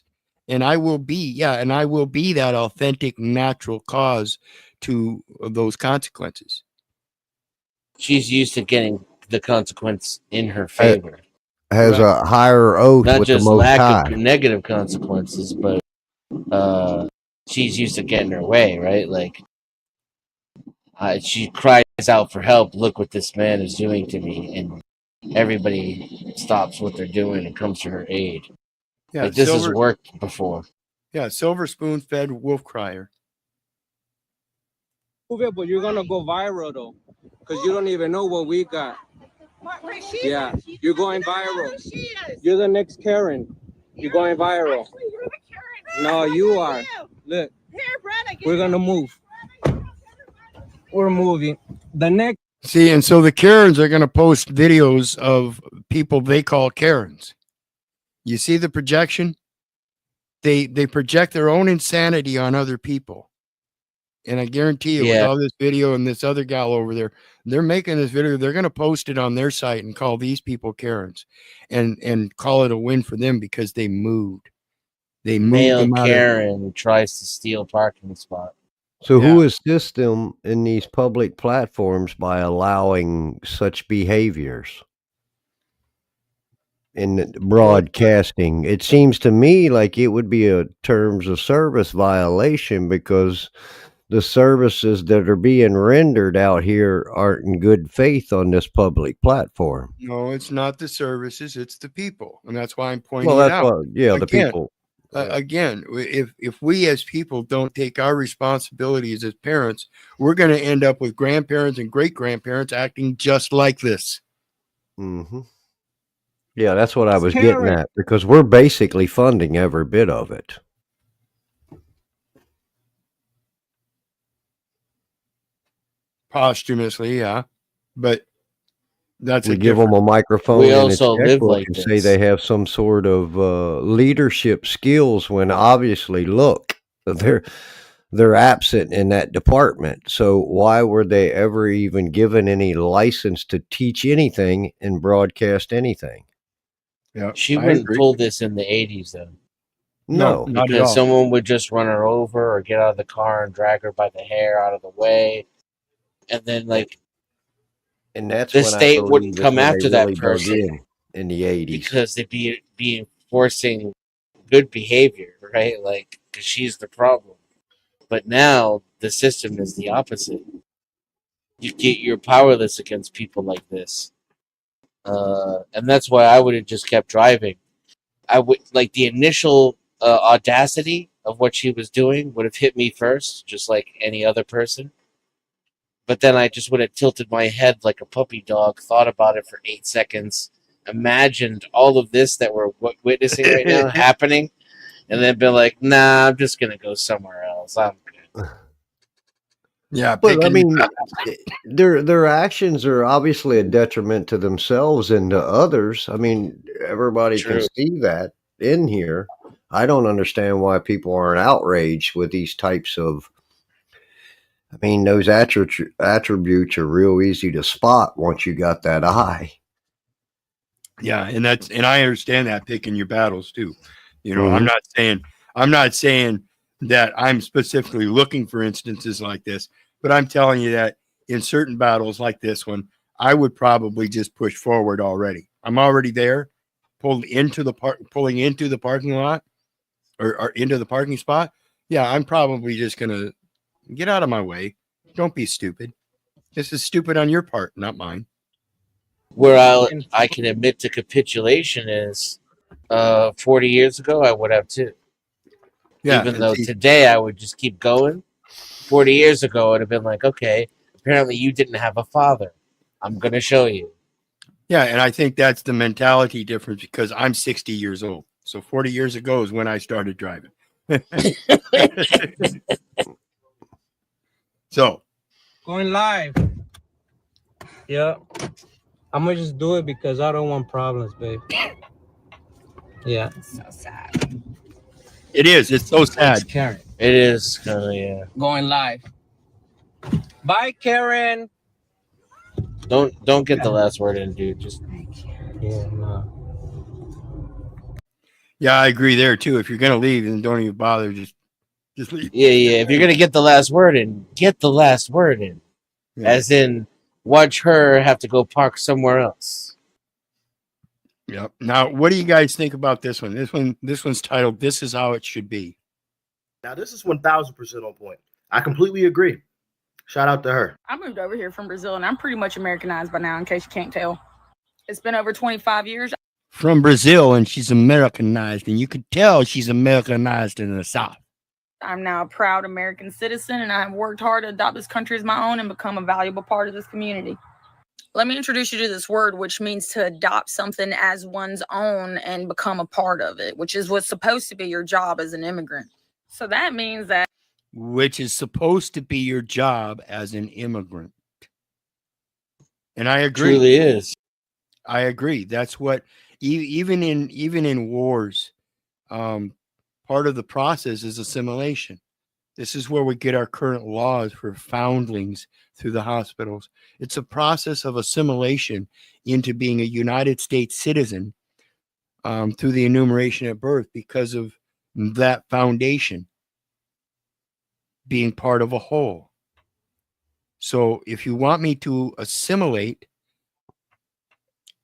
And I will be, that authentic natural cause to those consequences. She's used to getting the consequence in her favor. Has a higher oath Not with the just Most lack High. of negative consequences, but she's used to getting her way, right? Like she cries out for help. Look what this man is doing to me, and everybody stops what they're doing and comes to her aid. Yeah, like this has worked before. Yeah, silver spoon-fed wolf crier. Move it, but you're gonna go viral though, because you don't even know what we got. Yeah, you're going viral. You're the next Karen. You're going viral. No, you are. Look, we're gonna move. We're moving. The next. See, and so the Karens are going to post videos of people they call Karens. You see the projection? They project their own insanity on other people. And I guarantee you, with all this video and this other gal over there, they're making this video. They're going to post it on their site and call these people Karens, and call it a win for them because they moved. They moved Male them out of. Karen tries to steal parking spot. So Yeah. who assists them in these public platforms by allowing such behaviors in broadcasting? It seems to me like it would be a terms of service violation because the services that are being rendered out here aren't in good faith on this public platform. No, it's not the services, it's the people. And that's why I'm pointing Well, it that's out. what, yeah, the Again, people. Yeah. again, if we as people don't take our responsibilities as parents, we're going to end up with grandparents and great grandparents acting just like this. Mm-hmm. Yeah, that's what I was getting Karen. at because we're basically funding every bit of it. Posthumously, yeah. But that's We a give them different. a microphone We in a also live checkbook like and say this. they have some sort of leadership skills when obviously, look, they're absent in that department. So why were they ever even given any license to teach anything and broadcast anything? Yeah, She I wouldn't agree. pull this in the 80s, though. No, not at Because all. someone would just run her over or get out of the car and drag her by the hair out of the way. And then, like, And that's the when I state wouldn't believe is come when they after that really dug person in the 80s. because they'd be enforcing good behavior, right? Like, because she's the problem. But now the system is the opposite. You're powerless against people like this. And that's why I would have just kept driving. I would like the initial audacity of what she was doing would have hit me first, just like any other person. But then I just would have tilted my head like a puppy dog, thought about it for 8 seconds, imagined all of this that we're witnessing right now happening, and then been like, "Nah, I'm just gonna go somewhere else. I'm good." Yeah, But I mean, their actions are obviously a detriment to themselves and to others. I mean, everybody can True. see that in here. I don't understand why people aren't outraged with these types of. I mean, those attributes are real easy to spot once you got that eye. Yeah, and I understand that picking your battles too. You know, Mhm. I'm not saying that I'm specifically looking for instances like this, but I'm telling you that in certain battles like this one, I would probably just push forward already. I'm already there, pulling into the parking lot or into the parking spot. Yeah, I'm probably just gonna get out of my way. Don't be stupid. This is stupid on your part, not mine. Where I can admit to capitulation is 40 years ago, I would have too. Yeah, Even and though see, today I would just keep going. 40 years ago, it'd have been like, okay, apparently you didn't have a father. I'm going to show you. yeah, and I think that's the mentality difference because I'm 60 years old. So 40 years ago is when I started driving. So Going live. Yeah. I'm gonna just do it because I don't want problems, babe. Yeah. So sad. it is. It's so sad. Karen. It is kind of, yeah. Going live. Bye, Karen. Don't get the last word in, dude. Just yeah, no. Yeah, I agree there too. If you're gonna leave, then don't even bother. Just leave. Yeah. If you're gonna get the last word in, get the last word in. Yeah. As in, watch her have to go park somewhere else. Yep. Now, what do you guys think about this one? This one's titled "This Is How It Should Be." Now, this is 1000% on point. I completely agree. Shout out to her. I moved over here from Brazil, and I'm pretty much Americanized by now, in case you can't tell. It's been over 25 years. From Brazil, and she's Americanized, and you could tell she's Americanized in the South. I'm now a proud American citizen, and I have worked hard to adopt this country as my own and become a valuable part of this community. Let me introduce you to this word, which means to adopt something as one's own and become a part of it, which is what's supposed to be your job as an immigrant. So that means that Which is supposed to be your job as an immigrant. And I agree. Truly is. I agree. That's what even in wars, part of the process is assimilation. This is where we get our current laws for foundlings through the hospitals. It's a process of assimilation into being a United States citizen through the enumeration at birth because of that foundation being part of a whole. So if you want me to assimilate,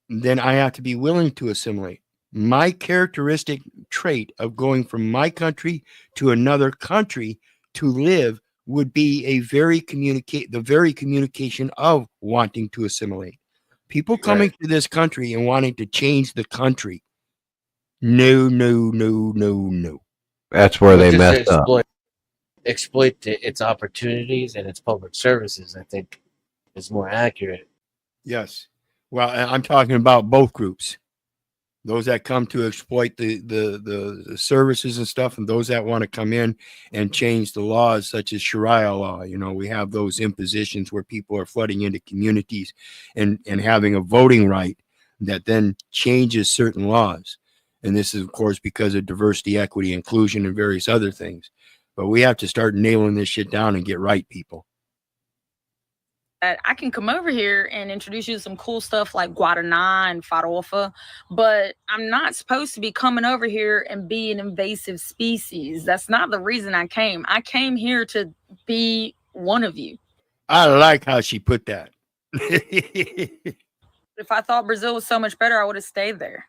then I have to be willing to assimilate. My characteristic trait of going from my country to another country to live would be the very communication of wanting to assimilate. People coming to this country and wanting to change the country. No. That's where they Just messed up. exploit its opportunities and its public services, I think, is more accurate. Yes. Well, I'm talking about both groups. Those that come to exploit the services and stuff, and those that want to come in and change the laws, such as Sharia law. You know, we have those impositions where people are flooding into communities and having a voting right that then changes certain laws. And this is, of course, because of diversity, equity, inclusion, and various other things. But we have to start nailing this shit down and get right, people. I can come over here and introduce you to some cool stuff like Guadana and Farofa, but I'm not supposed to be coming over here and be an invasive species. That's not the reason I came. I came here to be one of you. I like how she put that. If I thought Brazil was so much better, I would have stayed there.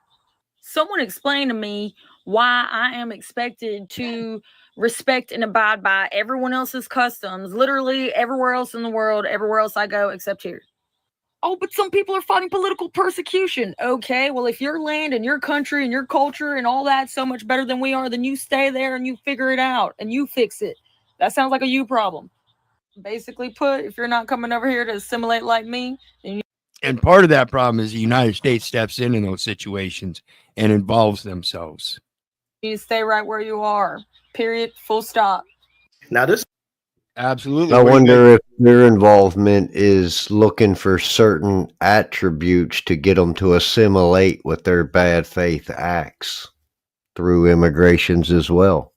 Someone explain to me why I am expected to respect and abide by everyone else's customs, literally everywhere else in the world, everywhere else I go except here. Oh, but some people are fighting political persecution. Okay, well, if your land and your country and your culture and all that's so much better than we are, then you stay there and you figure it out and you fix it. That sounds like a you problem. Basically put, if you're not coming over here to assimilate like me, then you. And part of that problem is the United States steps in those situations and involves themselves. You stay right where you are. Period. Full stop. Now this absolutely. I wonder if their involvement is looking for certain attributes to get them to assimilate with their bad faith acts through immigrations as well.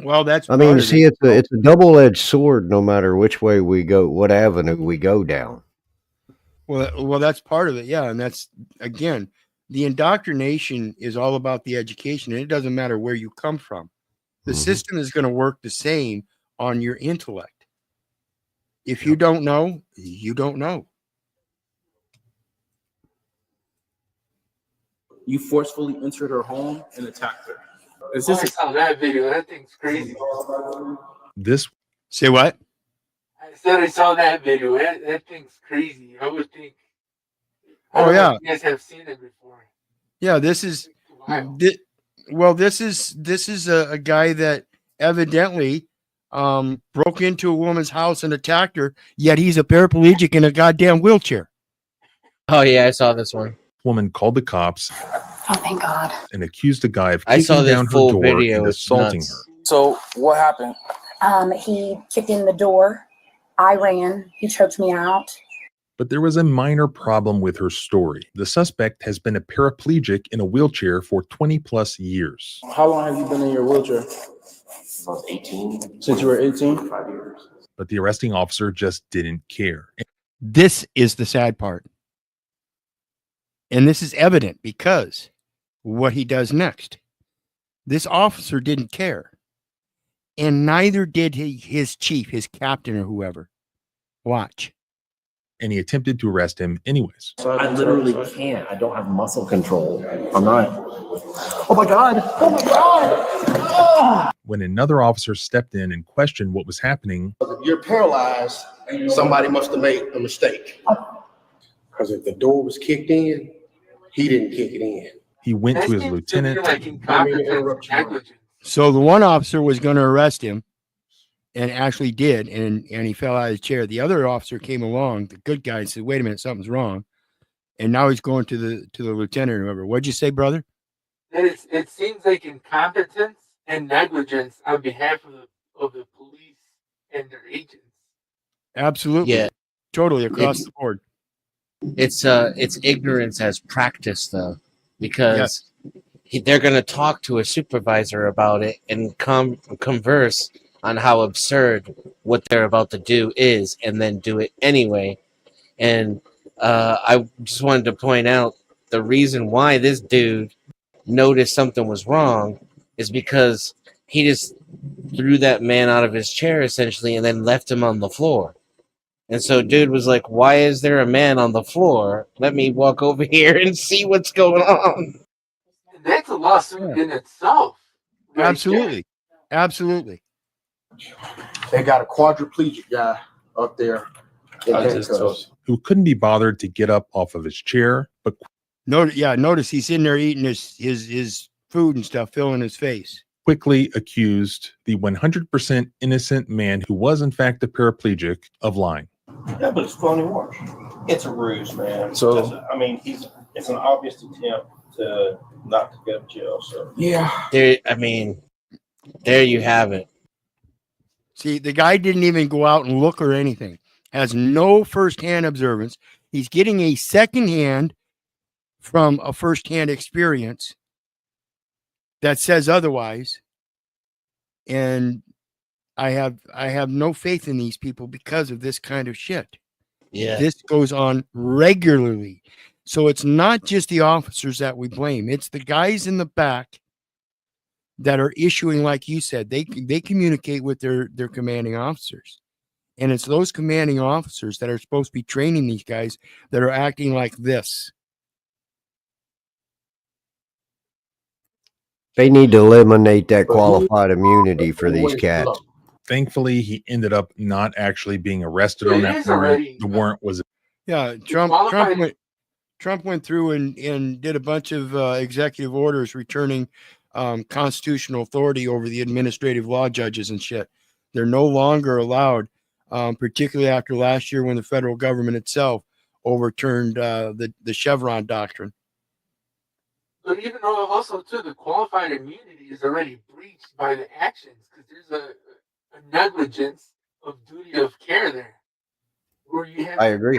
Well, that's. I mean, see, it's a double-edged sword. No matter which way we go, what avenue we go down. Well, that's part of it, yeah, and that's again, the indoctrination is all about the education, and it doesn't matter where you come from. The system is going to work the same on your intellect. If you don't know, you don't know. You forcefully entered her home and attacked her. Is I saw that video. That thing's crazy. This say what? I said I saw that video. That thing's crazy. I would think. Oh yeah, you guys have seen it before. Yeah, this is. This is a guy that evidently broke into a woman's house and attacked her. Yet he's a paraplegic in a goddamn wheelchair. Oh yeah, I saw this one. Woman called the cops. Oh, thank God. And accused the guy of I saw kicking this down her full door video. and It's assaulting nuts. her. So what happened? He kicked in the door. I ran. He choked me out. But there was a minor problem with her story. The suspect has been a paraplegic in a wheelchair for 20 plus years. How long have you been in your wheelchair? I was 18. Since you were 18? 5 years. But the arresting officer just didn't care. This is the sad part. And this is evident because what he does next. This officer didn't care. And neither did his chief, his captain, or whoever. Watch. And he attempted to arrest him anyways. I literally can't. I don't have muscle control. I'm not. Oh my God. Oh my God. Oh! When another officer stepped in and questioned what was happening, If you're paralyzed, somebody must have made a mistake. Because if the door was kicked in, he didn't kick it in. he went to his lieutenant. So the one officer was going to arrest him and actually did, and he fell out of his chair. The other officer came along, the good guy, and said, wait a minute, something's wrong. And now he's going to the lieutenant or whoever. What'd you say, brother? It seems like incompetence and negligence on behalf of the police and their agents. Absolutely. Yeah. Totally across the board. It's ignorance as practice though, because they're going to talk to a supervisor about it and converse on how absurd what they're about to do is, and then do it anyway. And I just wanted to point out the reason why this dude noticed something was wrong is because he just threw that man out of his chair essentially and then left him on the floor. And so dude was like, why is there a man on the floor? Let me walk over here and see what's going on. And that's a lawsuit in itself. Right Absolutely. Absolutely. They got a quadriplegic guy up there in handcuffs. who couldn't be bothered to get up off of his chair, but notice he's in there eating his food and stuff, filling his face. quickly accused the 100% innocent man who was in fact a paraplegic of lying. Yeah, but it's phony work. It's a ruse, man. So- I mean, it's an obvious attempt to not to go to jail. So Yeah. There you have it. See, the guy didn't even go out and look or anything. Has no firsthand observance. He's getting a secondhand from a firsthand experience that says otherwise. And I have no faith in these people because of this kind of shit. Yeah. This goes on regularly. So it's not just the officers that we blame. It's the guys in the back that are issuing, like you said, they communicate with their commanding officers. And it's those commanding officers that are supposed to be training these guys that are acting like this. They need to eliminate that qualified immunity for these cats. Thankfully, he ended up not actually being arrested on that warrant. The warrant was Yeah, Trump went through and did a bunch of executive orders returning constitutional authority over the administrative law judges and shit. They're no longer allowed, particularly after last year when the federal government itself overturned the Chevron doctrine. But even though also too, the qualified immunity is already breached by the actions because there's a negligence of duty of care there, where you have I agree.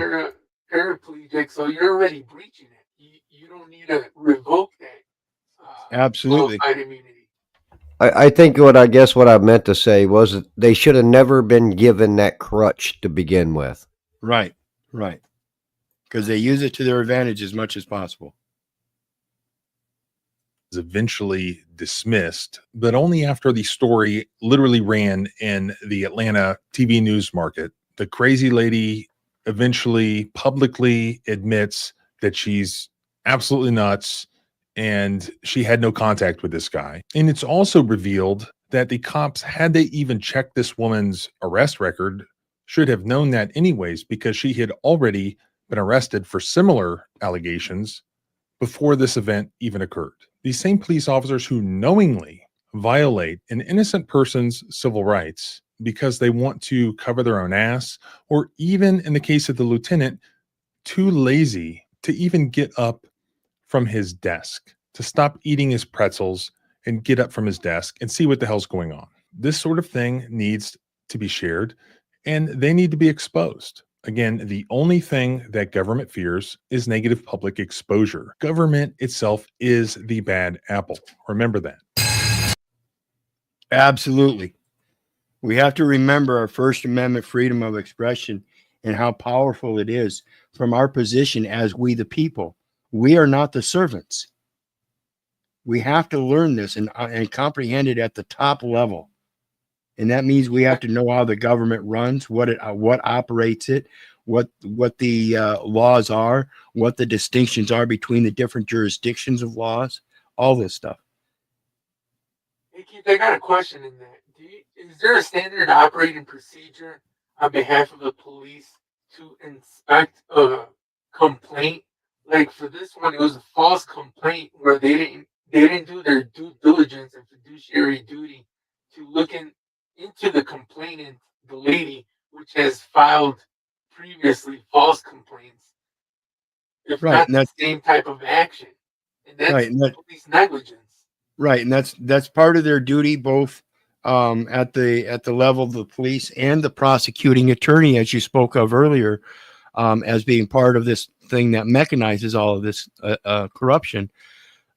paraplegic, so you're already breaching it. You don't need to revoke that. Absolutely. Qualified immunity. I think what I meant to say was that they should have never been given that crutch to begin with. Right. Because they use it to their advantage as much as possible. eventually dismissed, but only after the story literally ran in the Atlanta TV news market. The crazy lady eventually publicly admits that she's absolutely nuts and she had no contact with this guy. And it's also revealed that the cops, had they even checked this woman's arrest record, should have known that anyways, because she had already been arrested for similar allegations before this event even occurred. These same police officers who knowingly violate an innocent person's civil rights because they want to cover their own ass, or even in the case of the lieutenant, too lazy to even get up from his desk, to stop eating his pretzels and get up from his desk and see what the hell's going on. This sort of thing needs to be shared and they need to be exposed. Again, the only thing that government fears is negative public exposure. Government itself is the bad apple. Remember that. Absolutely. We have to remember our First Amendment freedom of expression and how powerful it is from our position as we the people. We are not the servants. We have to learn this and comprehend it at the top level. And that means we have to know how the government runs, what operates it, what the laws are, what the distinctions are between the different jurisdictions of laws, all this stuff. Hey, Keith, I got a question in that. Is there a standard operating procedure on behalf of the police to inspect a complaint? Like for this one, it was a false complaint where they didn't do their due diligence and fiduciary duty to look into the complainant, the lady, which has filed previously false complaints, if not the same type of action. And that's police negligence. Right, and that's part of their duty, both at the level of the police and the prosecuting attorney, as you spoke of earlier, as being part of this thing that mechanizes all of this corruption.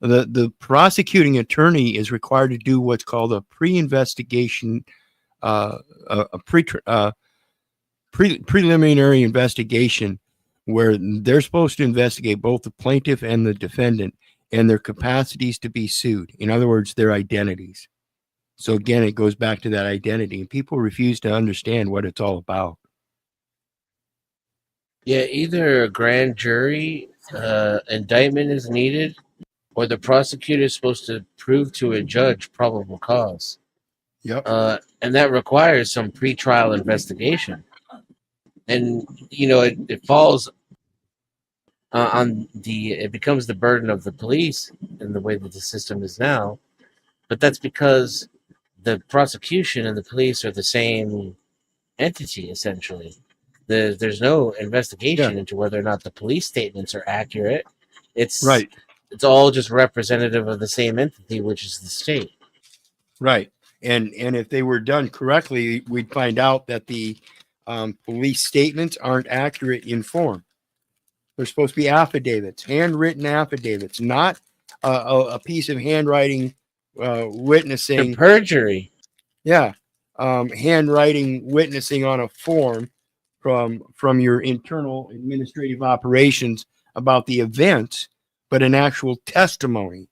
The prosecuting attorney is required to do what's called a pre-investigation, preliminary investigation, where they're supposed to investigate both the plaintiff and the defendant and their capacities to be sued. In other words, their identities. So again, it goes back to that identity, and people refuse to understand what it's all about. Yeah, either a grand jury indictment is needed, or the prosecutor is supposed to prove to a judge probable cause. Yep. And that requires some pretrial investigation. And, it falls it becomes the burden of the police in the way that the system is now. But that's because the prosecution and the police are the same entity, essentially. There's no investigation into whether or not the police statements are accurate. It's right. It's all just representative of the same entity, which is the state. Right. And if they were done correctly, we'd find out that the police statements aren't accurate in form. They're supposed to be affidavits, handwritten affidavits, not a piece of handwriting witnessing. The perjury. Yeah. Handwriting witnessing on a form from your internal administrative operations about the events, but an actual testimony.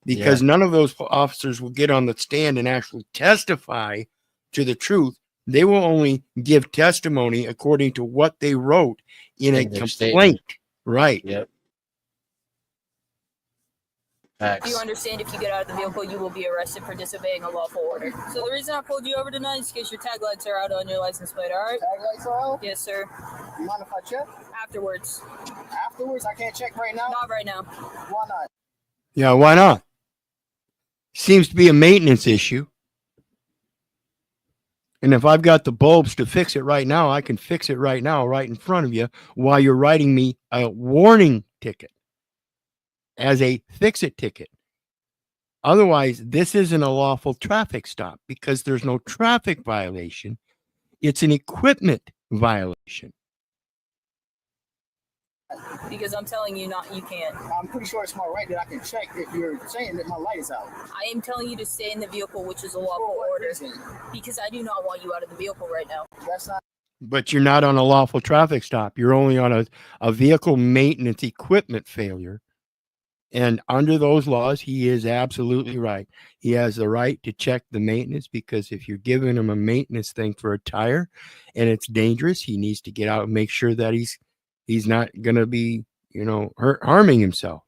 Because none of those officers will get on the stand and actually testify to the truth. They will only give testimony according to what they wrote in a complaint. Statement. Right. Yep. Do you understand if you get out of the vehicle, you will be arrested for disobeying a lawful order? So the reason I pulled you over tonight is because your tag lights are out on your license plate, all right? Tag lights are out? Yes, sir. You mind if I check? Afterwards. Afterwards? I can't check right now? Not right now. Why not? Yeah, why not? Seems to be a maintenance issue. And if I've got the bulbs to fix it right now, I can fix it right now, right in front of you, while you're writing me a warning ticket as a fix-it ticket. Otherwise, this isn't a lawful traffic stop because there's no traffic violation. It's an equipment violation. Because I'm telling you, you can't. I'm pretty sure it's my right that I can check if you're saying that my light is out. I am telling you to stay in the vehicle, which is a lawful order. Because I do not want you out of the vehicle right now. That's not. But you're not on a lawful traffic stop. You're only on a vehicle maintenance equipment failure. And under those laws, he is absolutely right. He has the right to check the maintenance because if you're giving him a maintenance thing for a tire and it's dangerous, he needs to get out and make sure that he's not going to be, harming himself.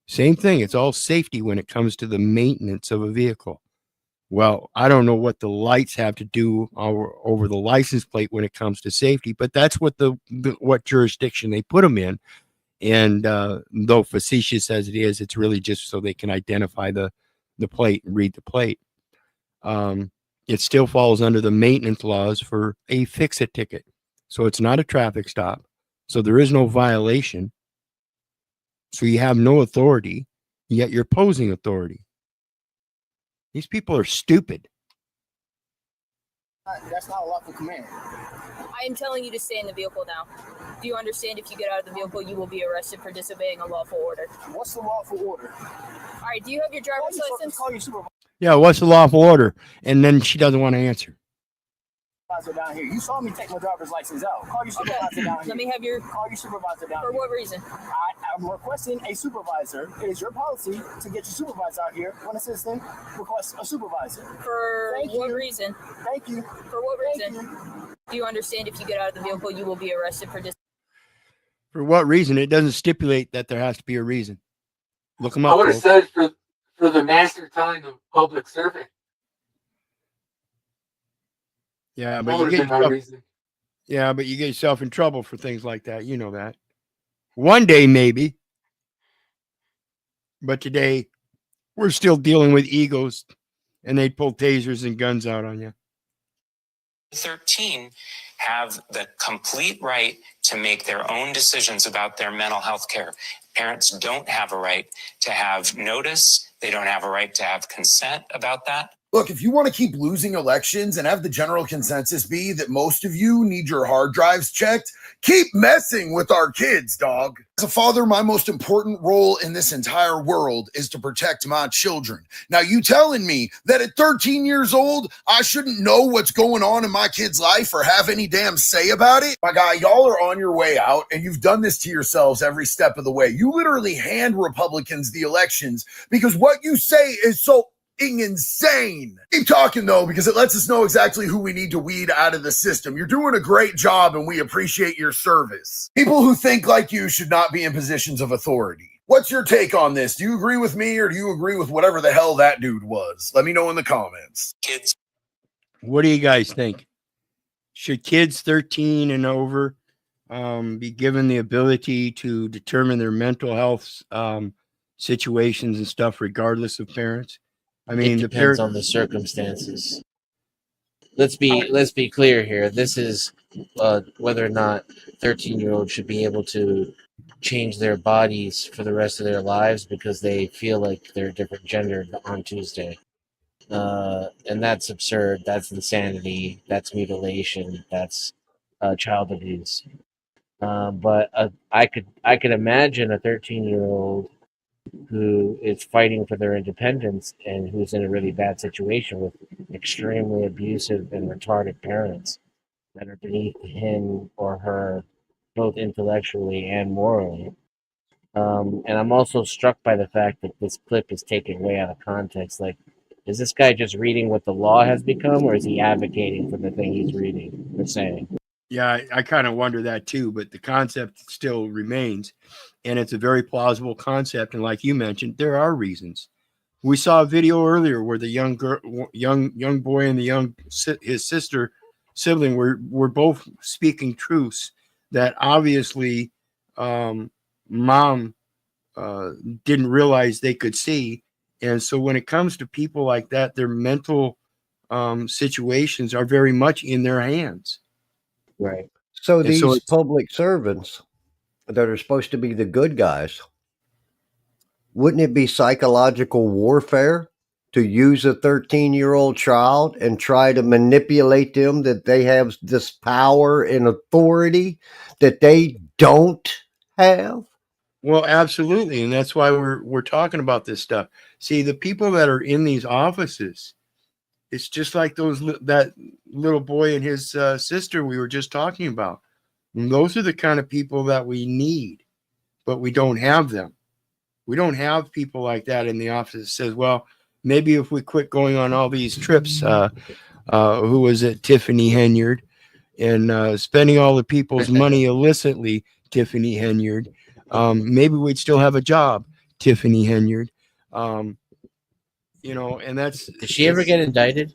Same thing. It's all safety when it comes to the maintenance of a vehicle. Well, I don't know what the lights have to do over the license plate when it comes to safety, but that's what what jurisdiction they put them in. And though facetious as it is, it's really just so they can identify the plate and read the plate. It still falls under the maintenance laws for a fix-it ticket. So it's not a traffic stop. So there is no violation. So you have no authority, yet you're posing authority. These people are stupid. That's not a lawful command. I am telling you to stay in the vehicle now. Do you understand if you get out of the vehicle, you will be arrested for disobeying a lawful order? What's the lawful order? All right, do you have your driver's license? Call your supervisor Yeah, what's the lawful order? And then she doesn't want to answer. down here. You saw me take my driver's license out. Call your supervisor down here. Let me have your... Call your supervisor down For here. what reason? I'm requesting a supervisor. It is your policy to get your supervisor out here when a citizen requests a supervisor. For what reason? Thank you. For what reason? Do you understand if you get out of the vehicle, you will be arrested for For what reason? It doesn't stipulate that there has to be a reason. Look them up. I would have said for the master telling the public servant. Yeah, That but would have been my reason. Yeah, but you get yourself in trouble for things like that. You know that. One day, maybe. But today, we're still dealing with egos, and they pull tasers and guns out on you. 13 have the complete right to make their own decisions about their mental health care. Parents don't have a right to have notice. They don't have a right to have consent about that. Look, if you want to keep losing elections and have the general consensus be that most of you need your hard drives checked, keep messing with our kids, dog. As a father, my most important role in this entire world is to protect my children. Now, you telling me that at 13 years old, I shouldn't know what's going on in my kid's life or have any damn say about it? My guy, y'all are on your way out, and you've done this to yourselves every step of the way. You literally hand Republicans the elections because what you say is so insane. Keep talking though, because it lets us know exactly who we need to weed out of the system. You're doing a great job and we appreciate your service. People who think like you should not be in positions of authority. What's your take on this? Do you agree with me or do you agree with whatever the hell that dude was? Let me know in the comments. Kids. What do you guys think? Should kids 13 and over be given the ability to determine their mental health situations and stuff regardless of parents? I mean, It depends on the circumstances. Let's be clear here. This is whether or not 13-year-olds should be able to change their bodies for the rest of their lives because they feel like they're a different gender on Tuesday. And that's absurd. That's insanity. That's mutilation. That's child abuse. But I could imagine a 13-year-old who is fighting for their independence and who's in a really bad situation with extremely abusive and retarded parents that are beneath him or her, both intellectually and morally. And I'm also struck by the fact that this clip is taken way out of context. Like, is this guy just reading what the law has become, or is he advocating for the thing he's reading or saying? Yeah, I kind of wonder that too, but the concept still remains, and it's a very plausible concept. And like you mentioned, there are reasons. We saw a video earlier where the young boy and his sister sibling were both speaking truths that obviously mom didn't realize they could see. And so when it comes to people like that, their mental situations are very much in their hands. Right. So And so these public servants that are supposed to be the good guys, wouldn't it be psychological warfare to use a 13-year-old child and try to manipulate them that they have this power and authority that they don't have? Well, absolutely, and that's why we're talking about this stuff. See, the people that are in these offices, it's just like that little boy and his sister we were just talking about. And those are the kind of people that we need, but we don't have them. We don't have people like that in the office that says, well, maybe if we quit going on all these trips, who was it, Tiffany Henyard, and spending all the people's money illicitly, Tiffany Henyard, maybe we'd still have a job, Tiffany Henyard. And that's. Did she ever get indicted?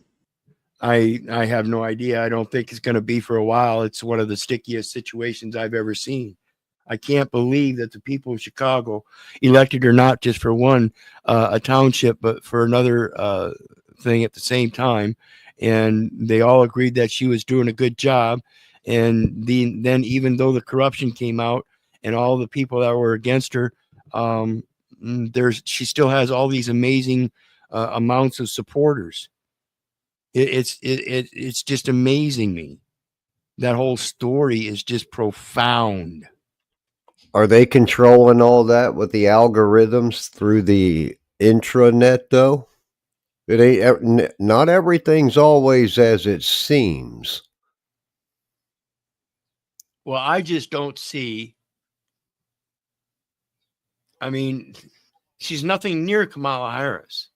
I have no idea. I don't think it's going to be for a while. It's one of the stickiest situations I've ever seen. I can't believe that the people of Chicago elected her not just for one a township, but for another thing at the same time, and they all agreed that she was doing a good job. And then even though the corruption came out and all the people that were against her, she still has all these amazing amounts of supporters. It's just amazing me. That whole story is just profound. Are they controlling all that with the algorithms through the intranet, though? It ain't, not everything's always as it seems. Well, I just don't see. I mean, she's nothing near Kamala Harris.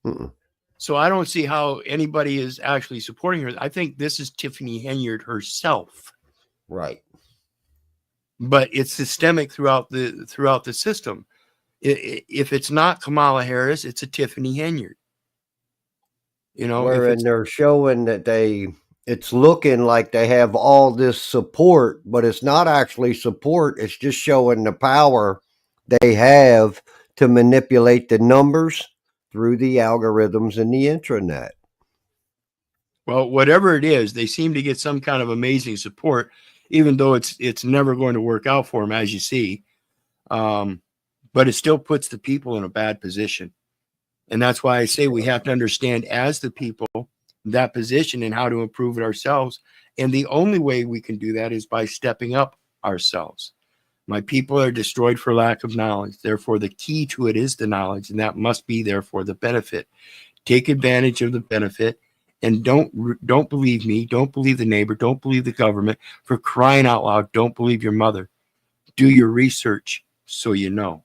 Mm-mm. So I don't see how anybody is actually supporting her. I think this is Tiffany Henyard herself. Right. But it's systemic throughout the system. If it's not Kamala Harris, it's a Tiffany Henyard. Wherein they're showing that it's looking like they have all this support, but it's not actually support. It's just showing the power they have to manipulate the numbers through the algorithms in the intranet. Well, whatever it is, they seem to get some kind of amazing support, even though it's never going to work out for them, as you see. But it still puts the people in a bad position. And that's why I say we have to understand as the people that position and how to improve it ourselves. And the only way we can do that is by stepping up ourselves. My people are destroyed for lack of knowledge. Therefore, the key to it is the knowledge, and that must be there for the benefit. Take advantage of the benefit, and don't believe me. Don't believe the neighbor. Don't believe the government. For crying out loud, don't believe your mother. Do your research so you know.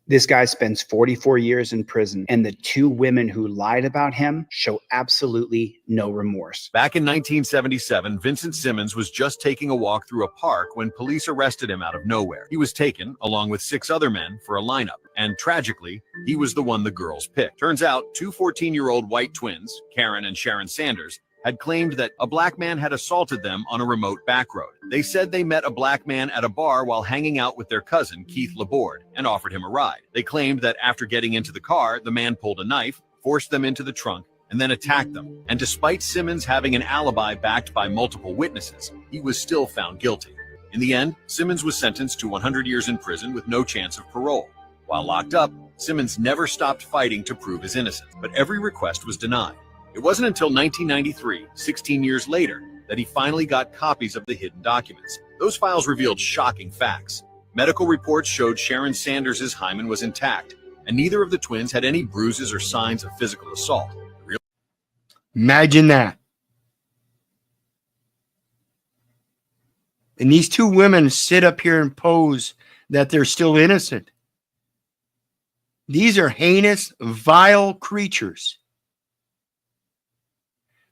This guy spends 44 years in prison, and the two women who lied about him show absolutely no remorse. Back in 1977, Vincent Simmons was just taking a walk through a park when police arrested him out of nowhere. He was taken, along with 6 other men, for a lineup, and tragically, he was the one the girls picked. Turns out, 2 14-year-old white twins, Karen and Sharon Sanders, had claimed that a black man had assaulted them on a remote back road. They said they met a black man at a bar while hanging out with their cousin, Keith Laborde, and offered him a ride. They claimed that after getting into the car, the man pulled a knife, forced them into the trunk, and then attacked them. And despite Simmons having an alibi backed by multiple witnesses, he was still found guilty. In the end, Simmons was sentenced to 100 years in prison with no chance of parole. While locked up, Simmons never stopped fighting to prove his innocence, but every request was denied. It wasn't until 1993, 16 years later, that he finally got copies of the hidden documents. Those files revealed shocking facts. Medical reports showed Sharon Sanders' hymen was intact, and neither of the twins had any bruises or signs of physical assault. Imagine that. And these two women sit up here and pose that they're still innocent. These are heinous, vile creatures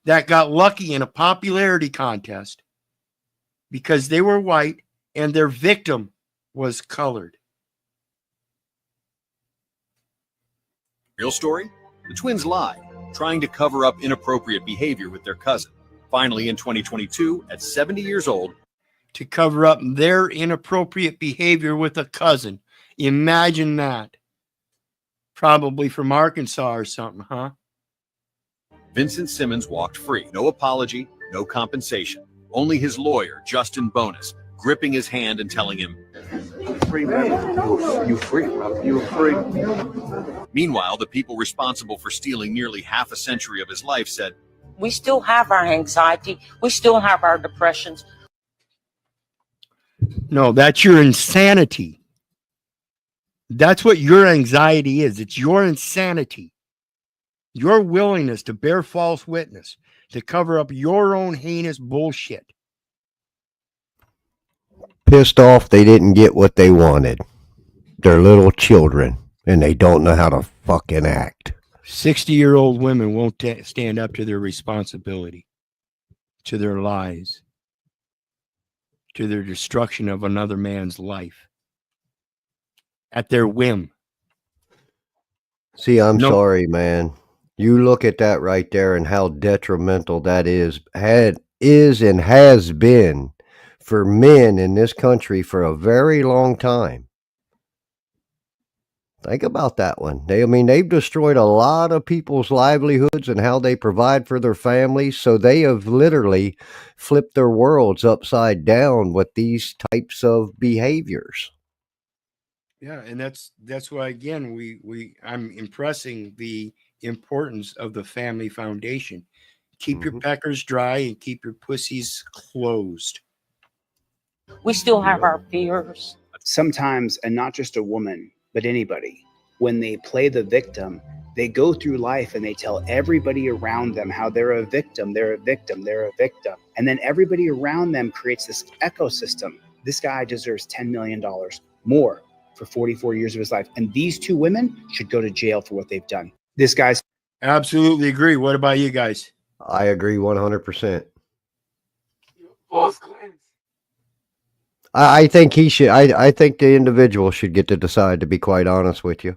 that got lucky in a popularity contest because they were white and their victim was colored. Real story? The twins lied, trying to cover up inappropriate behavior with their cousin. Finally, in 2022, at 70 years old, to cover up their inappropriate behavior with a cousin. Imagine that. Probably from Arkansas or something, huh? Vincent Simmons walked free. No apology, no compensation. Only his lawyer, Justin Bonus, gripping his hand and telling him, "Free, man. You free, brother. You free." Meanwhile, the people responsible for stealing nearly half a century of his life said, "We still have our anxiety. We still have our depressions." No, that's your insanity. That's what your anxiety is. It's your insanity. Your willingness to bear false witness, to cover up your own heinous bullshit. Pissed off they didn't get what they wanted. They're little children, and they don't know how to fucking act. 60-year-old women won't stand up to their responsibility, to their lies, to their destruction of another man's life at their whim. See, I'm sorry, man. You look at that right there and how detrimental that is and has been for men in this country for a very long time. Think about that one. They've destroyed a lot of people's livelihoods and how they provide for their families. So they have literally flipped their worlds upside down with these types of behaviors. Yeah, and that's why again I'm impressing the importance of the family foundation. Keep your peckers dry and keep your pussies closed. We still have our fears. Sometimes, and not just a woman, but anybody, when they play the victim, they go through life and they tell everybody around them how they're a victim, they're a victim, they're a victim. And then everybody around them creates this ecosystem. This guy deserves $10 million more for 44 years of his life. And these two women should go to jail for what they've done. This guy's... Absolutely agree. What about you guys? I agree 100%. I think he should. I think the individual should get to decide, to be quite honest with you.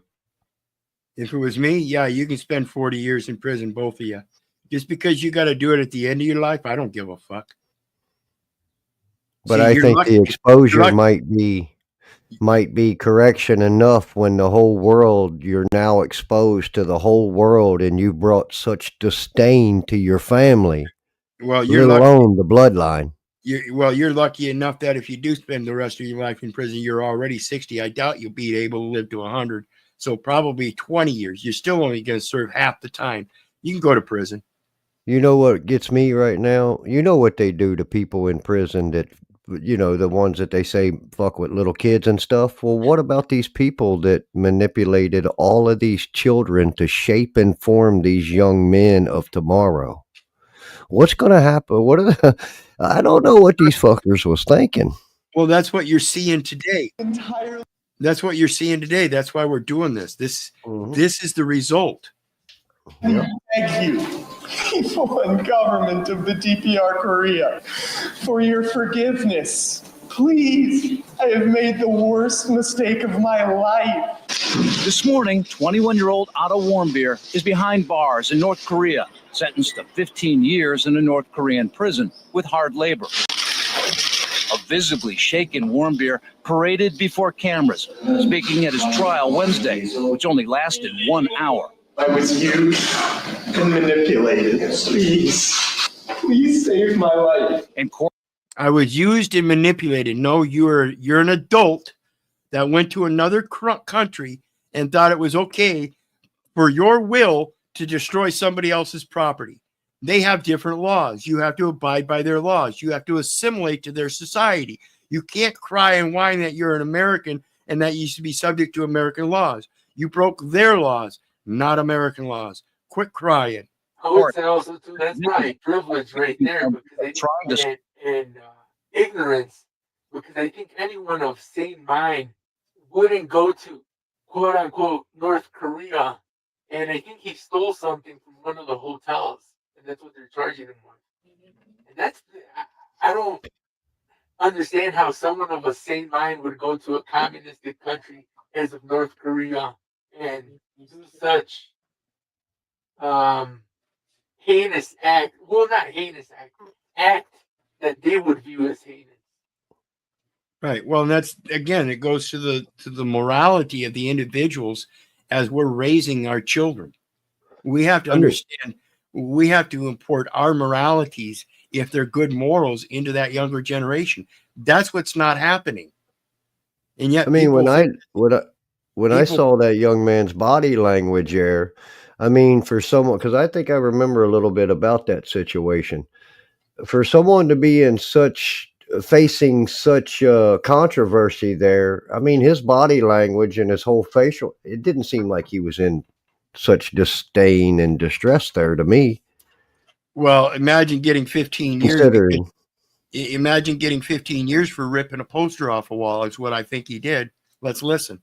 If it was me, yeah, you can spend 40 years in prison, both of you. Just because you got to do it at the end of your life, I don't give a fuck. But I think the exposure might be correction enough when the whole world, you're now exposed to the whole world and you brought such disdain to your family, well, you're let alone the bloodline. You're lucky enough that if you do spend the rest of your life in prison, you're already 60. I doubt you'll be able to live to 100. So probably 20 years. You're still only going to serve half the time. You can go to prison. You know what gets me right now? You know what they do to people in prison that, the ones that they say fuck with little kids and stuff? Well, what about these people that manipulated all of these children to shape and form these young men of tomorrow? What's going to happen? I don't know what these fuckers was thinking. Well, that's what you're seeing today. That's what you're seeing today. That's why we're doing this. This is the result. I beg you, people and government of the DPR Korea, for your forgiveness. Please, I have made the worst mistake of my life. This morning, 21-year-old Otto Warmbier is behind bars in North Korea, sentenced to 15 years in a North Korean prison with hard labor. A visibly shaken Warmbier paraded before cameras, speaking at his trial Wednesday, which only lasted 1 hour. I was used and manipulated. Please save my life. In court, I was used and manipulated. No, you're an adult that went to another country and thought it was okay for your will to destroy somebody else's property. They have different laws. You have to abide by their laws. You have to assimilate to their society. You can't cry and whine that you're an American and that you should be subject to American laws. You broke their laws, not American laws. Quit crying. I would say also too, that's probably privilege right there, because and ignorance, because I think anyone of sane mind wouldn't go to quote unquote North Korea, and I think he stole something from one of the hotels, and that's what they're charging him with. And that's, I don't understand how someone of a sane mind would go to a communistic country as of North Korea and do such heinous act. Well, not heinous act that they would view as heinous. Right. Well, and that's, again, it goes to the morality of the individuals as we're raising our children. We have to understand, we have to import our moralities, if they're good morals, into that younger generation. That's what's not happening. And yet, I mean, when I saw that young man's body language there, I mean, for someone, because I think I remember a little bit about that situation. For someone to be facing such controversy there, I mean, his body language and his whole facial, it didn't seem like he was in such disdain and distress there to me. Well, imagine getting 15 years. Imagine getting 15 years for ripping a poster off a wall is what I think he did. Let's listen.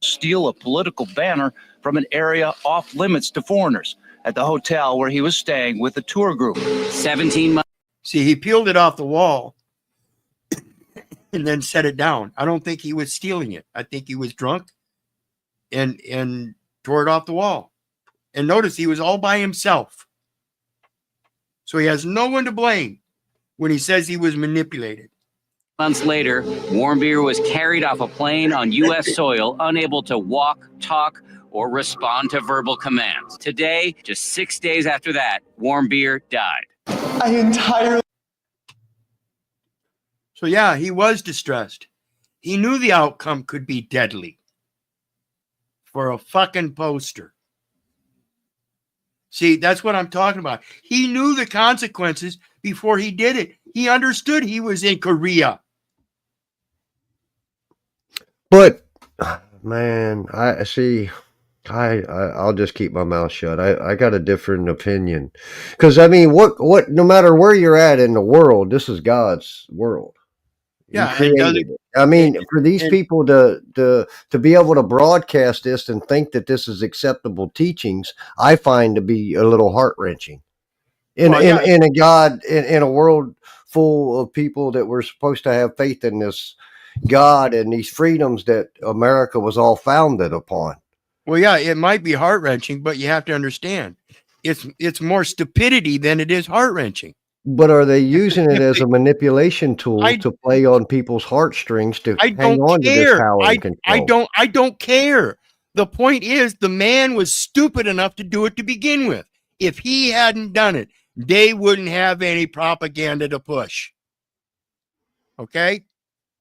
Steal a political banner from an area off limits to foreigners at the hotel where he was staying with a tour group. 17 months. See, he peeled it off the wall and then set it down. I don't think he was stealing it. I think he was drunk and tore it off the wall. And notice he was all by himself. So he has no one to blame when he says he was manipulated. Months later, Warmbier was carried off a plane on U.S. soil, unable to walk, talk, or respond to verbal commands. Today, just 6 days after that, Warmbier died. So yeah, he was distressed. He knew the outcome could be deadly for a fucking poster. See, that's what I'm talking about. He knew the consequences before he did it. He understood he was in Korea. But man, I'll just keep my mouth shut. I got a different opinion, because I mean, what? No matter where you're at in the world, this is God's world. Yeah, I mean, for these people to be able to broadcast this and think that this is acceptable teachings, I find to be a little heart wrenching. In a world full of people that were supposed to have faith in this God and these freedoms that America was all founded upon. Well, yeah, it might be heart wrenching, but you have to understand, it's more stupidity than it is heart wrenching. But are they using it as a manipulation tool to play on people's heartstrings to hang on to this power and control? I don't care. The point is, the man was stupid enough to do it to begin with. If he hadn't done it, they wouldn't have any propaganda to push. Okay.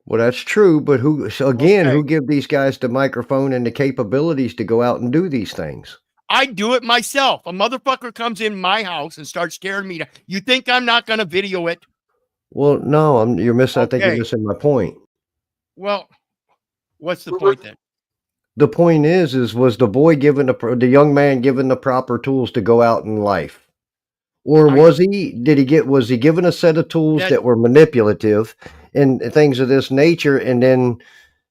Well, that's true, but so again, Okay. who give these guys the microphone and the capabilities to go out and do these things? I do it myself. A motherfucker comes in my house and starts staring me down. You think I'm not going to video it? Well, no, you're missing. I think you're Okay. missing my point. Well, what's the point then? The point is was the boy given the young man given the proper tools to go out in life? Or was he given a set of tools that were manipulative and things of this nature? And then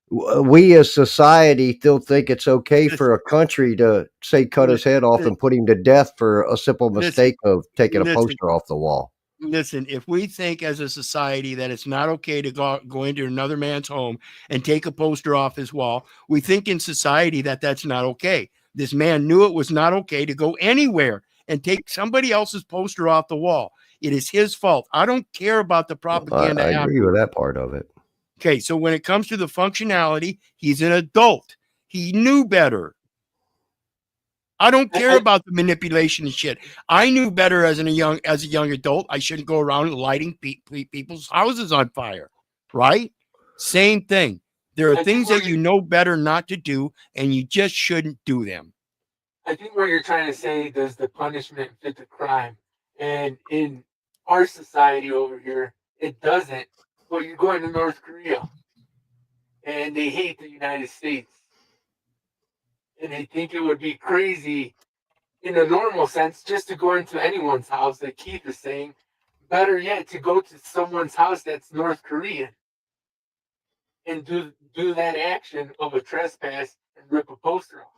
we as society still think it's okay for a country to say cut his head off and put him to death for a simple mistake of taking a poster off the wall. Listen, if we think as a society that it's not okay to go into another man's home and take a poster off his wall, we think in society that that's not okay. This man knew it was not okay to go anywhere and take somebody else's poster off the wall. It is his fault. I don't care about the propaganda. I agree with that part of it. Okay, so when it comes to the functionality, he's an adult. He knew better. I don't care about the manipulation and shit. I knew better as a young adult. I shouldn't go around lighting people's houses on fire, right? Same thing. There are things that you know better not to do, and you just shouldn't do them. I think what you're trying to say, does the punishment fit the crime? And in our society over here, it doesn't. But you're going to North Korea, and they hate the United States. And they think it would be crazy in a normal sense just to go into anyone's house, like Keith is saying. Better yet, to go to someone's house that's North Korean and do that action of a trespass and rip a poster off.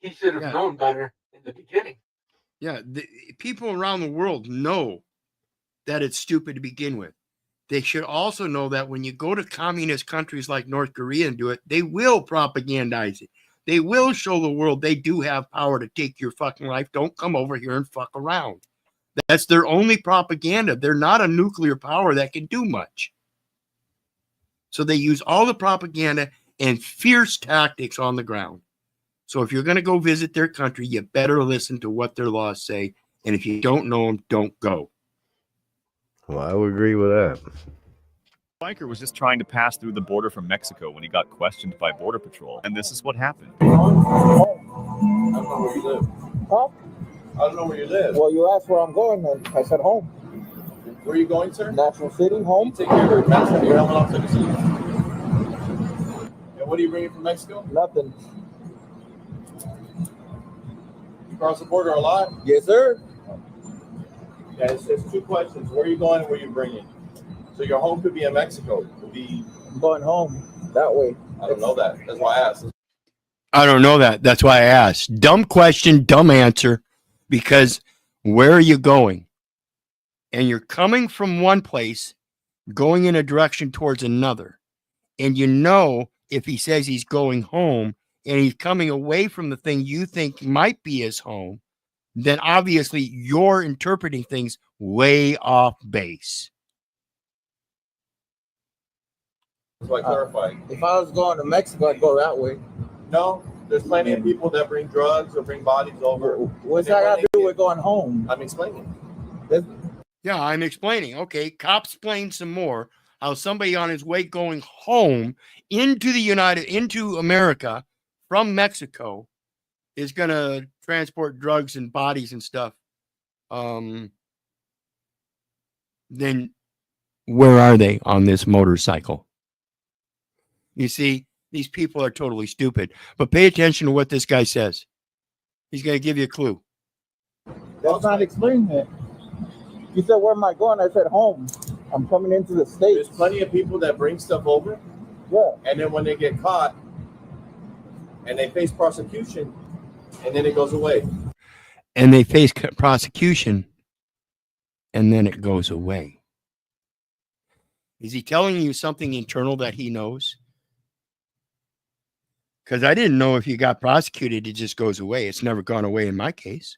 He should have known better in the beginning. Yeah, people around the world know that it's stupid to begin with. They should also know that when you go to communist countries like North Korea and do it, they will propagandize it. They will show the world they do have power to take your fucking life. Don't come over here and fuck around. That's their only propaganda. They're not a nuclear power that can do much. So they use all the propaganda and fierce tactics on the ground. So if you're going to go visit their country, you better listen to what their laws say. And if you don't know them, don't go. Well, I would agree with that. Biker was just trying to pass through the border from Mexico when he got questioned by Border Patrol, and this is what happened. I don't know where you live. Huh? I don't know where you live. Well, you asked where I'm going, and I said home. Where are you going, sir? National City, home. You take your mask and your helmet off to the seat. And what are you bringing from Mexico? Nothing. You cross the border a lot? Yes, sir. Yeah, it's two questions. Where are you going and where are you bringing? So your home could be in Mexico. Could be. I'm going home that way. I don't know that. That's why I asked. I don't know that. That's why I asked. Dumb question, dumb answer. Because where are you going? And you're coming from one place, going in a direction towards another. And you know, if he says he's going home and he's coming away from the thing you think might be his home, then obviously you're interpreting things way off base. That's why I clarified. If I was going to Mexico, I'd go that way. No, there's plenty of people that bring drugs or bring bodies over. What's that got to do with going home? I'm explaining. Yeah, I'm explaining. Okay, cops explain some more how somebody on his way going home into America from Mexico is going to transport drugs and bodies and stuff. Then where are they on this motorcycle? You see, these people are totally stupid. But pay attention to what this guy says. He's going to give you a clue. That's not explaining it. You said, where am I going? I said, home. I'm coming into the States. There's plenty of people that bring stuff over. Yeah. And then when they get caught and they face prosecution, and then it goes away. And they face prosecution, and then it goes away. Is he telling you something internal that he knows? Because I didn't know if you got prosecuted, it just goes away. It's never gone away in my case.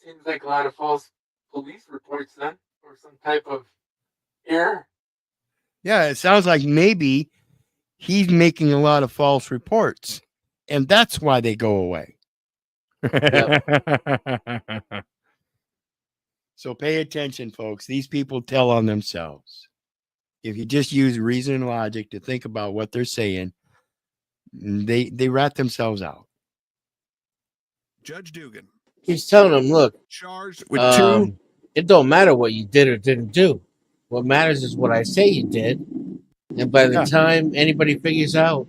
Seems like a lot of false police reports then, or some type of error. Yeah, it sounds like maybe he's making a lot of false reports, and that's why they go away. Yep. So pay attention, folks. These people tell on themselves. If you just use reason and logic to think about what they're saying, they rat themselves out. Judge Dugan. He's telling them, look, Charged with two. it don't matter what you did or didn't do. What matters is what I say you did. And by the time anybody figures out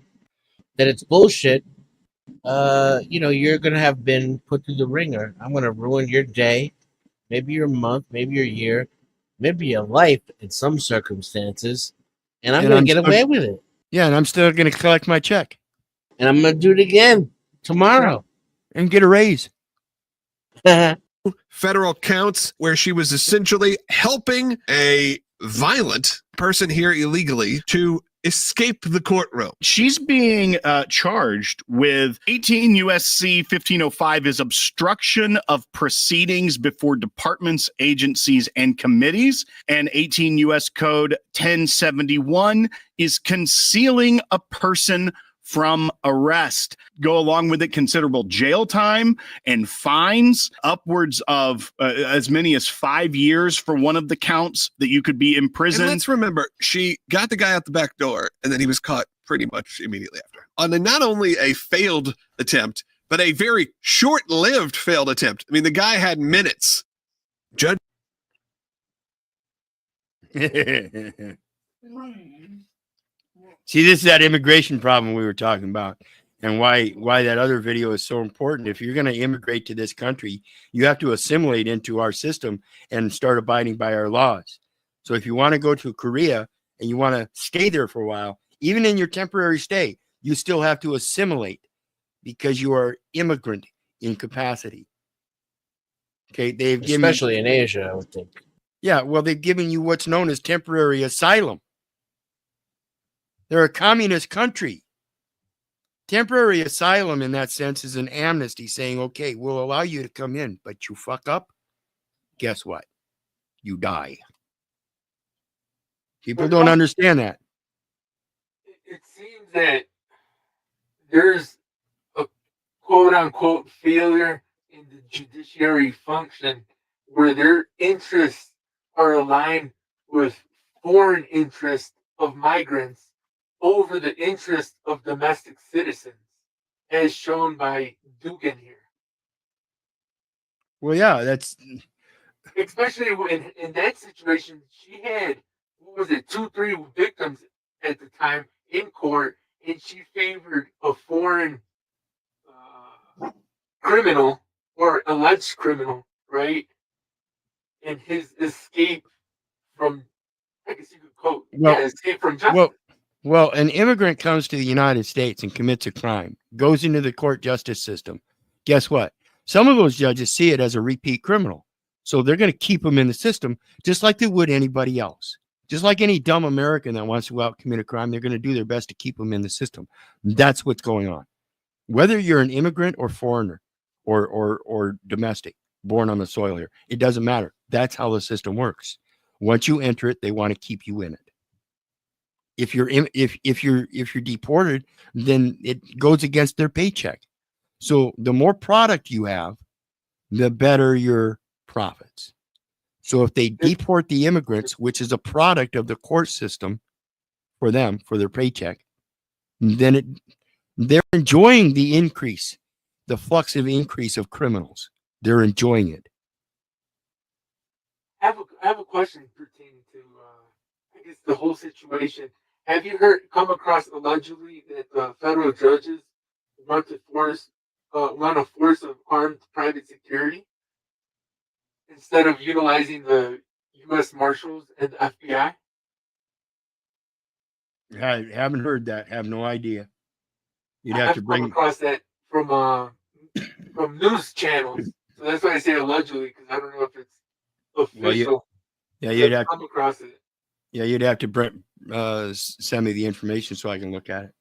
that it's bullshit, you're going to have been put through the ringer. I'm going to ruin your day, maybe your month, maybe your year, maybe your life in some circumstances. And I'm going to get away with it. Yeah, and I'm still going to collect my check. And I'm going to do it again tomorrow. And get a raise. Federal counts where she was essentially helping a violent person here illegally to escape the courtroom. She's being charged with 18 U.S.C. 1505 is obstruction of proceedings before departments, agencies, and committees. And 18 U.S. Code 1071 is concealing a person from arrest. Go along with it considerable jail time and fines, upwards of as many as 5 years for one of the counts that you could be imprisoned. And let's remember, she got the guy out the back door, and then he was caught pretty much immediately after. On not only a failed attempt, but a very short-lived failed attempt. I mean, the guy had minutes. Judge. See, this is that immigration problem we were talking about, and why that other video is so important. If you're going to immigrate to this country, you have to assimilate into our system and start abiding by our laws. So if you want to go to Korea and you want to stay there for a while, even in your temporary stay, you still have to assimilate because you are immigrant in capacity. Okay, especially in Asia, I would think. Yeah, well, they've given you what's known as temporary asylum. They're a communist country. Temporary asylum in that sense is an amnesty saying, okay, we'll allow you to come in, but you fuck up, guess what? You die. People don't understand that. It seems that there's a quote-unquote failure in the judiciary function where their interests are aligned with foreign interests of migrants over the interest of domestic citizens, as shown by Dugan here. Well, yeah, that's especially in that situation. She had, what was it, 2-3 victims at the time in court, and she favored a foreign criminal or alleged criminal, right? And his escape from, I guess you could quote, escape from justice. Well, an immigrant comes to the United States and commits a crime, goes into the court justice system. Guess what? Some of those judges see it as a repeat criminal. So they're going to keep them in the system just like they would anybody else. Just like any dumb American that wants to go out and commit a crime, they're going to do their best to keep them in the system. That's what's going on. Whether you're an immigrant or foreigner or domestic, born on the soil here, it doesn't matter. That's how the system works. Once you enter it, they want to keep you in it. If you're deported, then it goes against their paycheck. So the more product you have, the better your profits. So if they deport the immigrants, which is a product of the court system for them, for their paycheck, then they're enjoying the increase, the flux of increase of criminals. They're enjoying it. I have a question pertaining to, I guess, the whole situation. Have you come across allegedly that federal judges want a force of armed private security instead of utilizing the U.S. Marshals and the FBI? I haven't heard that. Have no idea. You'd have I've to bring come across that from news channels. So that's why I say allegedly, because I don't know if it's official. Well, you'd have come across it. Yeah, you'd have to send me the information so I can look at it.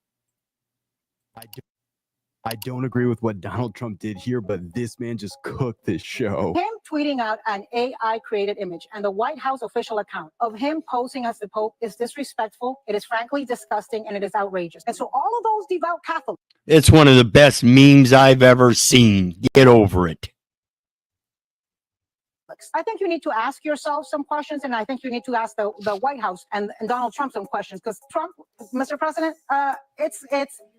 I don't agree with what Donald Trump did here, but this man just cooked this show. Him tweeting out an AI-created image and the White House official account of him posing as the Pope is disrespectful. It is frankly disgusting, and it is outrageous. And so all of those devout Catholics. It's one of the best memes I've ever seen. Get over it. politics. I think you need to ask yourself some questions, and I think you need to ask the White House and Donald Trump some questions, because Trump, Mr. President, it's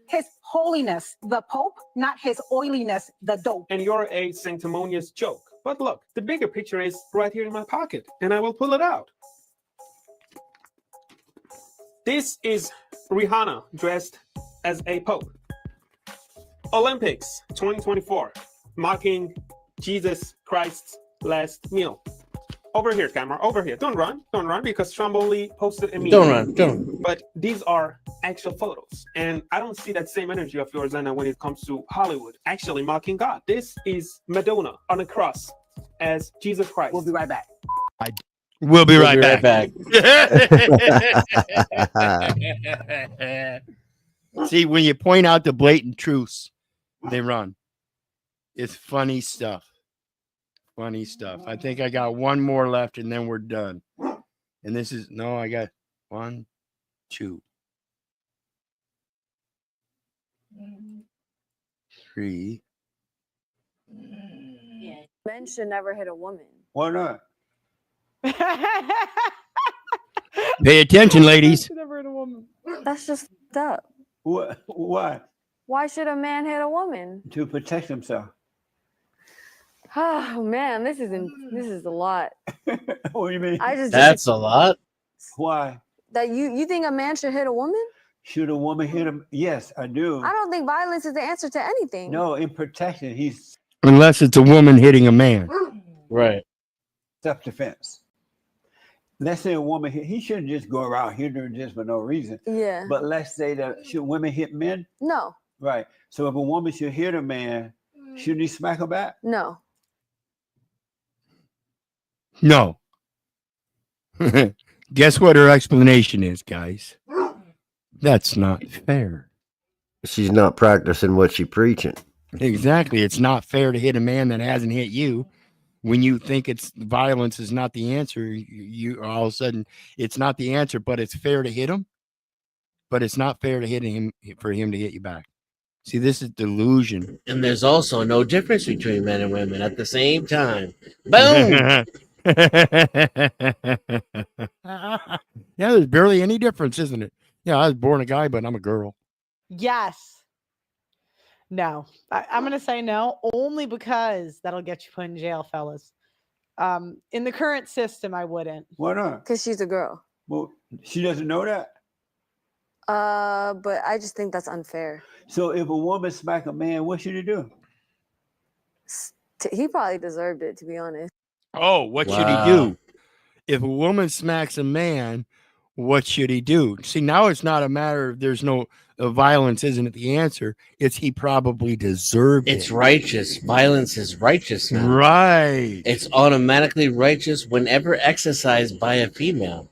his holiness, the Pope, not his oiliness, the dope. And you're a sanctimonious joke. But look, the bigger picture is right here in my pocket, and I will pull it out. This is Rihanna dressed as a pope. Olympics 2024, mocking Jesus Christ's last meal. Over here, camera, over here. Don't run, because Trump only posted a meme. Don't run. But these are actual photos, and I don't see that same energy of yours, Anna, when it comes to Hollywood actually mocking God. This is Madonna on a cross as Jesus Christ. We'll be right back. We'll be right back. See, when you point out the blatant truths, they run. It's funny stuff. Funny stuff. I think I got one more left, and then we're done. And this is I got 1, 2, 3. Men should never hit a woman. Why not? Pay attention, ladies. Never hit a woman. That's just f***ed up. What? Why? Why should a man hit a woman? To protect himself. Oh man, this is a lot. What do you mean? That's a lot. Why? That you think a man should hit a woman? Should a woman hit him? Yes, I do. I don't think violence is the answer to anything. No, in protection, he's Unless it's a woman hitting a man. Right. Self-defense. Let's say a woman he shouldn't just go around hitting her just for no reason. Yeah. But let's say that should women hit men? No. Right. So if a woman should hit a man, shouldn't he smack her back? No. No. Guess what her explanation is, guys? That's not fair. She's not practicing what she's preaching. Exactly. It's not fair to hit a man that hasn't hit you. When you think it's violence is not the answer, you all of a sudden it's not the answer, but it's fair to hit him. But it's not fair to hit him for him to hit you back. See, this is delusion. And there's also no difference between men and women at the same time. Boom. Yeah, there's barely any difference, isn't it? Yeah, I was born a guy, but I'm a girl. Yes. No, I'm going to say no, only because that'll get you put in jail, fellas. In the current system, I wouldn't. Why not? Because she's a girl. Well, she doesn't know that. But I just think that's unfair. So if a woman smack a man, what should he do? He probably deserved it, to be honest. Oh, what should he do? If a woman smacks a man, what should he do? See, now it's not a matter of there's no violence isn't it the answer. It's he probably deserved it. It's righteous. Violence is righteous now. Right. It's automatically righteous whenever exercised by a female.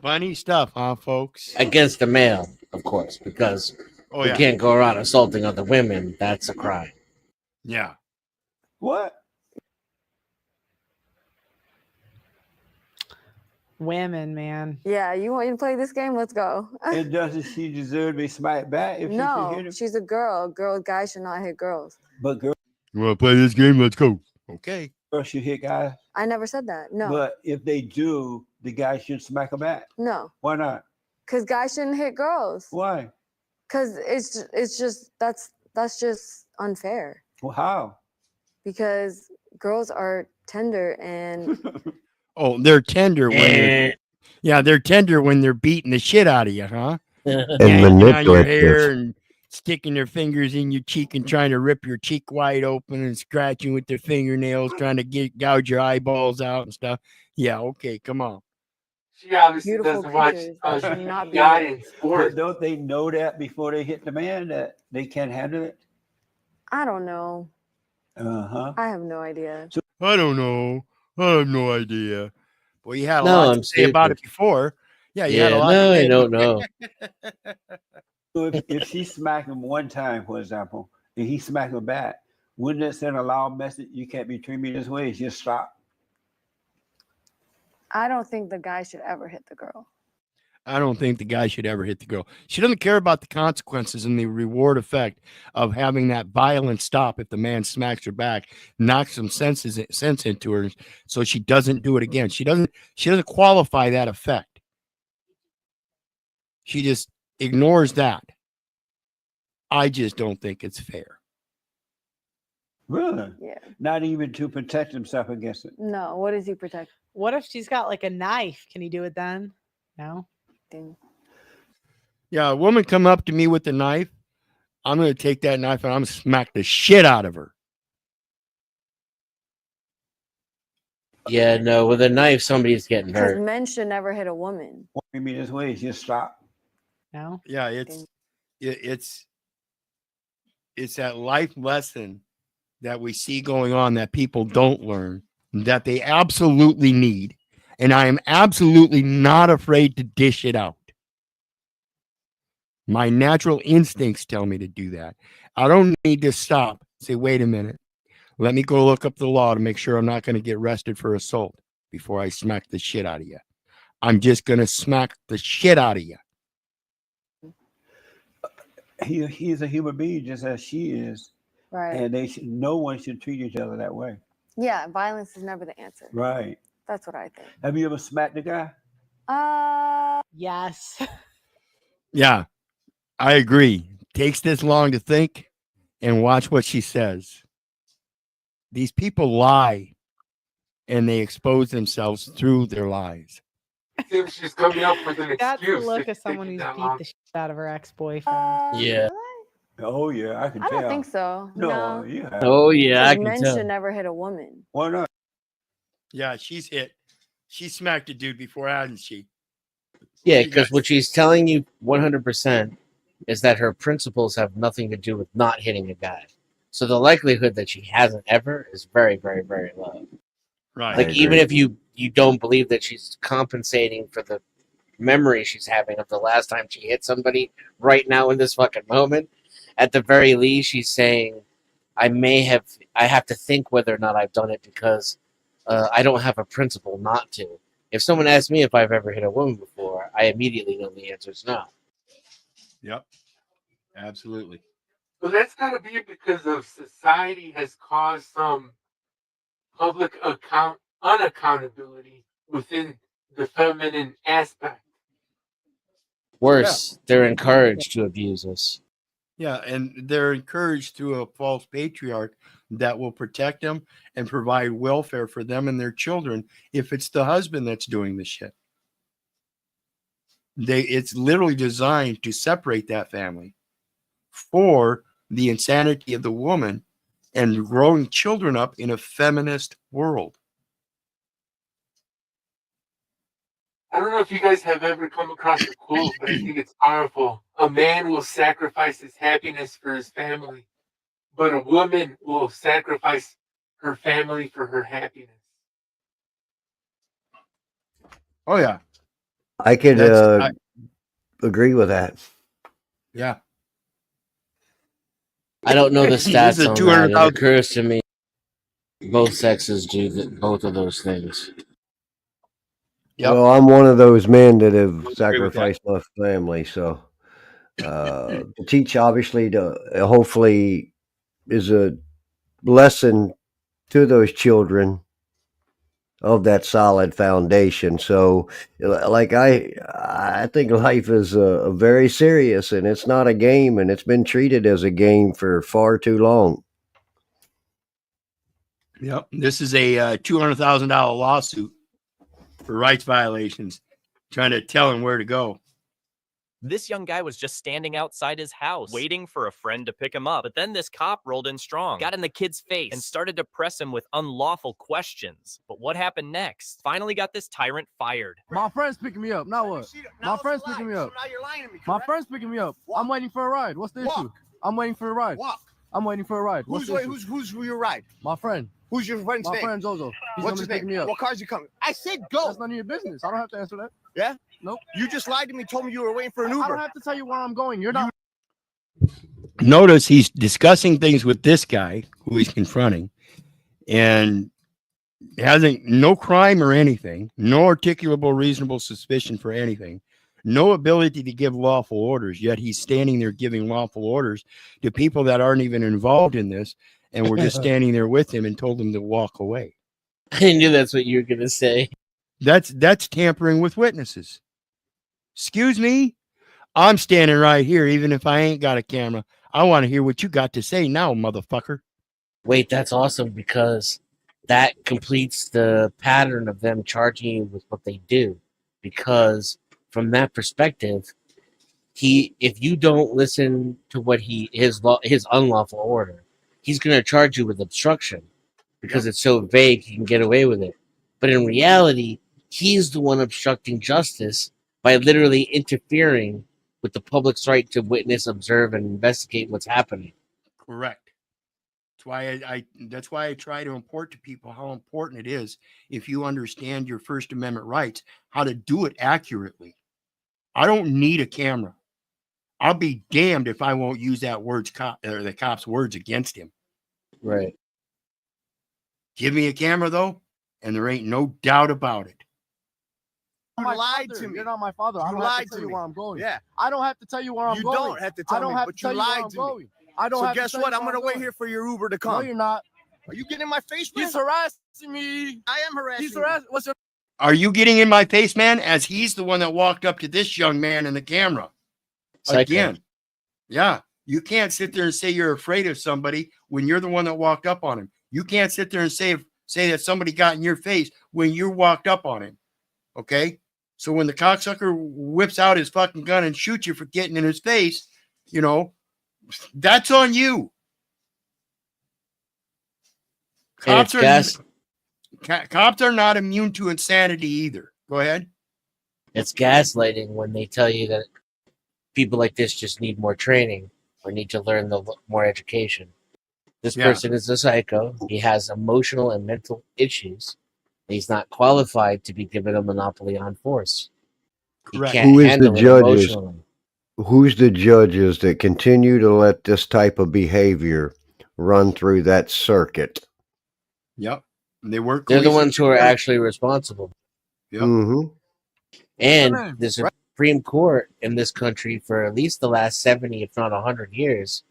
Funny stuff, huh, folks? Against a male, of course, because we can't go around assaulting other women. That's a crime. Yeah. What? Women, man. Yeah, you want to play this game? Let's go. And doesn't she deserve to be smacked back if she should No, hit him? she's a girl. Guys should not hit girls. But girls You want to play this game? Let's go. Okay. should hit guys. I never said that. No. But if they do, the guy should smack them back. No. Why not? Because guys shouldn't hit girls. Why? Because it's just that's just unfair. Well, how? Because girls are tender and Oh, they're tender when they're tender when they're beating the shit out of you, huh? And Yanking on your hair manipulative. and sticking their fingers in your cheek and trying to rip your cheek wide open and scratching with their fingernails, trying to gouge your eyeballs out and stuff. Yeah, okay, come on. She obviously Beautiful doesn't watch creatures should not be God in sports. But don't they know that before they hit the man that they can't handle it? I don't know. I have no idea. I don't know. I have no idea. Well, you had a No, lot I'm to say about it stupid. before. Yeah, you had a lot no, to say. I don't know. So if she smacked him one time, for example, and he smacked her back, wouldn't that send a loud message? You can't be treating me this way. Just stop. I don't think the guy should ever hit the girl. I don't think the guy should ever hit the girl. She doesn't care about the consequences and the reward effect of having that violent stop if the man smacks her back, knocks some sense into her, so she doesn't do it again. She doesn't qualify that effect. She just ignores that. I just don't think it's fair. Really? Yeah. Not even to protect himself against it. No. What does he protect? What if she's got like a knife? Can he do it then? No. Yeah, a woman come up to me with a knife, I'm going to take that knife and I'm going to smack the shit out of her. Yeah, no, with a knife, somebody's getting Because hurt. men should never hit a woman. What do you mean this way? Just stop. No. Yeah, it's that life lesson that we see going on that people don't learn, that they absolutely need. And I am absolutely not afraid to dish it out. My natural instincts tell me to do that. I don't need to stop. Say, wait a minute. Let me go look up the law to make sure I'm not going to get arrested for assault before I smack the shit out of you. I'm just going to smack the shit out of you. He's a human being just as she is. Right. And no one should treat each other that way. Yeah, violence is never the answer. Right. That's what I think. Have you ever smacked a guy? Yes. Yeah, I agree. Takes this long to think, and watch what she says. These people lie, and they expose themselves through their lies. She's coming up with an That's the excuse. look if of it's someone taking who's that beat long. the shit out of her ex-boyfriend. Yeah. Oh yeah, I can I tell. don't think so. No, yeah. Oh, yeah, I Because can men tell. should never hit a woman. Why not? Yeah, she's hit. She smacked a dude before, hasn't she? Yeah, You because guys- what she's telling you 100% is that her principles have nothing to do with not hitting a guy. So the likelihood that she hasn't ever is very, very, very low. Right. Like, even if you don't believe that she's compensating for the memory she's having of the last time she hit somebody right now in this fucking moment, at the very least, she's saying, I have to think whether or not I've done it because I don't have a principle not to. If someone asks me if I've ever hit a woman before, I immediately know the answer is no. Yep. Absolutely. Well, that's got to be because of society has caused some public unaccountability within the feminine aspect. Worse, they're encouraged to abuse us. Yeah, and they're encouraged through a false patriarch that will protect them and provide welfare for them and their children if it's the husband that's doing the shit. It's literally designed to separate that family for the insanity of the woman and growing children up in a feminist world. I don't know if you guys have ever come across a quote, but I think it's powerful. A man will sacrifice his happiness for his family, but a woman will sacrifice her family for her happiness. Oh, yeah. I could agree with that. Yeah. I don't know the This is stats a on that. 200,000 It occurs to me both sexes do both of those things. Yep. Well, I'm one of those men that have with that. sacrificed my family. So to teach, obviously, to hopefully is a lesson to those children of that solid foundation. So, like I think life is very serious, and it's not a game, and it's been treated as a game for far too long. Yep. This is a $200,000 lawsuit for rights violations, trying to tell him where to go. This young guy was just standing outside his house, waiting for a friend to pick him up. But then this cop rolled in strong, got in the kid's face, and started to press him with unlawful questions. But what happened next? Finally got this tyrant fired. My friend's picking me up. Now what? My friend's picking me up. Now you're lying to me. My friend's picking me up. I'm waiting for a ride. What's the issue? I'm waiting for a ride. Walk. I'm waiting for a ride. Who's your ride? My friend. Who's your friend's My name? friend Zozo. He's What's gonna his be picking name? me up. What car's he coming? I said go. That's none of your business. I don't have to answer that. Yeah? Nope. You just lied to me. Told me you were waiting for an I Uber. don't have to tell you where I'm going. You're not. Notice he's discussing things with this guy who he's confronting, and hasn't no crime or anything, no articulable reasonable suspicion for anything, no ability to give lawful orders, yet he's standing there giving lawful orders to people that aren't even involved in this, and we're just standing there with him and told him to walk away. I knew that's what you were gonna say. That's tampering with witnesses. Excuse me? I'm standing right here, even if I ain't got a camera. I want to hear what you got to say now, motherfucker. Wait, that's awesome because that completes the pattern of them charging you with what they do. Because from that perspective, if you don't listen to what his unlawful order, he's going to charge you with obstruction because it's so vague he can get away with it. But in reality, he's the one obstructing justice by literally interfering with the public's right to witness, observe, and investigate what's happening. Correct. That's why I try to import to people how important it is, if you understand your First Amendment rights, how to do it accurately. I don't need a camera. I'll be damned if I won't use that the cop's words against him. Right. Give me a camera though, and there ain't no doubt about it. You lied to me. You're not my father. I don't have to tell you where I'm going. Yeah. I don't have to tell you where I'm going. You don't have to tell me, but you lied to me. I don't have to guess tell what? you I'm where gonna wait going. here for your Uber to come. No, you're not. Are you getting in my face, man? He's harassing me. I am harassing. He's harassing. What's your... Are you getting in my face, man? As he's the one that walked up to this young man in the camera. Psycho. Again. Yeah. You can't sit there and say you're afraid of somebody when you're the one that walked up on him. You can't sit there and say that somebody got in your face when you walked up on him. Okay? So when the cocksucker whips out his fucking gun and shoots you for getting in his face, you know, that's on you. Cops are not immune to insanity either. Go ahead. It's gaslighting when they tell you that people like this just need more training or need to learn more education. This person is a psycho. He has emotional and mental issues. He's not qualified to be given a monopoly on force. Correct. He can't Who is the handle it judges? emotionally. Who's the judges that continue to let this type of behavior run through that circuit? Yep. They work. They're the ones who are actually responsible. Yep. Mm-hmm. And the Supreme Court in this country for at least the last 70, if not 100 years,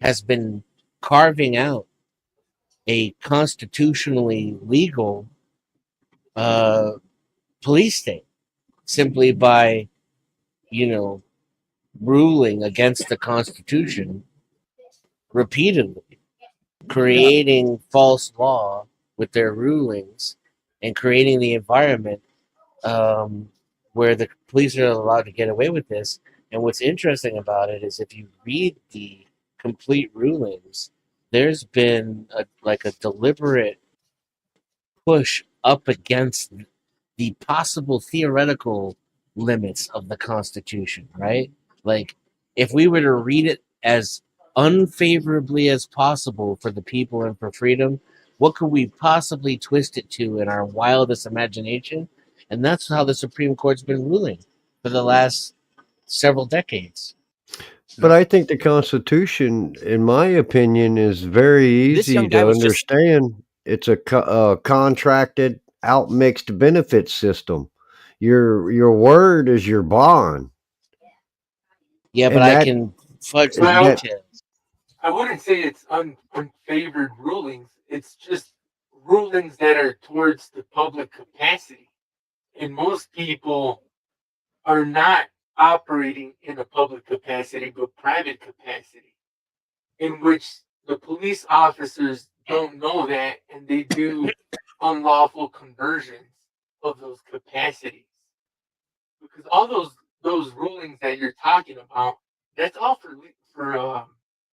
has been carving out a constitutionally legal police state simply by, ruling against the Constitution repeatedly, creating false law with their rulings and creating the environment where the police are allowed to get away with this. And what's interesting about it is if you read the complete rulings, there's been a deliberate push up against the possible theoretical limits of the Constitution, right? Like, if we were to read it as unfavorably as possible for the people and for freedom, what could we possibly twist it to in our wildest imagination? And that's how the Supreme Court's been ruling for the last several decades. But I think the Constitution, in my opinion, is very easy young guy to was just- understand. It's a contracted, outmixed benefit system. Your word is your bond. Yeah, but I can fudge the Well, details. I wouldn't say it's unfavored rulings. It's just rulings that are towards the public capacity. And most people are not operating in a public capacity, but private capacity, in which the police officers don't know that, and they do unlawful conversions of those capacities. Because all those rulings that you're talking about, that's all for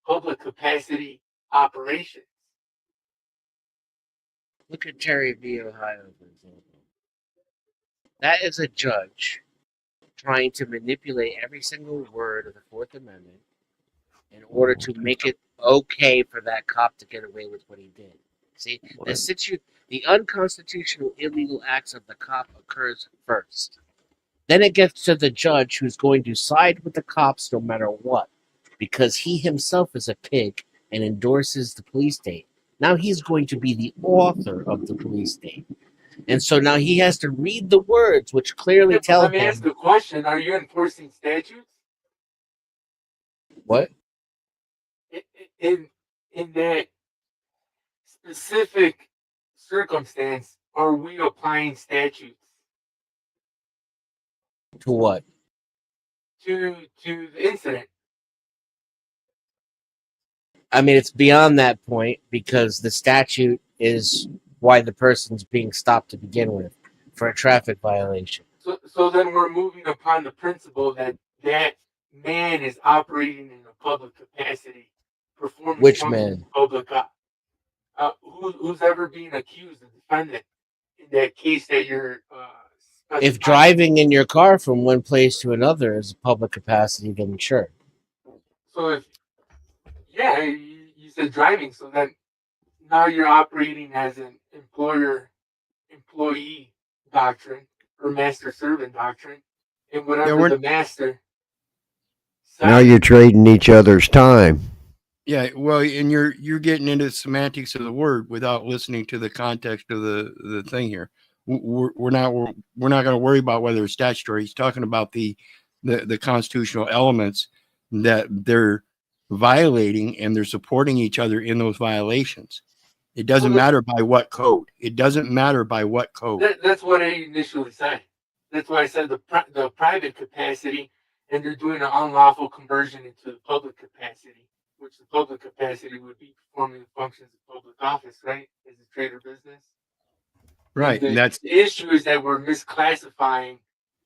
public capacity operations. Look at Terry v. Ohio, for example. That is a judge trying to manipulate every single word of the Fourth Amendment in order to make it okay for that cop to get away with what he did. See, the unconstitutional illegal acts of the cop occurs first. Then it gets to the judge who's going to side with the cops no matter what, because he himself is a pig and endorses the police state. Now he's going to be the author of the police state. And so now he has to read the words, which clearly tell Let me ask him a question. Are you enforcing statutes? what? In that specific circumstance, are we applying statutes To what? to the incident? I mean, it's beyond that point because the statute is why the person's being stopped to begin with for a traffic violation. So then we're moving upon the principle that that man is operating in a public capacity, performing Which functions man? of public. Who's ever being accused, the defendant, in that case that you're If specifying? driving in your car from one place to another is a public capacity, then sure. So if you said driving, so then now you're operating as an employee doctrine or master servant doctrine, and whatever the master Now you're trading each other's time. Yeah, well, and you're getting into the semantics of the word without listening to the context of the thing here. We're not going to worry about whether it's statutory. He's talking about the constitutional elements that they're violating, and they're supporting each other in those violations. It doesn't matter by what code. It doesn't matter by what code. That's what I initially said. That's why I said the private capacity, and they're doing an unlawful conversion into the public capacity, which the public capacity would be performing the functions of public office, right? As a trade or business. Right. And And that's the issue is that we're misclassifying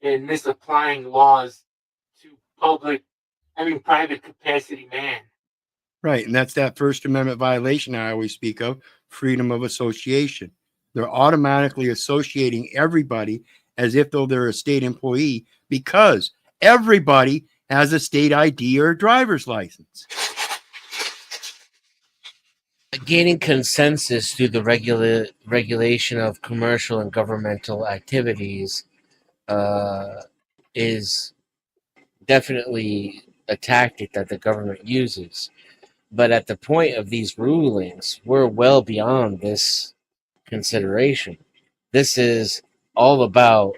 and misapplying laws to private capacity man. right. And that's that First Amendment violation I always speak of, freedom of association. They're automatically associating everybody as if though they're a state employee because everybody has a state ID or a driver's license. Gaining consensus through the regulation of commercial and governmental activities is definitely a tactic that the government uses. But at the point of these rulings, we're well beyond this consideration. This is all about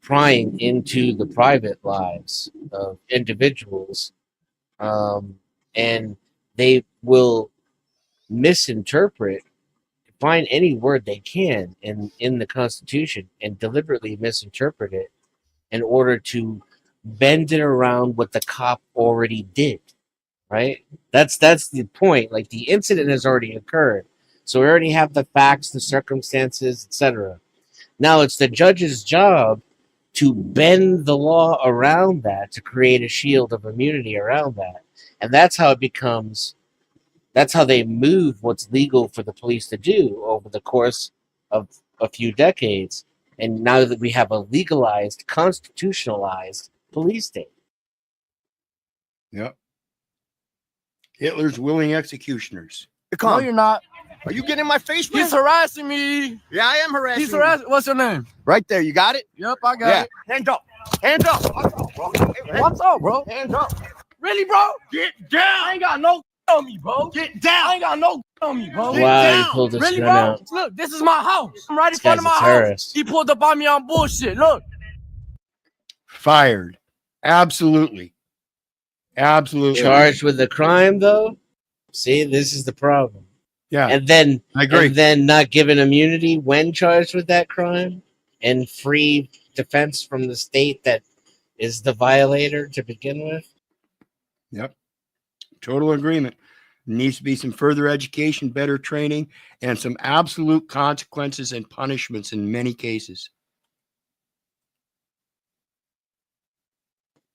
prying into the private lives of individuals, and they will misinterpret, find any word they can in the Constitution and deliberately misinterpret it in order to bend it around what the cop already did. Right? That's the point. Like, the incident has already occurred, so we already have the facts, the circumstances, etc. Now it's the judge's job to bend the law around that, to create a shield of immunity around that. And that's how they move what's legal for the police to do over the course of a few decades. And now that we have a legalized, constitutionalized police state. Yep. Hitler's willing executioners. No, you're not. Are you getting in my face? He's harassing me. Yeah, I am harassing. He's harassing. What's your name? Right there. You got it? Yep, I got it. Hands up. Hands up. What's up, bro? Hands up. Really, bro? Get down. I ain't got no on me, bro. Get down. I ain't got no on me, bro. Wow, he pulled his really, gun bro? out. Look, this is my house. I'm right in This front of guy's my a house. terrorist. He pulled up on me on bullshit. Look. Fired. Absolutely. Absolutely. Charged with the crime, though? See, this is the problem. Yeah. And then I agree. And then not given immunity when charged with that crime and free defense from the state that is the violator to begin with. Yep. Total agreement. Needs to be some further education, better training, and some absolute consequences and punishments in many cases.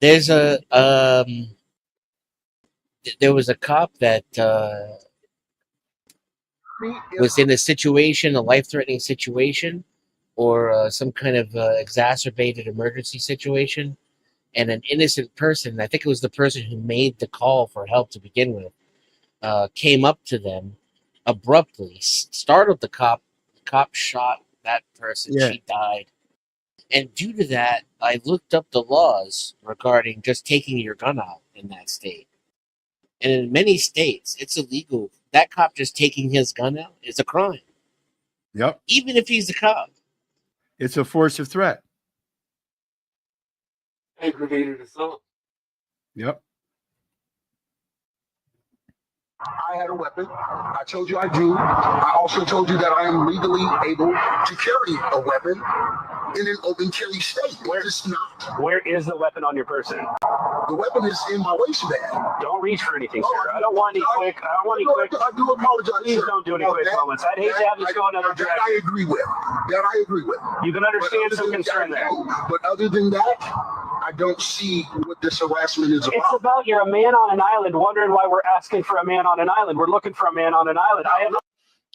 There was a cop that was in a situation, a life-threatening situation, or some kind of exacerbated emergency situation, and an innocent person, I think it was the person who made the call for help to begin with, came up to them abruptly, startled the cop. The cop shot that person. Yeah. She died. And due to that, I looked up the laws regarding just taking your gun out in that state. And in many states, it's illegal. That cop just taking his gun out is a crime. Yep. Even if he's a cop. It's a force of threat. Aggravated assault. Yep. I had a weapon. I told you I do. I also told you that I am legally able to carry a weapon in an open carry state. Where is not? Where is the weapon on your person? The weapon is in my waistband. Don't reach for anything, sir. I don't want any quick. I don't want any quick. I do apologize. Please sir. don't do any quick moments. I'd hate to have this go another direction. That I agree with. That I agree with. You can understand some concern there. But other than that, I don't see what this harassment is about. It's about you're a man on an island wondering why we're asking for a man on an island. We're looking for a man on an island.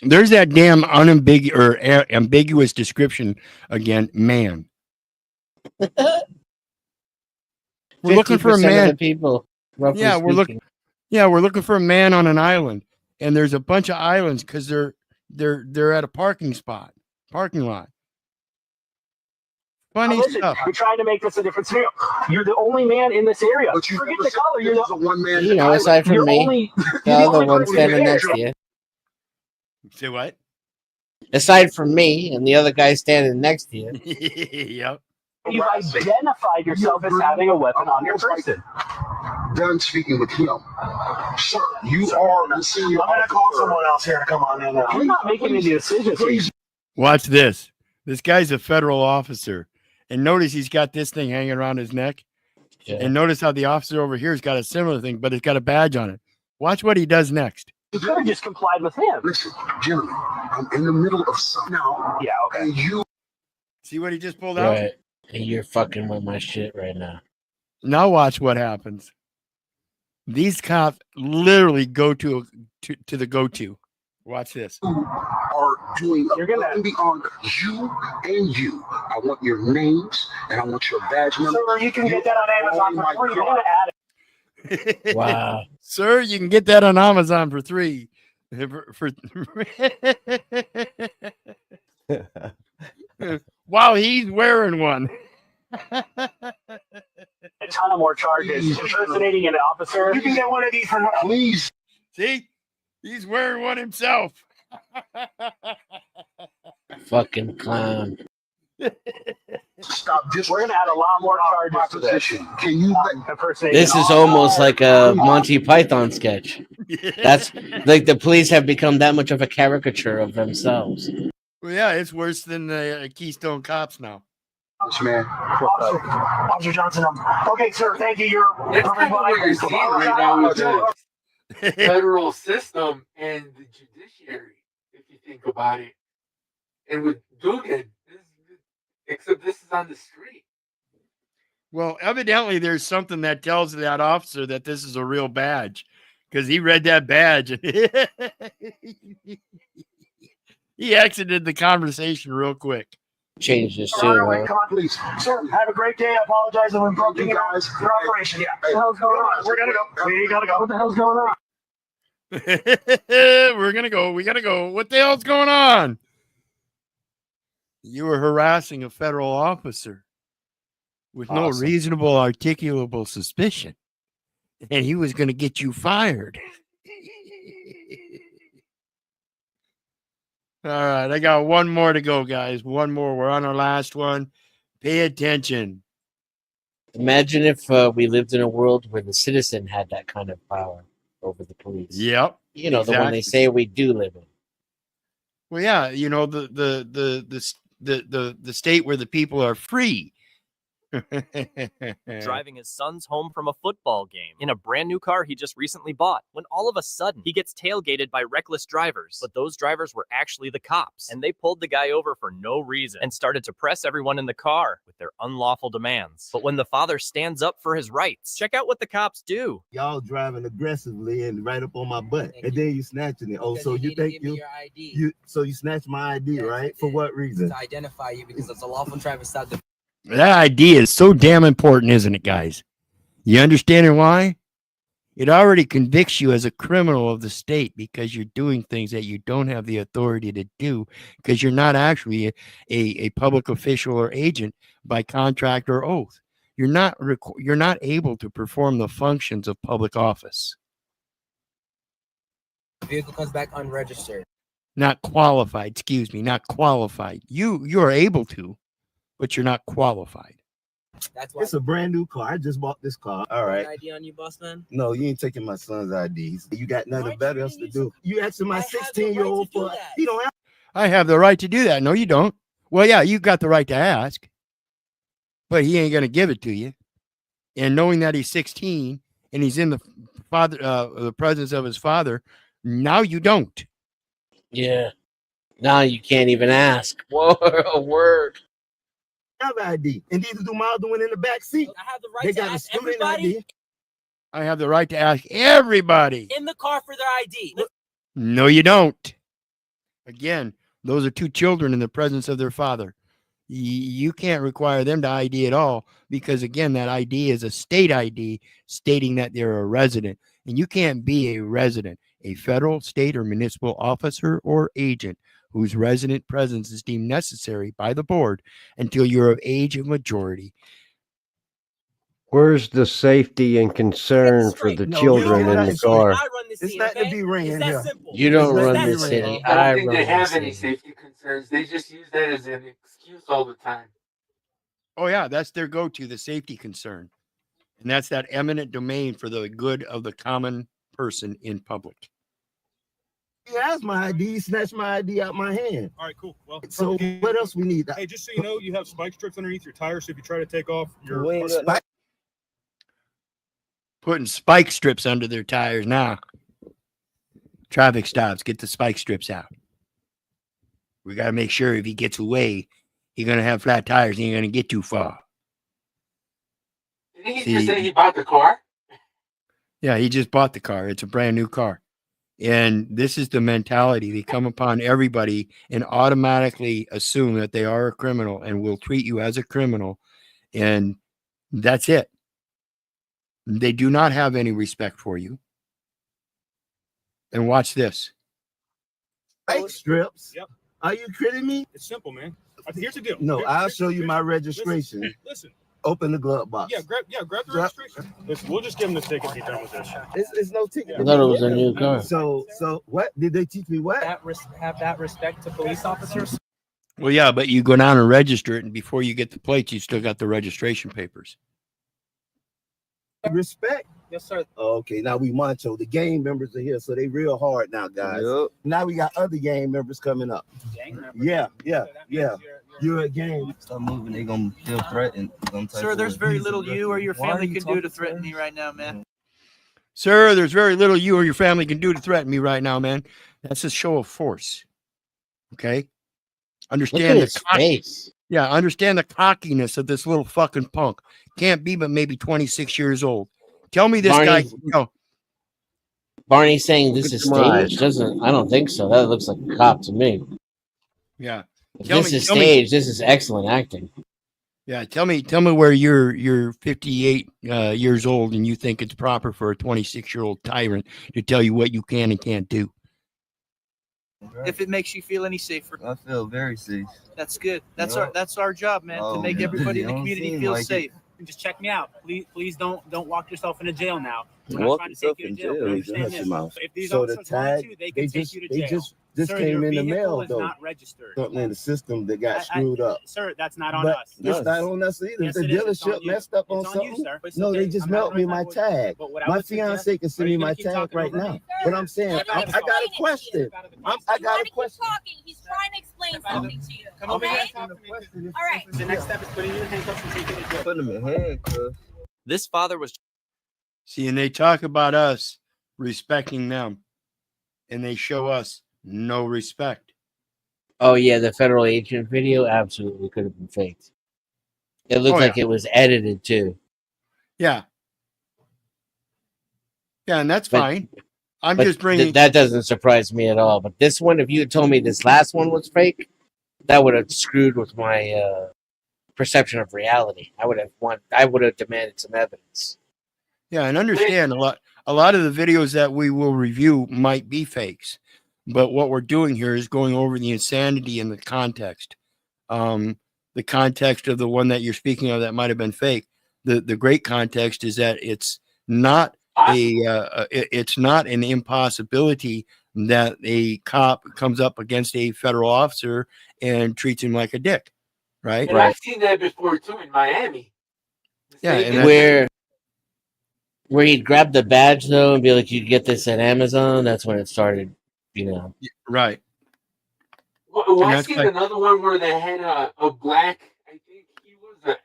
There's that damn ambiguous description again, man. We're looking for a man. Of the people, Yeah, we're looking. Yeah, we're looking for a man on an island, and there's a bunch of islands because they're at a parking lot. Funny listen, stuff. we're trying to make this a different scenario. You're the only man in this area. But you forget the color. You're the one man. You know, aside from me, the other one standing next to you. Say what? Aside from me and the other guy standing next to you. Yep. You've identified yourself as having a weapon on your person. Done speaking with him. Sir, you are the senior. I'm going to call someone else here to come on in. You're not making any decisions. Please. Watch this. This guy's a federal officer. And notice he's got this thing hanging around his neck. Yeah. And notice how the officer over here has got a similar thing, but it's got a badge on it. Watch what he does next. You could have just complied with him. Listen, gentlemen, I'm in the middle of something now. Yeah, okay. And you see what he just pulled out? Right. And you're fucking with my shit right now. Now watch what happens. These cops literally go to the go-to. Watch this. Are doing above and beyond you and you. I want your names and I want your badge number. Sir, you can get that on Amazon for free. You're gonna add it. Wow. Sir, you can get that on Amazon for $3. Wow, he's wearing one. A ton of more charges. Impersonating an officer. You can get one of these for please. See? He's wearing one himself. Fucking clown. Stop. We're gonna add a lot more charges to this. Can you? This is almost like a Monty Python sketch. That's like the police have become that much of a caricature of themselves. Well, yeah, it's worse than the Keystone Cops now. Yes, man. Officer Johnson. Okay, sir. Thank you. That's kind of what you're seeing right now with the federal system and the judiciary, if you think about it. And with Dugan, except this is on the street. Well, evidently there's something that tells that officer that this is a real badge because he read that badge and he exited the conversation real quick. Change this soon. Right, come on, please. Sir, have a great day. I apologize that we broke your operation. Yeah. What the hell's going on? We're going to go. We got to go. What the hell's going on? We're going to go. We got to go. What the hell's going on? You were harassing a federal officer with no reasonable articulable suspicion. And he was going to get you fired. All right, I got one more to go, guys. One more. We're on our last one. Pay attention. Imagine if we lived in a world where the citizen had that kind of power over the police. Yep. You know, the one they say we do live in. Well, yeah, you know, the state where the people are free. Driving his sons home from a football game in a brand new car he just recently bought, when all of a sudden he gets tailgated by reckless drivers. But those drivers were actually the cops, and they pulled the guy over for no reason and started to press everyone in the car with their unlawful demands. But when the father stands up for his rights, check out what the cops do. Y'all driving aggressively and right up on my butt, and then you snatching it. Oh, so you think you snatch my ID, right? For what reason? To identify you, because it's a lawful driving stop. That idea is so damn important, isn't it, guys? You understanding why? It already convicts you as a criminal of the state because you're doing things that you don't have the authority to do because you're not actually a public official or agent by contract or oath. You're not able to perform the functions of public office. Vehicle comes back unregistered. Not qualified, excuse me, not qualified. You are able to. but you're not qualified. That's why. It's a brand new car. I just bought this car. All right. ID on you, boss man? No, you ain't taking my son's IDs. You got nothing better else to do. You asking my 16-year-old for he don't have. I have the right to do that. No, you don't. Well, yeah, you got the right to ask, but he ain't going to give it to you. And knowing that he's 16 and he's in the presence of his father, now you don't. Yeah. Now you can't even ask. Whoa, a word. Have ID, and these do miles doing in the back seat. I have the right They to got a ask student everybody ID. I have the right to ask everybody. in the car for their ID. No, you don't. Again, those are two children in the presence of their father. You can't require them to ID at all because, again, that ID is a state ID stating that they're a resident. And you can't be a resident, a federal, state, or municipal officer or agent whose resident presence is deemed necessary by the board until you're of age of majority. Where's the safety and concern for the children in the car? It's not to be ringing here. You don't run the city. I don't think run they the have any city. safety concerns. They just use that as an excuse all the time. Oh, yeah, that's their go-to, the safety concern. And that's that eminent domain for the good of the common person in public. He has my ID. He snatched my ID out my hand. All right, cool. Well, So what else we need? hey, just so you know, you have spike strips underneath your tires. So if you try to take off your Putting spike strips under their tires now. Traffic stops. Get the spike strips out. We got to make sure if he gets away, he's going to have flat tires. He ain't going to get too far. Didn't he just say he bought the car? Yeah, he just bought the car. It's a brand new car. And this is the mentality. They come upon everybody and automatically assume that they are a criminal and will treat you as a criminal. And that's it. They do not have any respect for you. And watch this. Spike strips. Yep. Are you kidding me? It's simple, man. Here's the deal. No, I'll show you my registration. Listen. Open the glove box. Yeah, grab the registration. Listen, we'll just give him the ticket and be done with this. It's no ticket. I thought it was a new car. So what did they teach me? What? Have that respect to police officers. Well, yeah, but you go down and register it, and before you get the plates, you still got the registration papers. Respect. Yes, sir. Okay, now we macho. The gang members are here, so they real hard now, guys. Yep. Now we got other gang members coming up. Gang members? Yeah. You're a gang. Stop moving, they gonna feel threatened. Sir, there's very little you or your family can do to threaten me right now, man. Sir, there's very little you or your family can do to threaten me right now, man. That's a show of force. Okay? Understand Look at his face. Yeah, understand the cockiness of this little fucking punk. Can't be but maybe 26 years old. Tell me this guy. No. Barney's saying this is staged. I don't think so. That looks like a cop to me. Yeah. If this is staged, this is excellent acting. Yeah, tell me where you're 58 years old and you think it's proper for a 26-year-old tyrant to tell you what you can and can't do. If it makes you feel any safer. I feel very safe. That's good. That's our job, man, to make everybody in the community feel safe. And just check me out. Please don't walk yourself into jail now. We're not Walk trying to take you to jail. But understand this. If these officers want to, they can take you to jail. This Sir, came your in the vehicle mail is though. not registered. Something in the system that got screwed up. Sir, that's not on But us. it's not on us either. Yes, The it is. It's on dealership you. messed up on It's on you, something. sir. It's No, okay. they just I'm not mailed me gonna my voice- tag. But what I My would suggest- fiance can send Are me you my gonna keep tag talking right over now. me? But I'm saying, I got a question. I got a question. He's trying to explain something to you. Come over here. Okay? All right. The next step is putting you in handcuffs and taking you to jail. Put him in handcuffs. This father was. See, and they talk about us respecting them, and they show us no respect. Oh yeah, the federal agent video absolutely could have been faked. It looked like it was edited too. Yeah. Yeah, and that's But- fine. I'm But just bringing. that doesn't surprise me at all. But this one, if you had told me this last one was fake, that would have screwed with my perception of reality. I would have demanded some evidence. Yeah, and understand a lot of the videos that we will review might be fakes, but what we're doing here is going over the insanity and the context. The context of the one that you're speaking of that might have been fake. The great context is that it's not it's not an impossibility that a cop comes up against a federal officer and treats him like a dick, right? And I've seen that before too in Miami. Yeah, and where he'd grab the badge though and be like, "You can get this at Amazon." That's when it started, you know. Right. Well, I seen another one where they had a black, I think he was a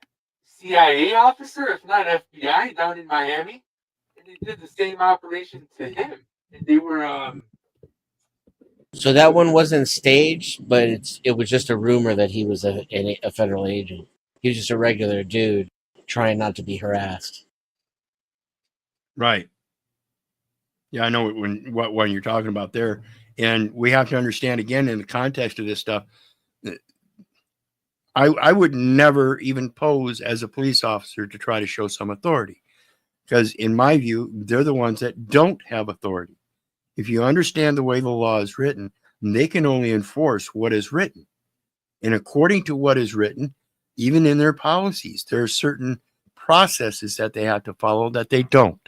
CIA officer, if not FBI, down in Miami, and they did the same operation to him, and they were So that one wasn't staged, but it was just a rumor that he was a federal agent. He was just a regular dude trying not to be harassed. Right. Yeah, I know what one you're talking about there. And we have to understand, again, in the context of this stuff, I would never even pose as a police officer to try to show some authority. Because in my view, they're the ones that don't have authority. If you understand the way the law is written, they can only enforce what is written. And according to what is written, even in their policies, there are certain processes that they have to follow that they don't.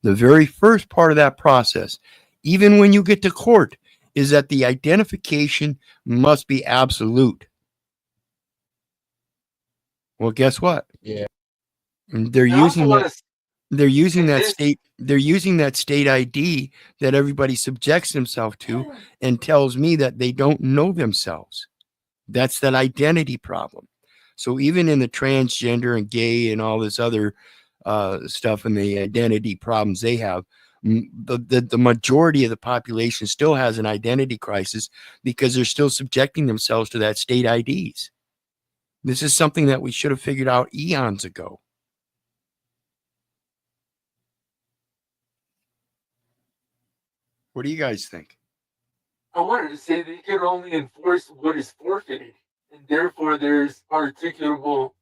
The very first part of that process, even when you get to court, is that the identification must be absolute. Well, guess what? Yeah. They're using that state ID that everybody subjects themselves to and tells me that they don't know themselves. That's that identity problem. So even in the transgender and gay and all this other stuff and the identity problems they have, the majority of the population still has an identity crisis because they're still subjecting themselves to that state IDs. This is something that we should have figured out eons ago. What do you guys think? I wanted to say they could only enforce what is forfeited, and therefore there's reasonable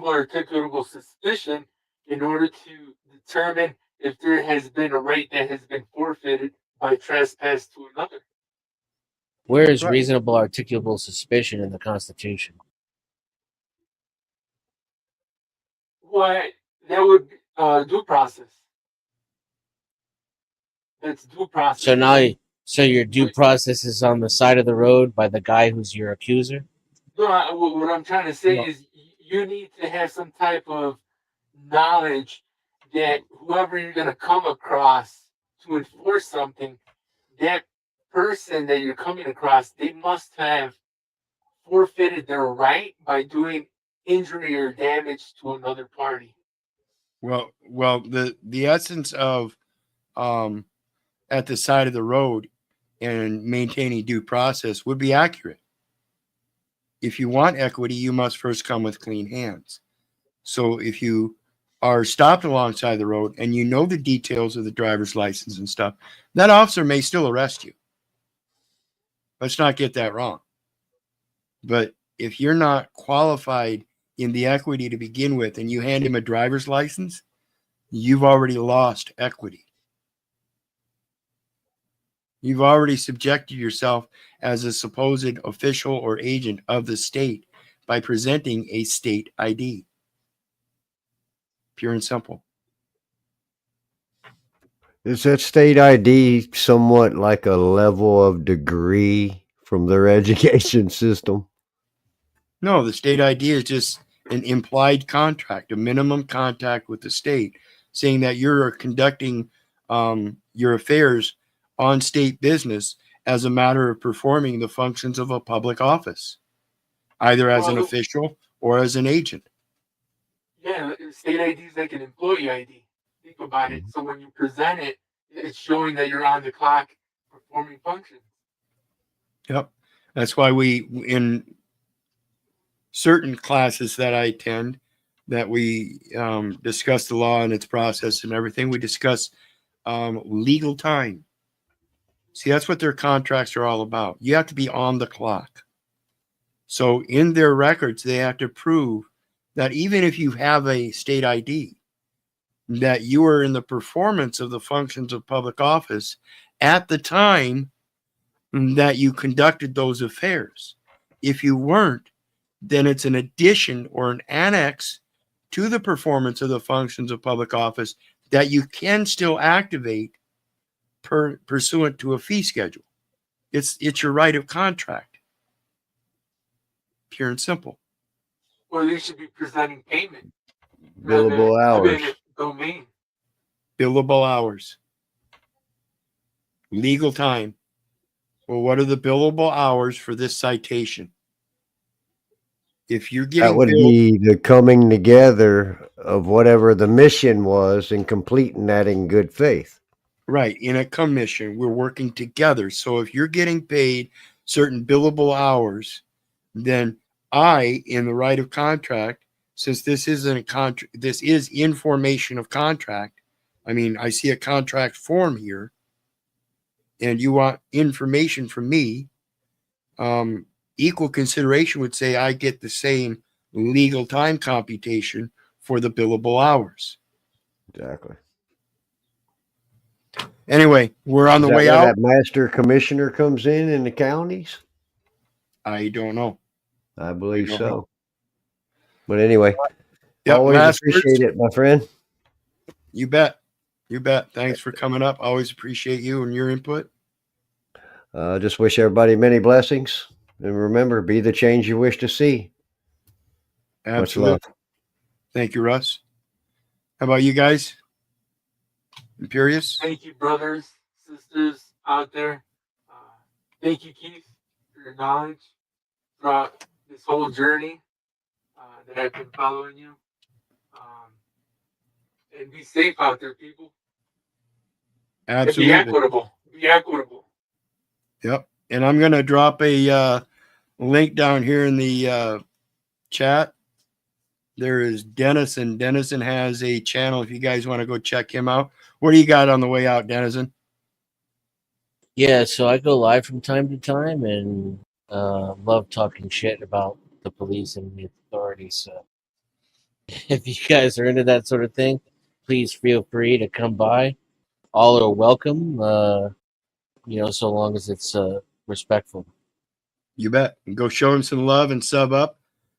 articulable suspicion in order to determine if there has been a right that has been forfeited by trespass to another. Where is reasonable articulable suspicion in the Constitution? Why, that would due process. That's due process. So your due process is on the side of the road by the guy who's your accuser? No, what I'm trying to say is you need to have some type of knowledge that whoever you're going to come across to enforce something, that person that you're coming across, they must have forfeited their right by doing injury or damage to another party. Well, the essence of at the side of the road and maintaining due process would be accurate. If you want equity, you must first come with clean hands. So if you are stopped alongside the road and you know the details of the driver's license and stuff, that officer may still arrest you. Let's not get that wrong. But if you're not qualified in the equity to begin with and you hand him a driver's license, you've already lost equity. You've already subjected yourself as a supposed official or agent of the state by presenting a state ID. Pure and simple. Is that state ID somewhat like a level of degree from their education system? No, the state ID is just an implied contract, a minimum contact with the state, saying that you're conducting your affairs on state business as a matter of performing the functions of a public office, either as an official or as an agent. Yeah, state ID is like an employee ID. Think about it. So when you present it, it's showing that you're on the clock performing functions. Yep. That's why we, in certain classes that I attend, that we discuss the law and its process and everything, we discuss legal time. See, that's what their contracts are all about. You have to be on the clock. So in their records, they have to prove that even if you have a state ID, that you are in the performance of the functions of public office at the time that you conducted those affairs. If you weren't, then it's an addition or an annex to the performance of the functions of public office that you can still activate pursuant to a fee schedule. It's your right of contract. Pure and simple. Well, they should be presenting payment. rather than Billable hours. eminent domain. Billable hours. Legal time. Well, what are the billable hours for this citation? If you're That getting would billed, be the coming together of whatever the mission was and completing that in good faith. right, in a commission, we're working together. So if you're getting paid certain billable hours, then I, in the right of contract, since this isn't a contract, this is information of contract. I mean, I see a contract form here, and you want information from me. Equal consideration would say I get the same legal time computation for the billable hours. Exactly. Anyway, we're on Is the that way where out. that master commissioner comes in the counties? I don't know. I believe don't so. know. But anyway, Yep, always last appreciate words. it, my friend. You bet. You bet. Thanks for coming up. Always appreciate you and your input. Just wish everybody many blessings. And remember, be the change you wish to see. Absolutely. Much love. Thank you, Russ. How about you guys? Imperious? Thank you, brothers, sisters out there. Thank you, Keith, for your knowledge throughout this whole journey that I've been following you. And be safe out there, people. Absolutely. And be equitable. Be equitable. Yep. And I'm going to drop a link down here in the chat. There is Dennison. Dennison has a channel if you guys want to go check him out. What do you got on the way out, Dennison? Yeah, so I go live from time to time and love talking shit about the police and the authorities. So if you guys are into that sort of thing, please feel free to come by. All are welcome, so long as it's respectful. You bet. And go show him some love and sub up.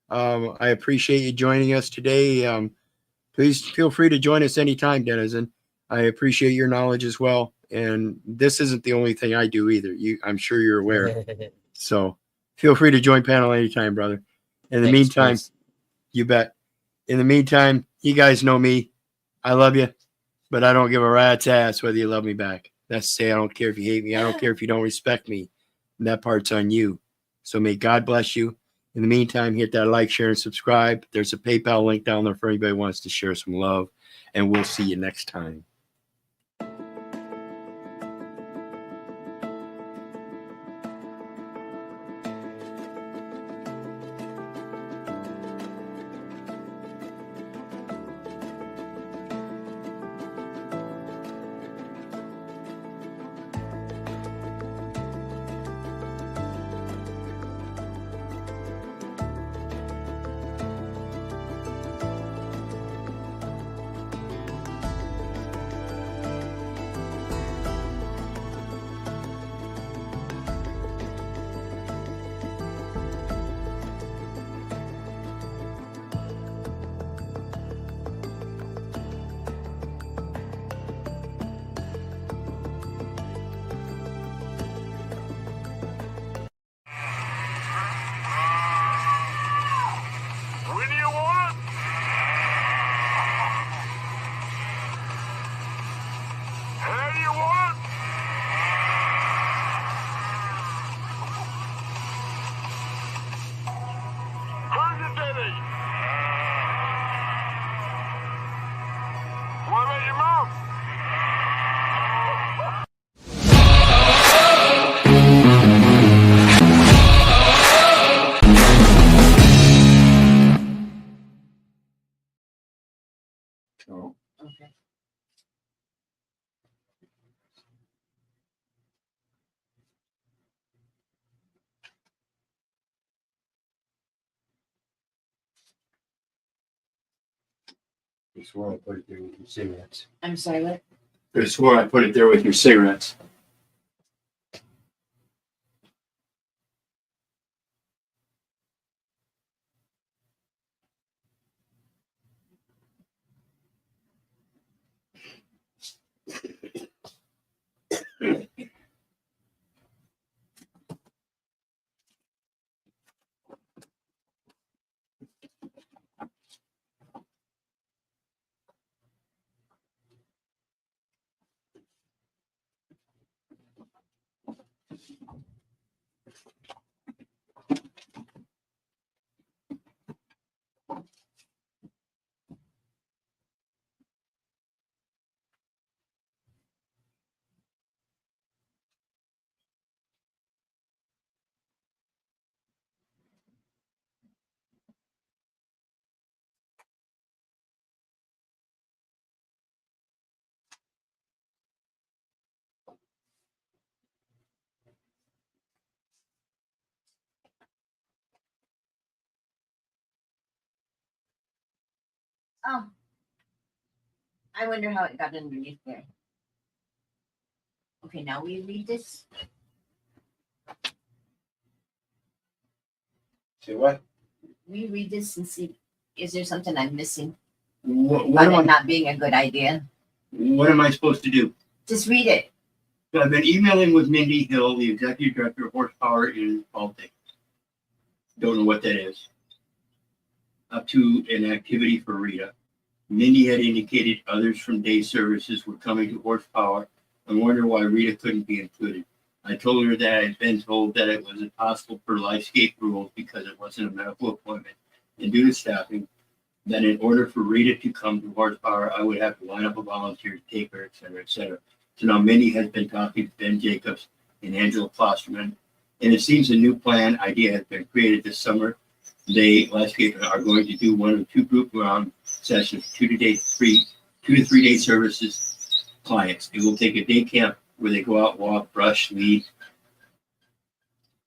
I appreciate you joining us today. Please feel free to join us anytime, Denizen. I appreciate your knowledge as well. And this isn't the only thing I do either. I'm sure you're aware. So feel free to join panel anytime, brother. In the meantime, Chris. you bet. In the meantime, you guys know me. I love you, but I don't give a rat's ass whether you love me back. That's to say, I don't care if you hate me. I don't care if you don't respect me. And that part's on you. So may God bless you. In the meantime, hit that like, share, and subscribe. There's a PayPal link down there for anybody who wants to share some love. And we'll see you next time. What do you want? How do you want? Where's your daddy? What about your mom? Oh. Okay. I swore I put it there with your cigarettes. I'm sorry, what? I swore I put it there with your cigarettes. Oh, I wonder how it got underneath there. Okay, now we read this. Say what? We read this and see, is there something I'm missing? What About am it not being a good idea? What am I supposed to do? Just read it. So I've been emailing with Mindy Hill, the executive director of Horsepower in Baltic. Don't know what that is. Up to an activity for Rita. Mindy had indicated others from day services were coming to Horsepower and wondered why Rita couldn't be included. I told her that I had been told that it was impossible per LifeScape rules because it wasn't a medical appointment. And due to staffing, that in order for Rita to come to Horsepower, I would have to line up a volunteer to take her, et cetera, et cetera. So now Mindy has been talking to Ben Jacobs and Angela Klosterman, and it seems a new plan idea has been created this summer. They, LifeScape, are going to do 1 or 2 group round sessions, 2 to 3 day services clients. They will take a day camp where they go out, walk, brush, lead,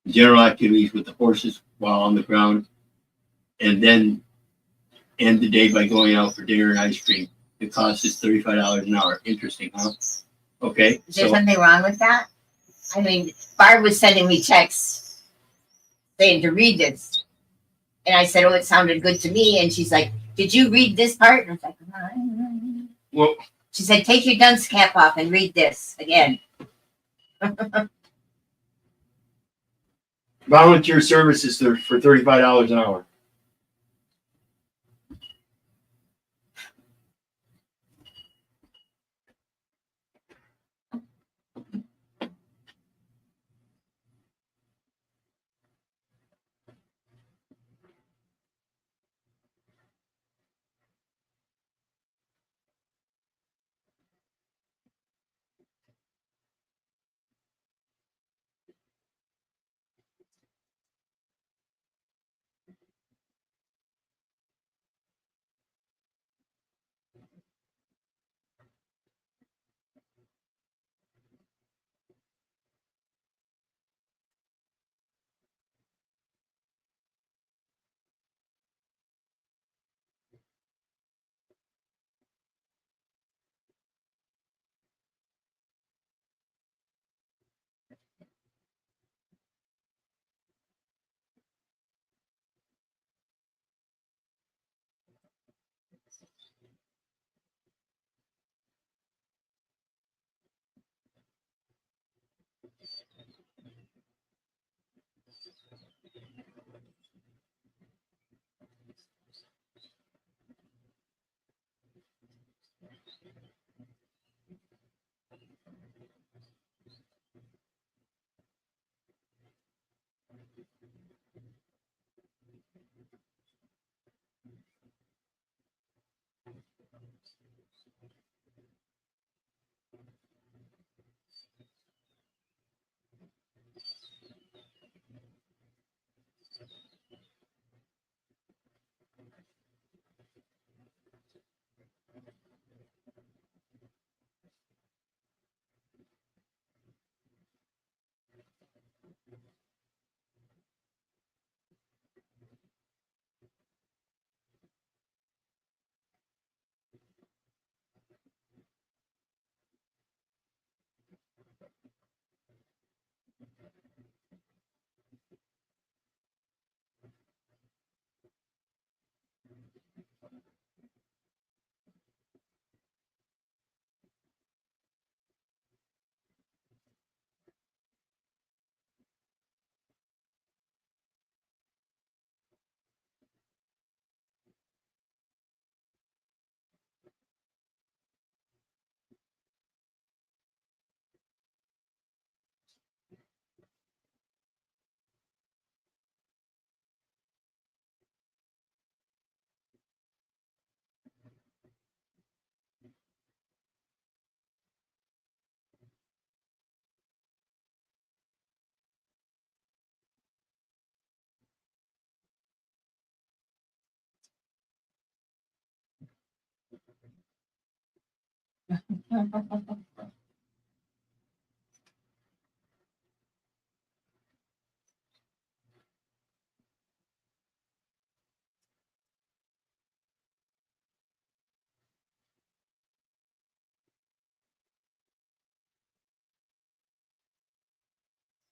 general activities with the horses while on the ground, and then end the day by going out for dinner and ice cream. The cost is $35 an hour. Interesting, huh? Okay. Is there something wrong with that? I mean, Barb was sending me texts saying to read this. And I said, oh, it sounded good to me. And she's like, did you read this part? And I was like, well, she said, take your dunce cap off and read this again. Volunteer services for $35 an hour.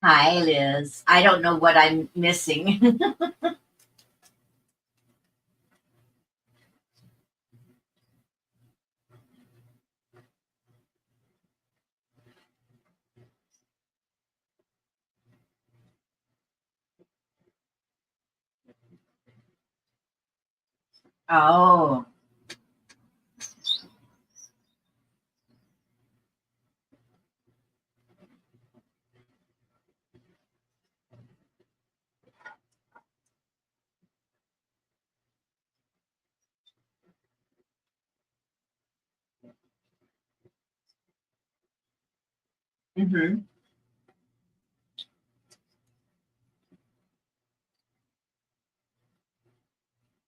Hi, Liz. I don't know what I'm missing. Oh. Mm-hmm.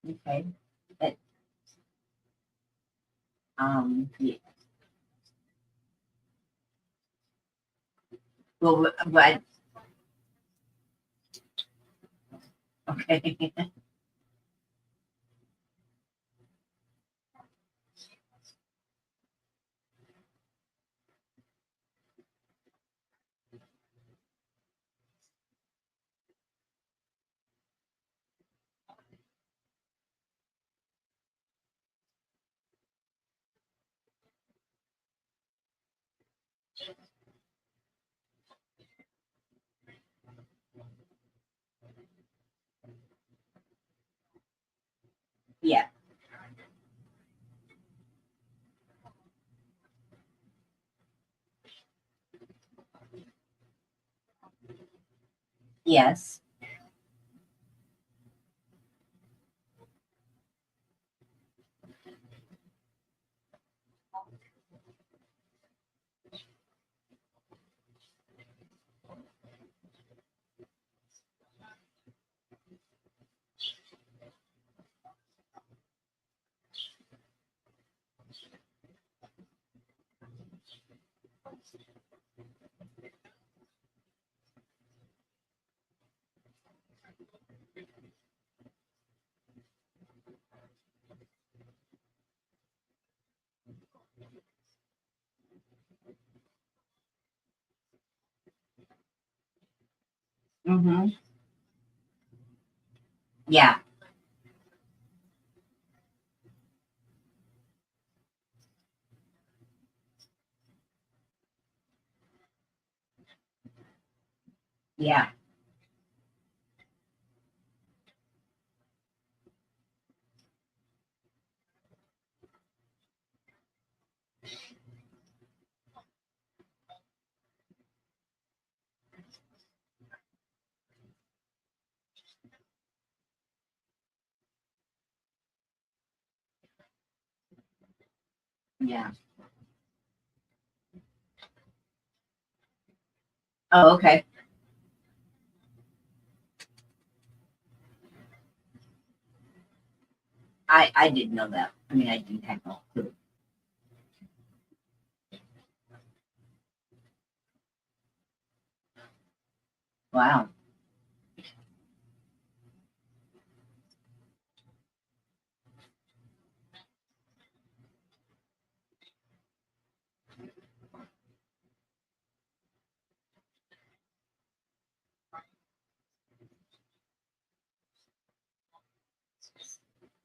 Okay. But, yeah. Well, but okay. Yeah. Yes. Mm-hmm. Yeah. Yeah. Yeah. Oh, okay. I didn't know that. I mean, I didn't have no clue. Wow.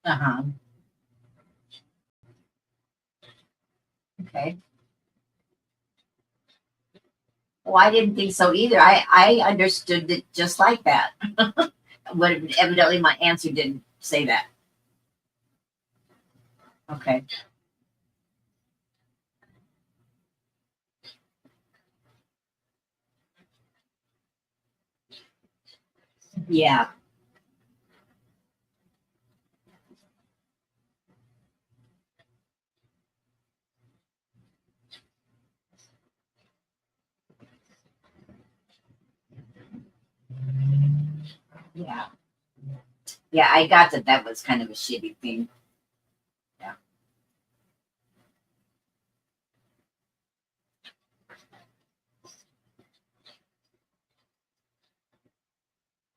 Uh-huh. Okay. Well, I didn't think so either. I understood it just like that. But evidently my answer didn't say that. Okay. Yeah. Yeah. Yeah, I got that that was kind of a shitty thing. Yeah.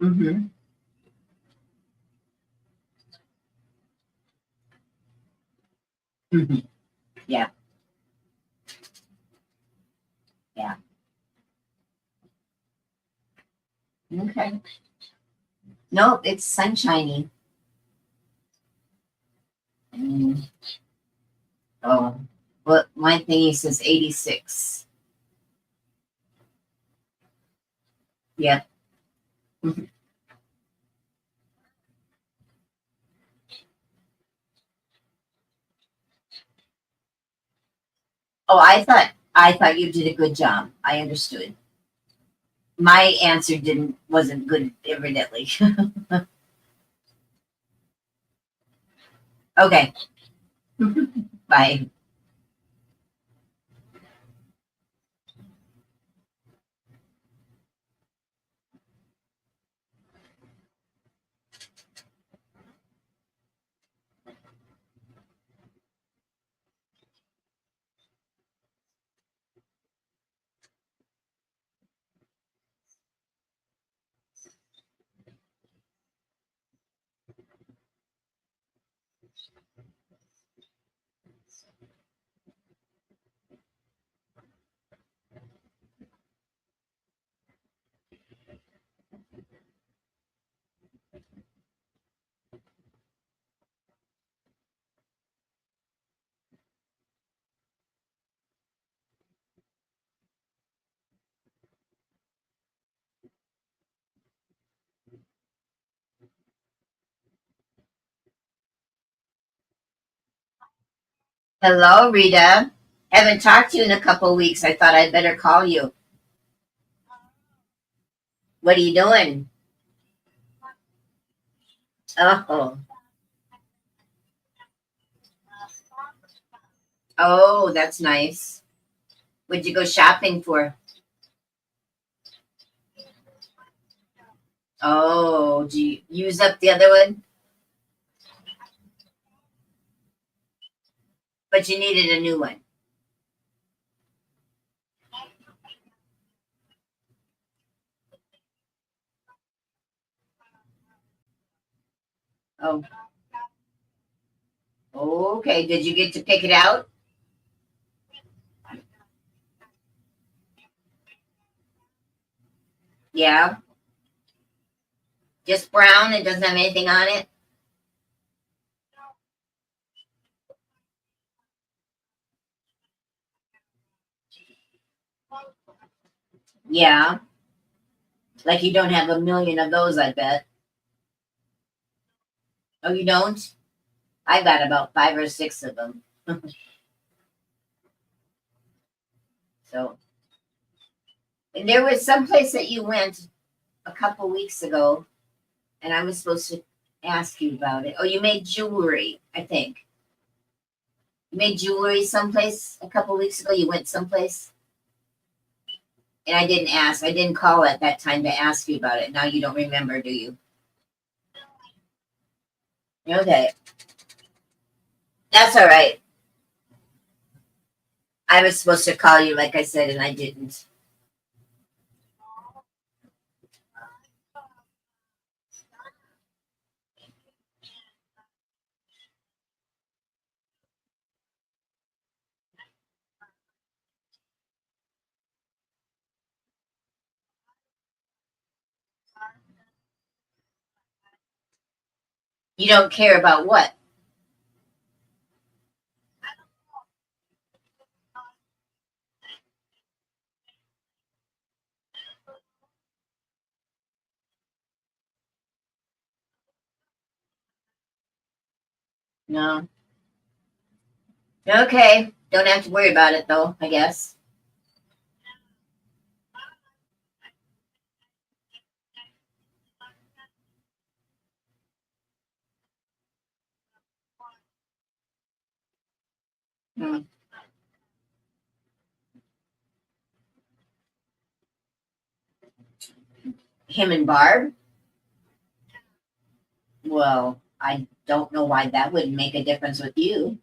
Mm-hmm. Mm-hmm. Yeah. Yeah. Okay. Nope, it's sunshiny. Oh, but my thingy says 86. Yep. Oh, I thought you did a good job. I understood. My answer wasn't good, evidently. Okay. Bye. Hello, Rita. Haven't talked to you in a couple of weeks. I thought I'd better call you. What are you doing? Oh. Oh, that's nice. What'd you go shopping for? Oh, do you use up the other one? But you needed a new one. Oh. Okay, did you get to pick it out? Yeah. Just brown, it doesn't have anything on it? Yeah. Like you don't have a million of those, I bet. Oh, you don't? I got about 5 or 6 of them. So, and there was some place that you went a couple weeks ago, and I was supposed to ask you about it. Oh, you made jewelry, I think. You made jewelry someplace a couple weeks ago. You went someplace, and I didn't ask. I didn't call at that time to ask you about it. Now you don't remember, do you? Okay. That's all right. I was supposed to call you, like I said, and I didn't. You don't care about what? No. Okay. Don't have to worry about it, though, I guess. Hmm. Him and Barb? Well, I don't know why that wouldn't make a difference with you.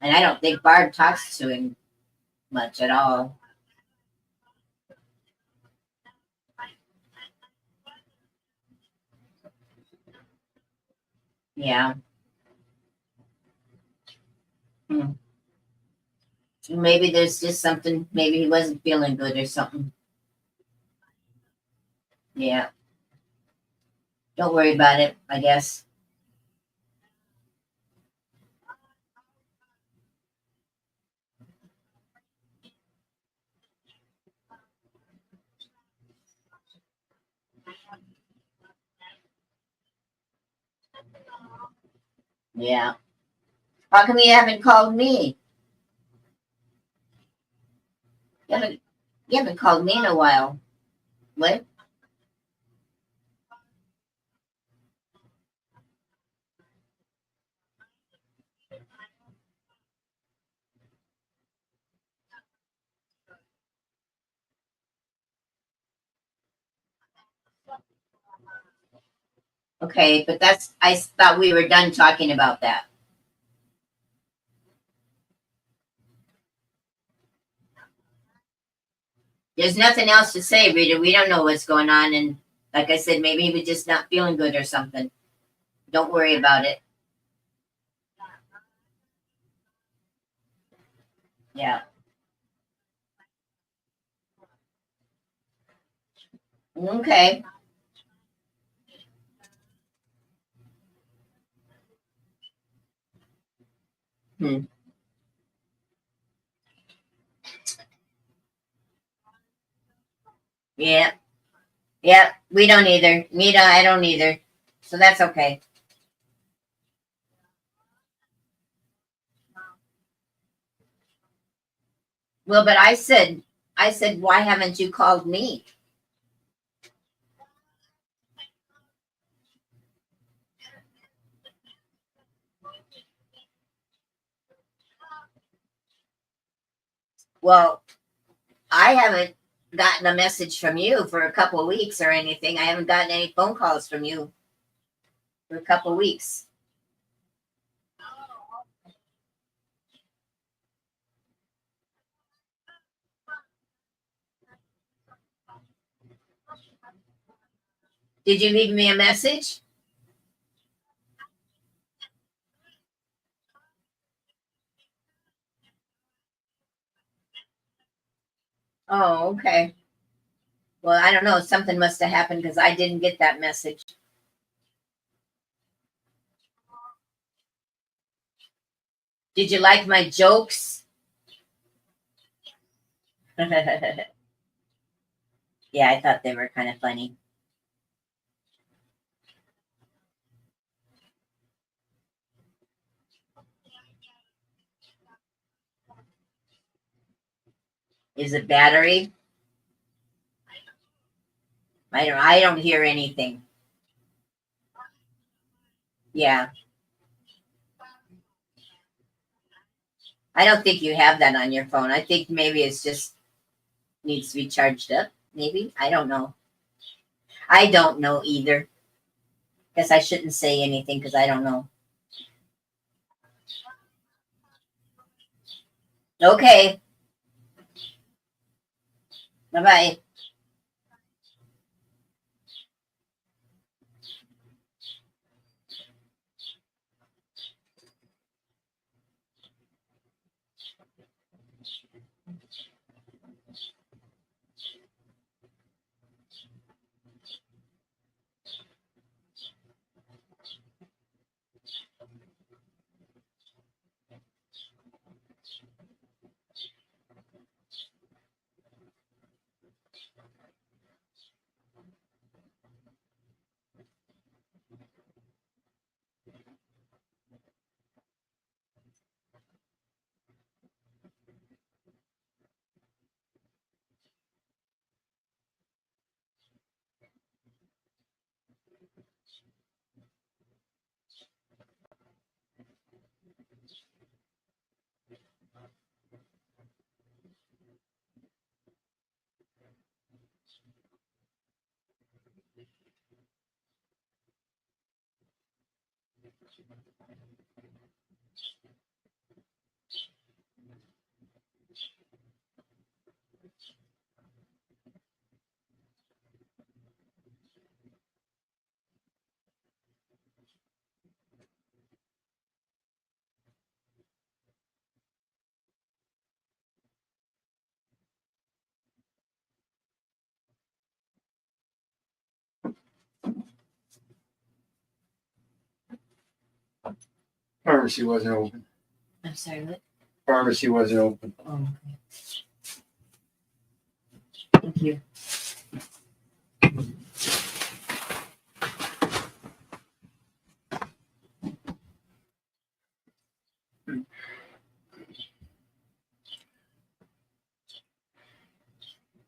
And I don't think Barb talks to him much at all. Yeah. Hmm. Maybe there's just something, maybe he wasn't feeling good or something. Yeah. Don't worry about it, I guess. Yeah. How come you haven't called me? You haven't called me in a while. What? Okay, but I thought we were done talking about that. There's nothing else to say, Rita. We don't know what's going on. And like I said, maybe he was just not feeling good or something. Don't worry about it. Yeah. Okay. Hmm. Yeah. Yeah. We don't either. Mita, I don't either. So that's okay. Well, but I said, why haven't you called me? Well, I haven't gotten a message from you for a couple of weeks or anything. I haven't gotten any phone calls from you for a couple of weeks. Did you leave me a message? Oh, okay. Well, I don't know. Something must have happened because I didn't get that message. Did you like my jokes? Yeah, I thought they were kind of funny. Is it battery? I don't hear anything. Yeah. I don't think you have that on your phone. I think maybe it's just needs to be charged up. Maybe. I don't know. I don't know either. Guess I shouldn't say anything because I don't know. Okay. Bye-bye. Pharmacy wasn't open. I'm sorry, what? Pharmacy wasn't open. Oh, okay. Thank you.